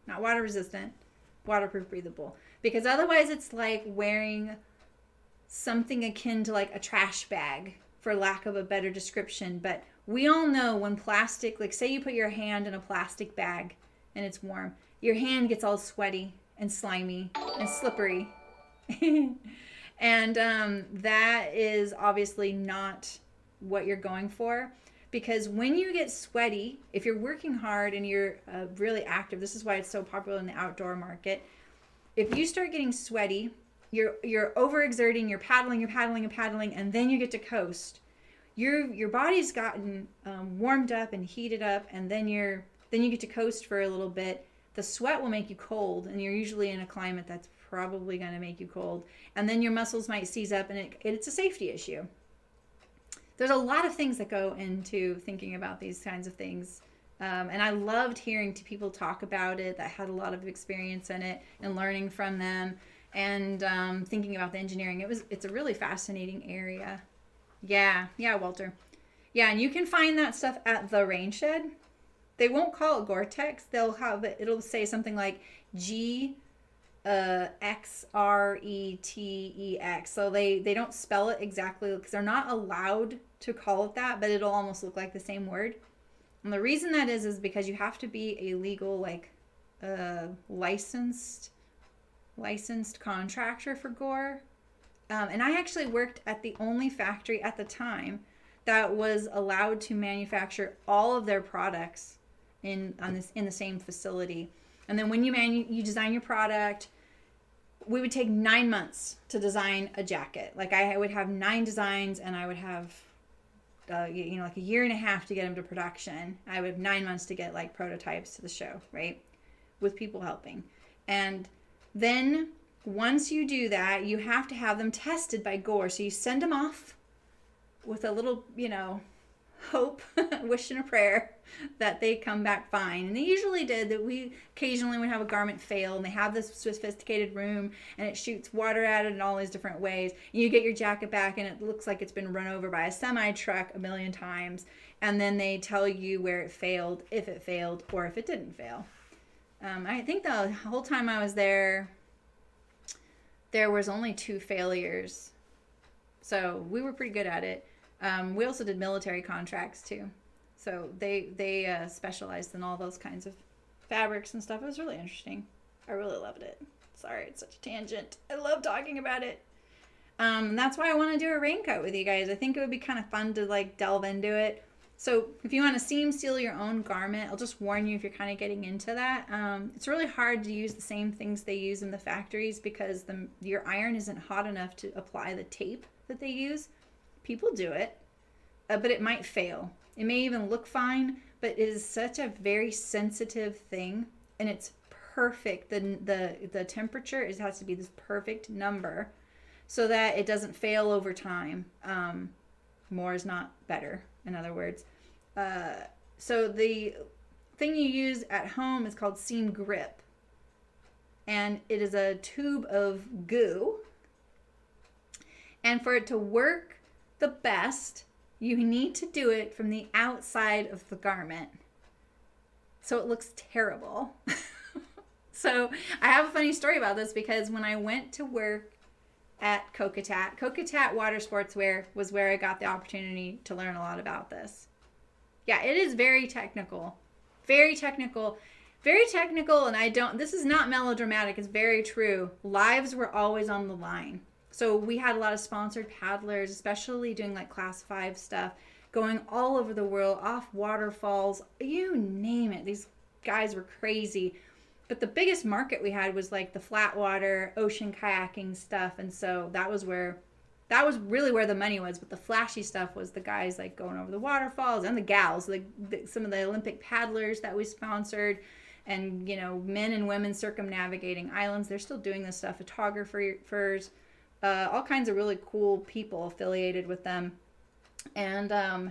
not water resistant, waterproof breathable. Because otherwise it's like wearing something akin to like a trash bag, for lack of a better description. But We all know when plastic, like say you put your hand in a plastic bag and it's warm, your hand gets all sweaty and slimy and slippery. And that is obviously not what you're going for, because when you get sweaty, if you're working hard and you're really active, this is why it's so popular in the outdoor market. If you start getting sweaty, you're overexerting, you're paddling, and then you get to coast. Your body's gotten warmed up and heated up, and then you get to coast for a little bit. The sweat will make you cold, and you're usually in a climate that's probably going to make you cold. And then your muscles might seize up, and it's a safety issue. There's a lot of things that go into thinking about these kinds of things. And I loved hearing people talk about it that had a lot of experience in it and learning from them and thinking about the engineering. It's a really fascinating area. Yeah, Walter. Yeah, and you can find that stuff at the Rain Shed. They won't call it Gore-Tex. They'll have it. It'll say something like XRETEX. So they don't spell it exactly because they're not allowed to call it that, but it'll almost look like the same word. And the reason that is because you have to be a legal, like, licensed contractor for Gore. And I actually worked at the only factory at the time that was allowed to manufacture all of their products in the same facility. And then when you design your product, we would take 9 months to design a jacket. Like I would have 9 designs, and I would have like a year and a half to get them to production. I would have 9 months to get like prototypes to the show, right? With people helping. And then once you do that, you have to have them tested by Gore. So you send them off with a little, hope, wish and a prayer that they come back fine. And they usually did. That we occasionally would have a garment fail, and they have this sophisticated room, and it shoots water at it in all these different ways. And you get your jacket back, and it looks like it's been run over by a semi truck a million times. And then they tell you where it failed, if it failed, or if it didn't fail. I think the whole time I was there was only 2 failures. So we were pretty good at it. We also did military contracts too. So they specialized in all those kinds of fabrics and stuff. It was really interesting. I really loved it. Sorry, it's such a tangent. I love talking about it. That's why I want to do a raincoat with you guys. I think it would be kind of fun to like delve into it. So if you want to seam seal your own garment, I'll just warn you if you're kind of getting into that. It's really hard to use the same things they use in the factories because your iron isn't hot enough to apply the tape that they use. People do it, but it might fail. It may even look fine, but it is such a very sensitive thing, and it's perfect. The temperature has to be this perfect number so that it doesn't fail over time. More is not better, in other words. So the thing you use at home is called seam grip, and it is a tube of goo. And for it to work the best, you need to do it from the outside of the garment, so it looks terrible. So I have a funny story about this because when I went to work at Kokatat Water Sportswear was where I got the opportunity to learn a lot about this. Yeah, it is very technical, and this is not melodramatic. It's very true. Lives were always on the line. So we had a lot of sponsored paddlers, especially doing like class 5 stuff, going all over the world, off waterfalls, you name it. These guys were crazy. But the biggest market we had was like the flat water, ocean kayaking stuff. And so that was really where the money was. But the flashy stuff was the guys like going over the waterfalls, and the gals, some of the Olympic paddlers that we sponsored. And, men and women circumnavigating islands. They're still doing this stuff. Photographers, all kinds of really cool people affiliated with them. And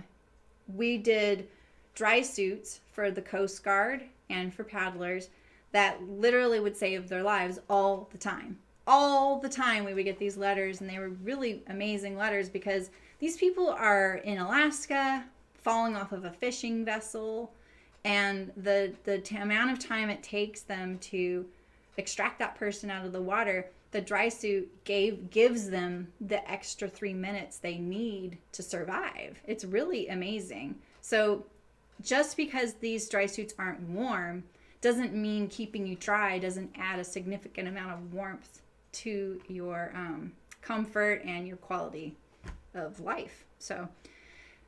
we did dry suits for the Coast Guard and for paddlers that literally would save their lives all the time. All the time we would get these letters, and they were really amazing letters because these people are in Alaska, falling off of a fishing vessel, and the amount of time it takes them to extract that person out of the water, the dry suit gives them the extra 3 minutes they need to survive. It's really amazing. So just because these dry suits aren't warm doesn't mean keeping you dry doesn't add a significant amount of warmth to your comfort and your quality of life. So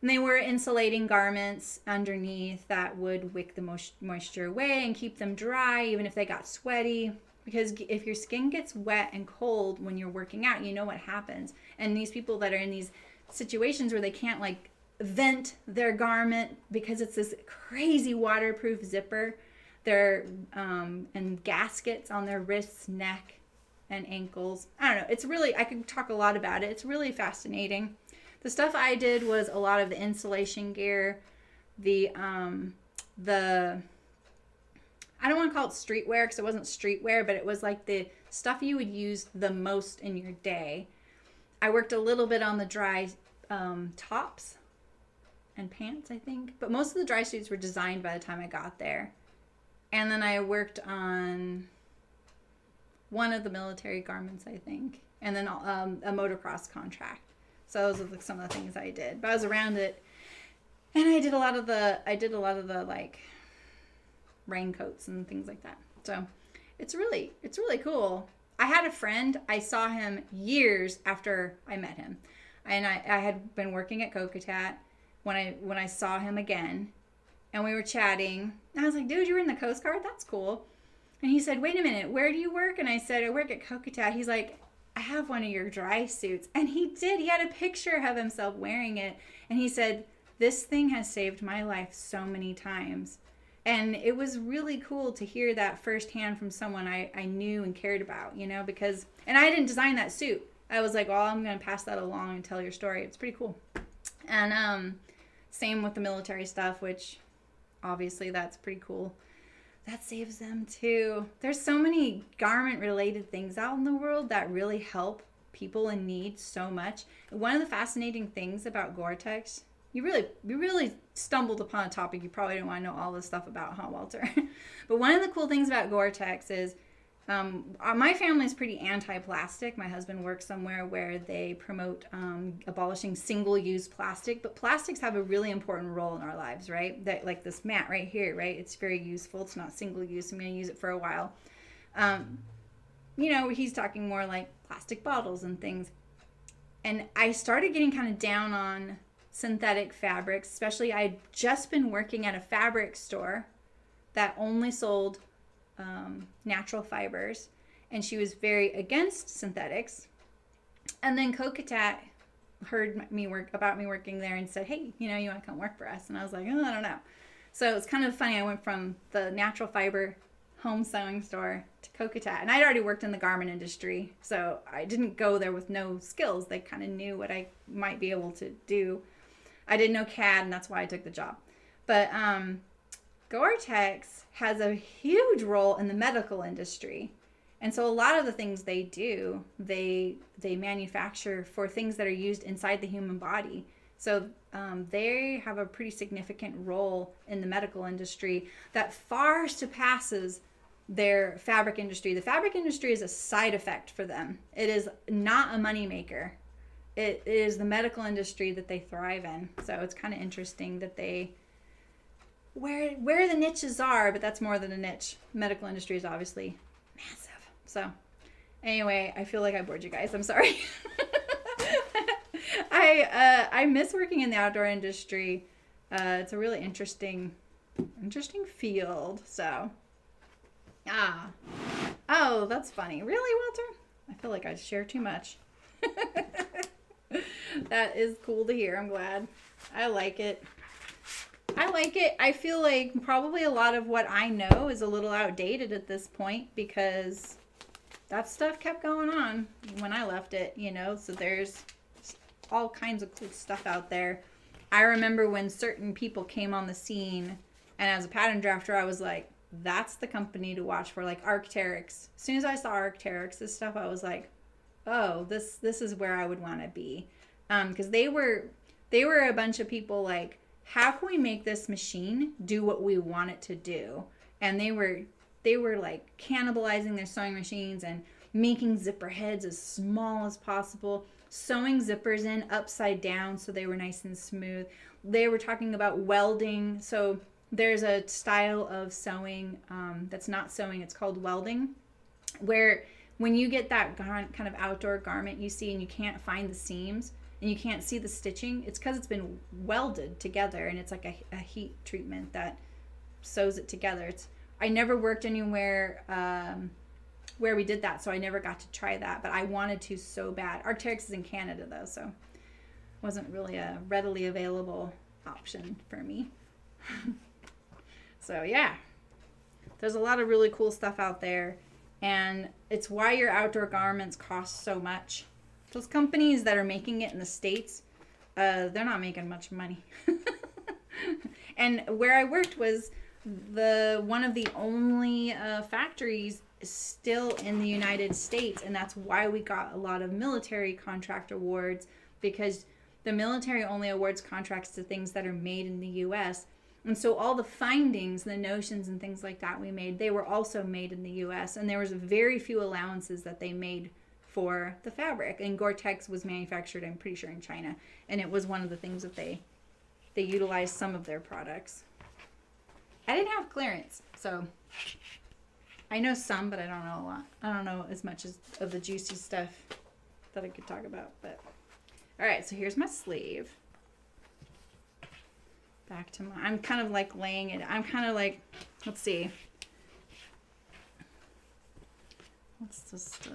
and they were insulating garments underneath that would wick the moisture away and keep them dry even if they got sweaty. Because if your skin gets wet and cold when you're working out, you know what happens. And these people that are in these situations where they can't like vent their garment because it's this crazy waterproof zipper, their and gaskets on their wrists, neck, and ankles. I don't know. It's really, I could talk a lot about it. It's really fascinating. The stuff I did was a lot of the insulation gear, the I don't want to call it streetwear because it wasn't streetwear, but it was like the stuff you would use the most in your day. I worked a little bit on the dry tops and pants, I think. But most of the dry suits were designed by the time I got there. And then I worked on one of the military garments, I think. And then a motocross contract. So those are some of the things I did. But I was around it. And I did a lot of the like raincoats and things like that. So it's really cool. I had a friend, I saw him years after I met him. And I had been working at Coquetat when I saw him again. And we were chatting. And I was like, dude, you were in the Coast Guard? That's cool. And he said, wait a minute, where do you work? And I said, I work at Coquetat. He's like, I have one of your dry suits. And he did. He had a picture of himself wearing it. And he said, this thing has saved my life so many times. And it was really cool to hear that firsthand from someone I knew and cared about, you know, because, and I didn't design that suit. I was like, well, I'm going to pass that along and tell your story. It's pretty cool. And same with the military stuff, which obviously that's pretty cool. That saves them too. There's so many garment related things out in the world that really help people in need so much. One of the fascinating things about Gore-Tex, you really stumbled upon a topic you probably didn't want to know all this stuff about, huh, Walter? But one of the cool things about Gore-Tex is my family is pretty anti-plastic. My husband works somewhere where they promote abolishing single-use plastic, but plastics have a really important role in our lives, right? That, like this mat right here, right? It's very useful. It's not single-use. I'm going to use it for a while. You know, he's talking more like plastic bottles and things. And I started getting kind of down on synthetic fabrics, especially I'd just been working at a fabric store that only sold natural fibers, and she was very against synthetics. And then Coquetat heard me working there and said, hey, you know, you want to come work for us? And I was like, oh, I don't know. So it's kind of funny. I went from the natural fiber home sewing store to Coquetat, and I'd already worked in the garment industry, so I didn't go there with no skills. They kind of knew what I might be able to do. I didn't know CAD, and that's why I took the job. But Gore-Tex has a huge role in the medical industry. And so a lot of the things they do, they manufacture for things that are used inside the human body. So they have a pretty significant role in the medical industry that far surpasses their fabric industry. The fabric industry is a side effect for them. It is not a moneymaker. It is the medical industry that they thrive in. So it's kind of interesting that they, where the niches are, but that's more than a niche. Medical industry is obviously massive. So anyway, I feel like I bored you guys. I'm sorry. I miss working in the outdoor industry. It's a really interesting field. So, oh, that's funny. Really, Walter? I feel like I share too much. That is cool to hear. I'm glad. I like it. I feel like probably a lot of what I know is a little outdated at this point because that stuff kept going on when I left it, you know, so there's all kinds of cool stuff out there. I remember when certain people came on the scene, and as a pattern drafter, I was like, that's the company to watch for, like Arc'teryx. As soon as I saw Arc'teryx's stuff, I was like, oh, this is where I would want to be. Because they were a bunch of people like, how can we make this machine do what we want it to do? And they were like cannibalizing their sewing machines, and making zipper heads as small as possible, sewing zippers in upside down so they were nice and smooth. They were talking about welding. So there's a style of sewing that's not sewing, it's called welding, where when you get that kind of outdoor garment you see and you can't find the seams and you can't see the stitching, it's because it's been welded together, and it's like a heat treatment that sews it together. I never worked anywhere where we did that, so I never got to try that, but I wanted to so bad. Arc'teryx is in Canada though, so it wasn't really a readily available option for me. So yeah, there's a lot of really cool stuff out there, and it's why your outdoor garments cost so much. Those companies that are making it in the States, they're not making much money. And where I worked was one of the only factories still in the United States, and that's why we got a lot of military contract awards, because the military only awards contracts to things that are made in the US. And so all the findings, the notions and things like that we made, they were also made in the US, and there was very few allowances that they made for the fabric. And Gore-Tex was manufactured, I'm pretty sure, in China, and it was one of the things that they utilized some of their products. I didn't have clearance, so I know some, but I don't know a lot. I don't know as much of the juicy stuff that I could talk about. But all right, so here's my sleeve. Back to I'm kind of like laying it. I'm kind of like, let's see. Let's just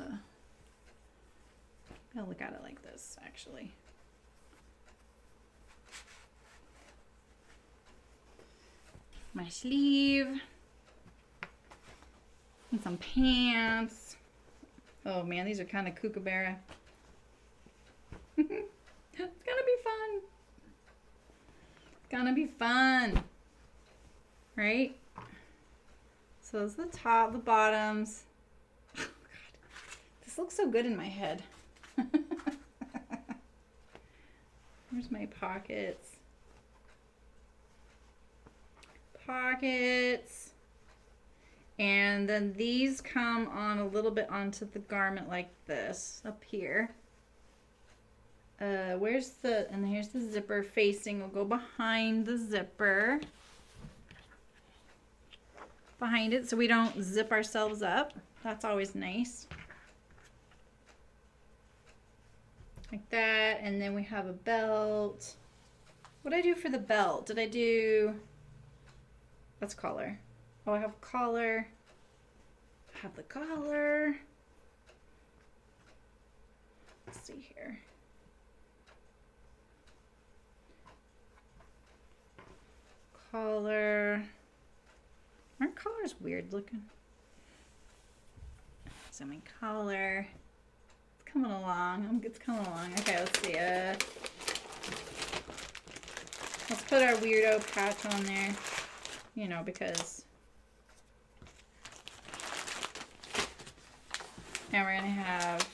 I'll look at it like this, actually. My sleeve. And some pants. Oh man, these are kind of kookaburra. It's gonna be fun. It's gonna be fun. Right? So this is the top, the bottoms. Oh God. This looks so good in my head. Where's my pockets? Pockets. And then these come on a little bit onto the garment like this up here. And here's the zipper facing. We'll go behind the zipper. Behind it so we don't zip ourselves up. That's always nice. Like that. And then we have a belt. What did I do for the belt? Did I do... That's collar. Oh, I have collar. I have the collar. Let's see here. Collar. Aren't collars weird looking? So my collar. It's coming along. It's coming along. Okay, let's see. Let's put our weirdo patch on there. You know, because... And we're going to have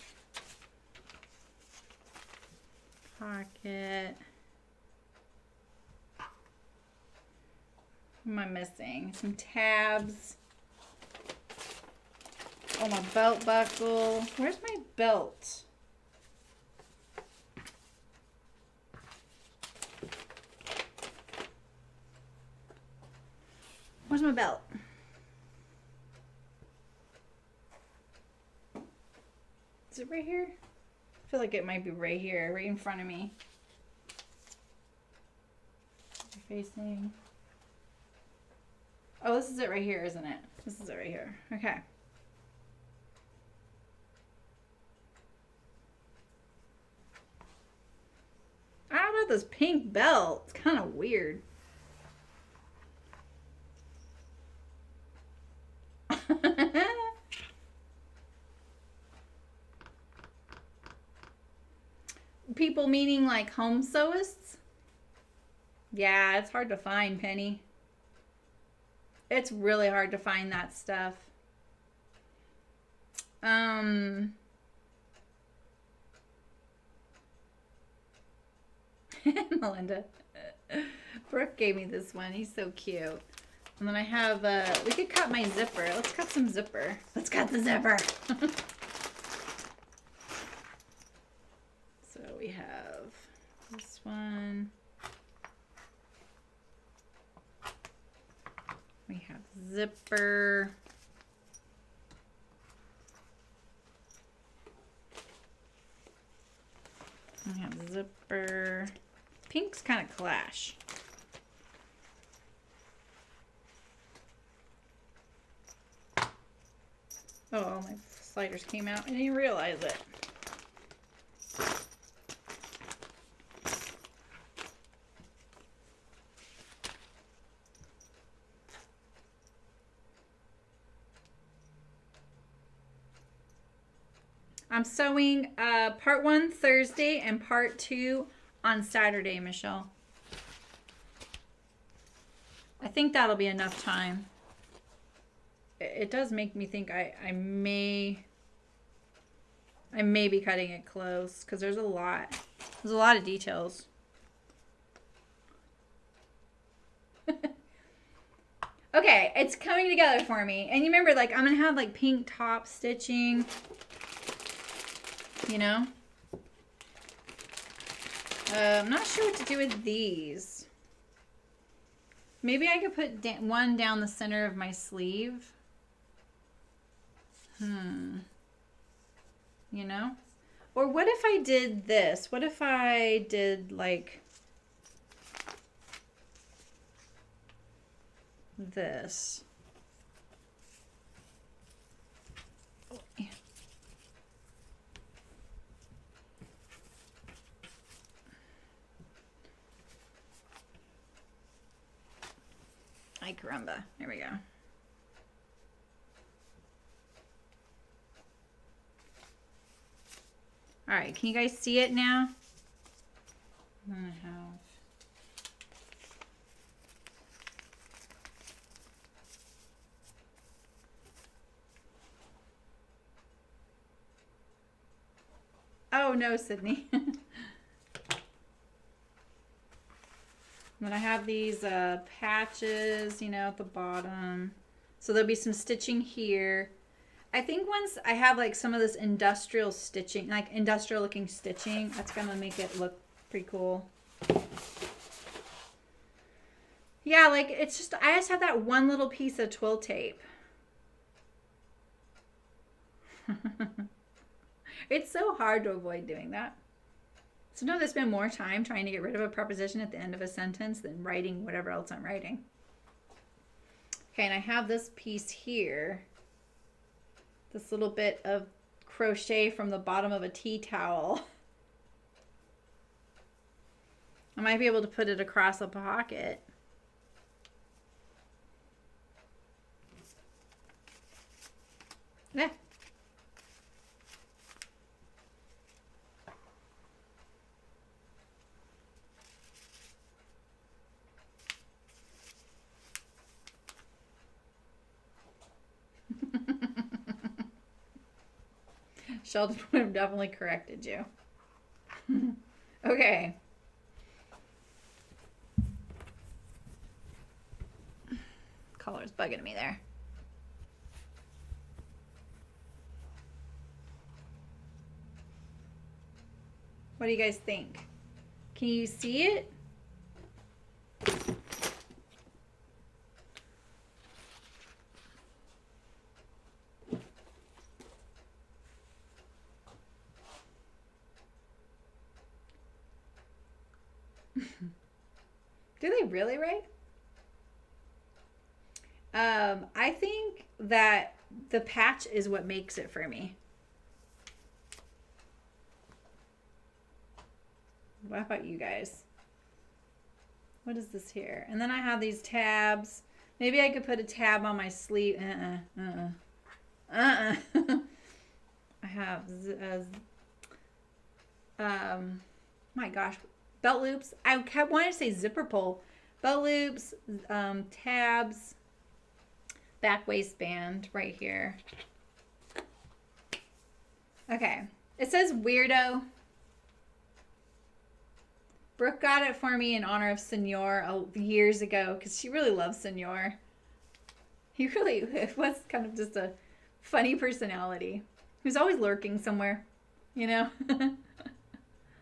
pocket. What am I missing? Some tabs. Oh, my belt buckle. Where's my belt? Where's my belt? Is it right here? I feel like it might be right here, right in front of me. Facing. Oh, this is it right here, isn't it? This is it right here. Okay. I don't know about this pink belt. It's kind of weird. People meaning like home sewists? Yeah, it's hard to find, Penny. It's really hard to find that stuff. Melinda. Brooke gave me this one. He's so cute. And then I have, we could cut my zipper. Let's cut some zipper. Let's cut the zipper. one. We have zipper. We have zipper. Pinks kind of clash. Oh, my sliders came out. I didn't realize it. I'm sewing part 1 Thursday and part 2 on Saturday, Michelle. I think that'll be enough time. It does make me think I may be cutting it close because there's a lot. There's a lot of details. Okay, it's coming together for me. And you remember, like, I'm going to have, like, pink top stitching. You know? I'm not sure what to do with these. Maybe I could put one down the center of my sleeve. You know? Or what if I did this? What if I did, like, this? Oh, yeah. Ay, caramba. There we go. All right, can you guys see it now? I'm gonna have... Oh no, Sydney. Then I have these patches, you know, at the bottom. So there'll be some stitching here. I think once I have like some of this industrial stitching, like industrial looking stitching, that's gonna make it look pretty cool. Yeah, like it's just, I just have that one little piece of twill tape. It's so hard to avoid doing that. Sometimes I spend more time trying to get rid of a preposition at the end of a sentence than writing whatever else I'm writing. Okay, and I have this piece here. This little bit of crochet from the bottom of a tea towel. I might be able to put it across a pocket. Yeah. Sheldon would have definitely corrected you. Okay. Color's bugging me there. What do you guys think? Can you see it? Do they really, right? I think that the patch is what makes it for me. What about you guys? What is this here? And then I have these tabs. Maybe I could put a tab on my sleeve. I have, my gosh, belt loops. I wanted to say zipper pull. Belt loops, tabs, back waistband right here. Okay. It says weirdo. Brooke got it for me in honor of Senor years ago because she really loves Senor. He really was kind of just a funny personality. He was always lurking somewhere, you know?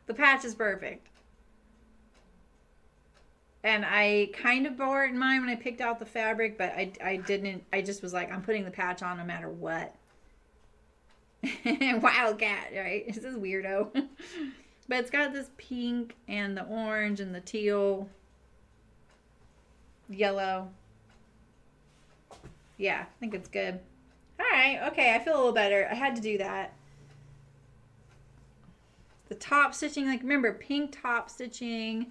The patch is perfect. And I kind of bore it in mind when I picked out the fabric, but I didn't. I just was like, I'm putting the patch on no matter what. Wildcat, right? This is weirdo. But it's got this pink and the orange and the teal, yellow. Yeah, I think it's good. All right, okay, I feel a little better. I had to do that. The top stitching, like remember, pink top stitching.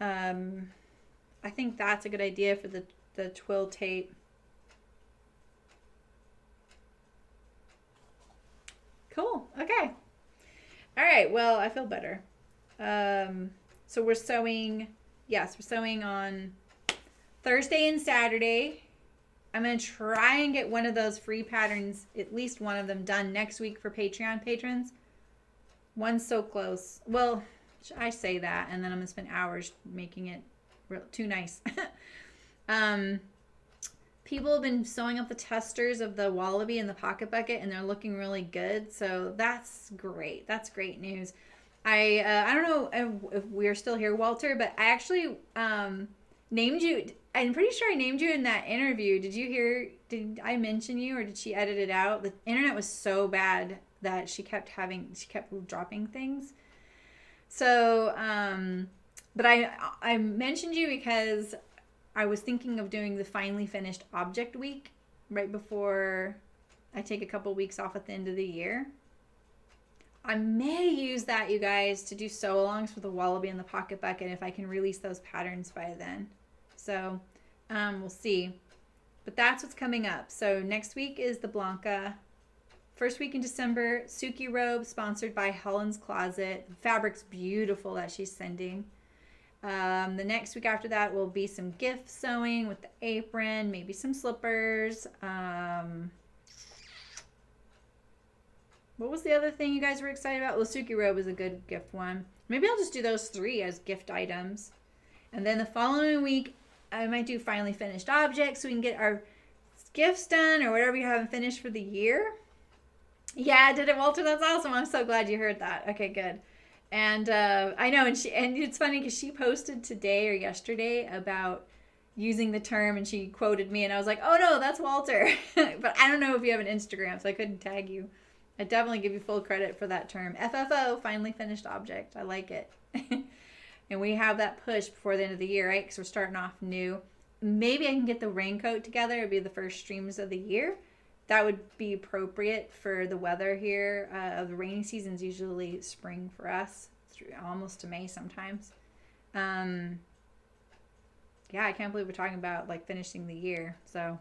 I think that's a good idea for the twill tape. Cool. Okay. All right. Well, I feel better. So we're sewing. Yes, we're sewing on Thursday and Saturday. I'm going to try and get one of those free patterns, at least one of them, done next week for Patreon patrons. One's so close. Well, I say that, and then I'm going to spend hours making it too nice. People have been sewing up the testers of the wallaby and the pocket bucket, and they're looking really good. So that's great. That's great news. I don't know if we're still here, Walter, but I actually named you. I'm pretty sure I named you in that interview. Did you hear? Did I mention you, or did she edit it out? The internet was so bad that she kept dropping things. So, but I mentioned you because I was thinking of doing the finally finished object week right before I take a couple weeks off at the end of the year. I may use that, you guys, to do sew-alongs for the wallaby and the pocket bucket if I can release those patterns by then. So we'll see. But that's what's coming up. So next week is the Blanca. First week in December, Suki robe sponsored by Helen's Closet. The fabric's beautiful that she's sending. The next week after that will be some gift sewing with the apron, maybe some slippers. What was the other thing you guys were excited about? Well, Suki robe is a good gift one. Maybe I'll just do those 3 as gift items. And then the following week, I might do finally finished objects so we can get our gifts done or whatever you haven't finished for the year. Yeah, I did it, Walter. That's awesome. I'm so glad you heard that. Okay, good. And I know, and it's funny because she posted today or yesterday about using the term, and she quoted me, and I was like, oh no, that's Walter. But I don't know if you have an Instagram, so I couldn't tag you. I definitely give you full credit for that term. FFO, finally finished object. I like it. And we have that push before the end of the year, right? Because we're starting off new. Maybe I can get the raincoat together. It'll be the first streams of the year. That would be appropriate for the weather here. The rainy season's usually spring for us, almost to May sometimes. Yeah, I can't believe we're talking about like finishing the year. So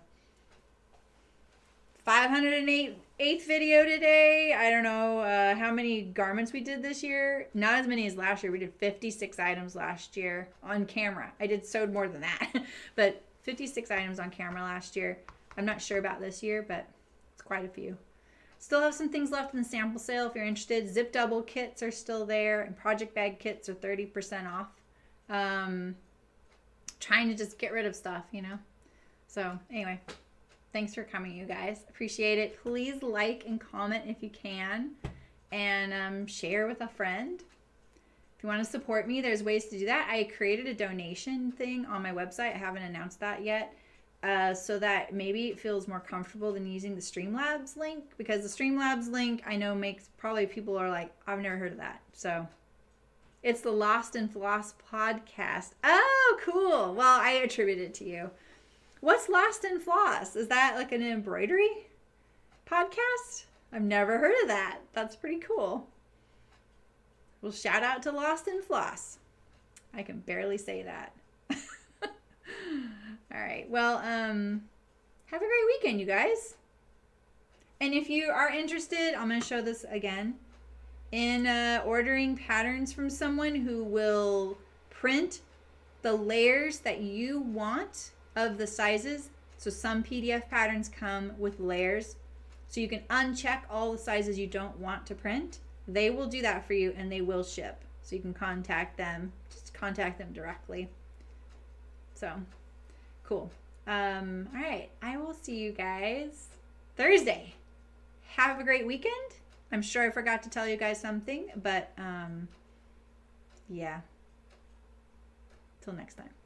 508th video today. I don't know how many garments we did this year. Not as many as last year. We did 56 items last year on camera. I sewed more than that, but 56 items on camera last year. I'm not sure about this year, but it's quite a few. Still have some things left in the sample sale if you're interested. Zip double kits are still there, and project bag kits are 30% off. Trying to just get rid of stuff, you know. So anyway, thanks for coming, you guys. Appreciate it. Please like and comment if you can, and share with a friend. If you want to support me, there's ways to do that. I created a donation thing on my website. I haven't announced that yet. So that maybe it feels more comfortable than using the Streamlabs link, because the Streamlabs link I know makes probably people are like, I've never heard of that. So it's the Lost and Floss podcast. Oh, cool. Well, I attribute it to you. What's Lost and Floss? Is that like an embroidery podcast? I've never heard of that. That's pretty cool. Well, shout out to Lost and Floss. I can barely say that. All right. Well, have a great weekend, you guys. And if you are interested, I'm going to show this again, in ordering patterns from someone who will print the layers that you want of the sizes. So some PDF patterns come with layers. So you can uncheck all the sizes you don't want to print. They will do that for you, and they will ship. So you can contact them. Just contact them directly. So cool. All right. I will see you guys Thursday. Have a great weekend. I'm sure I forgot to tell you guys something, but Yeah. Till next time.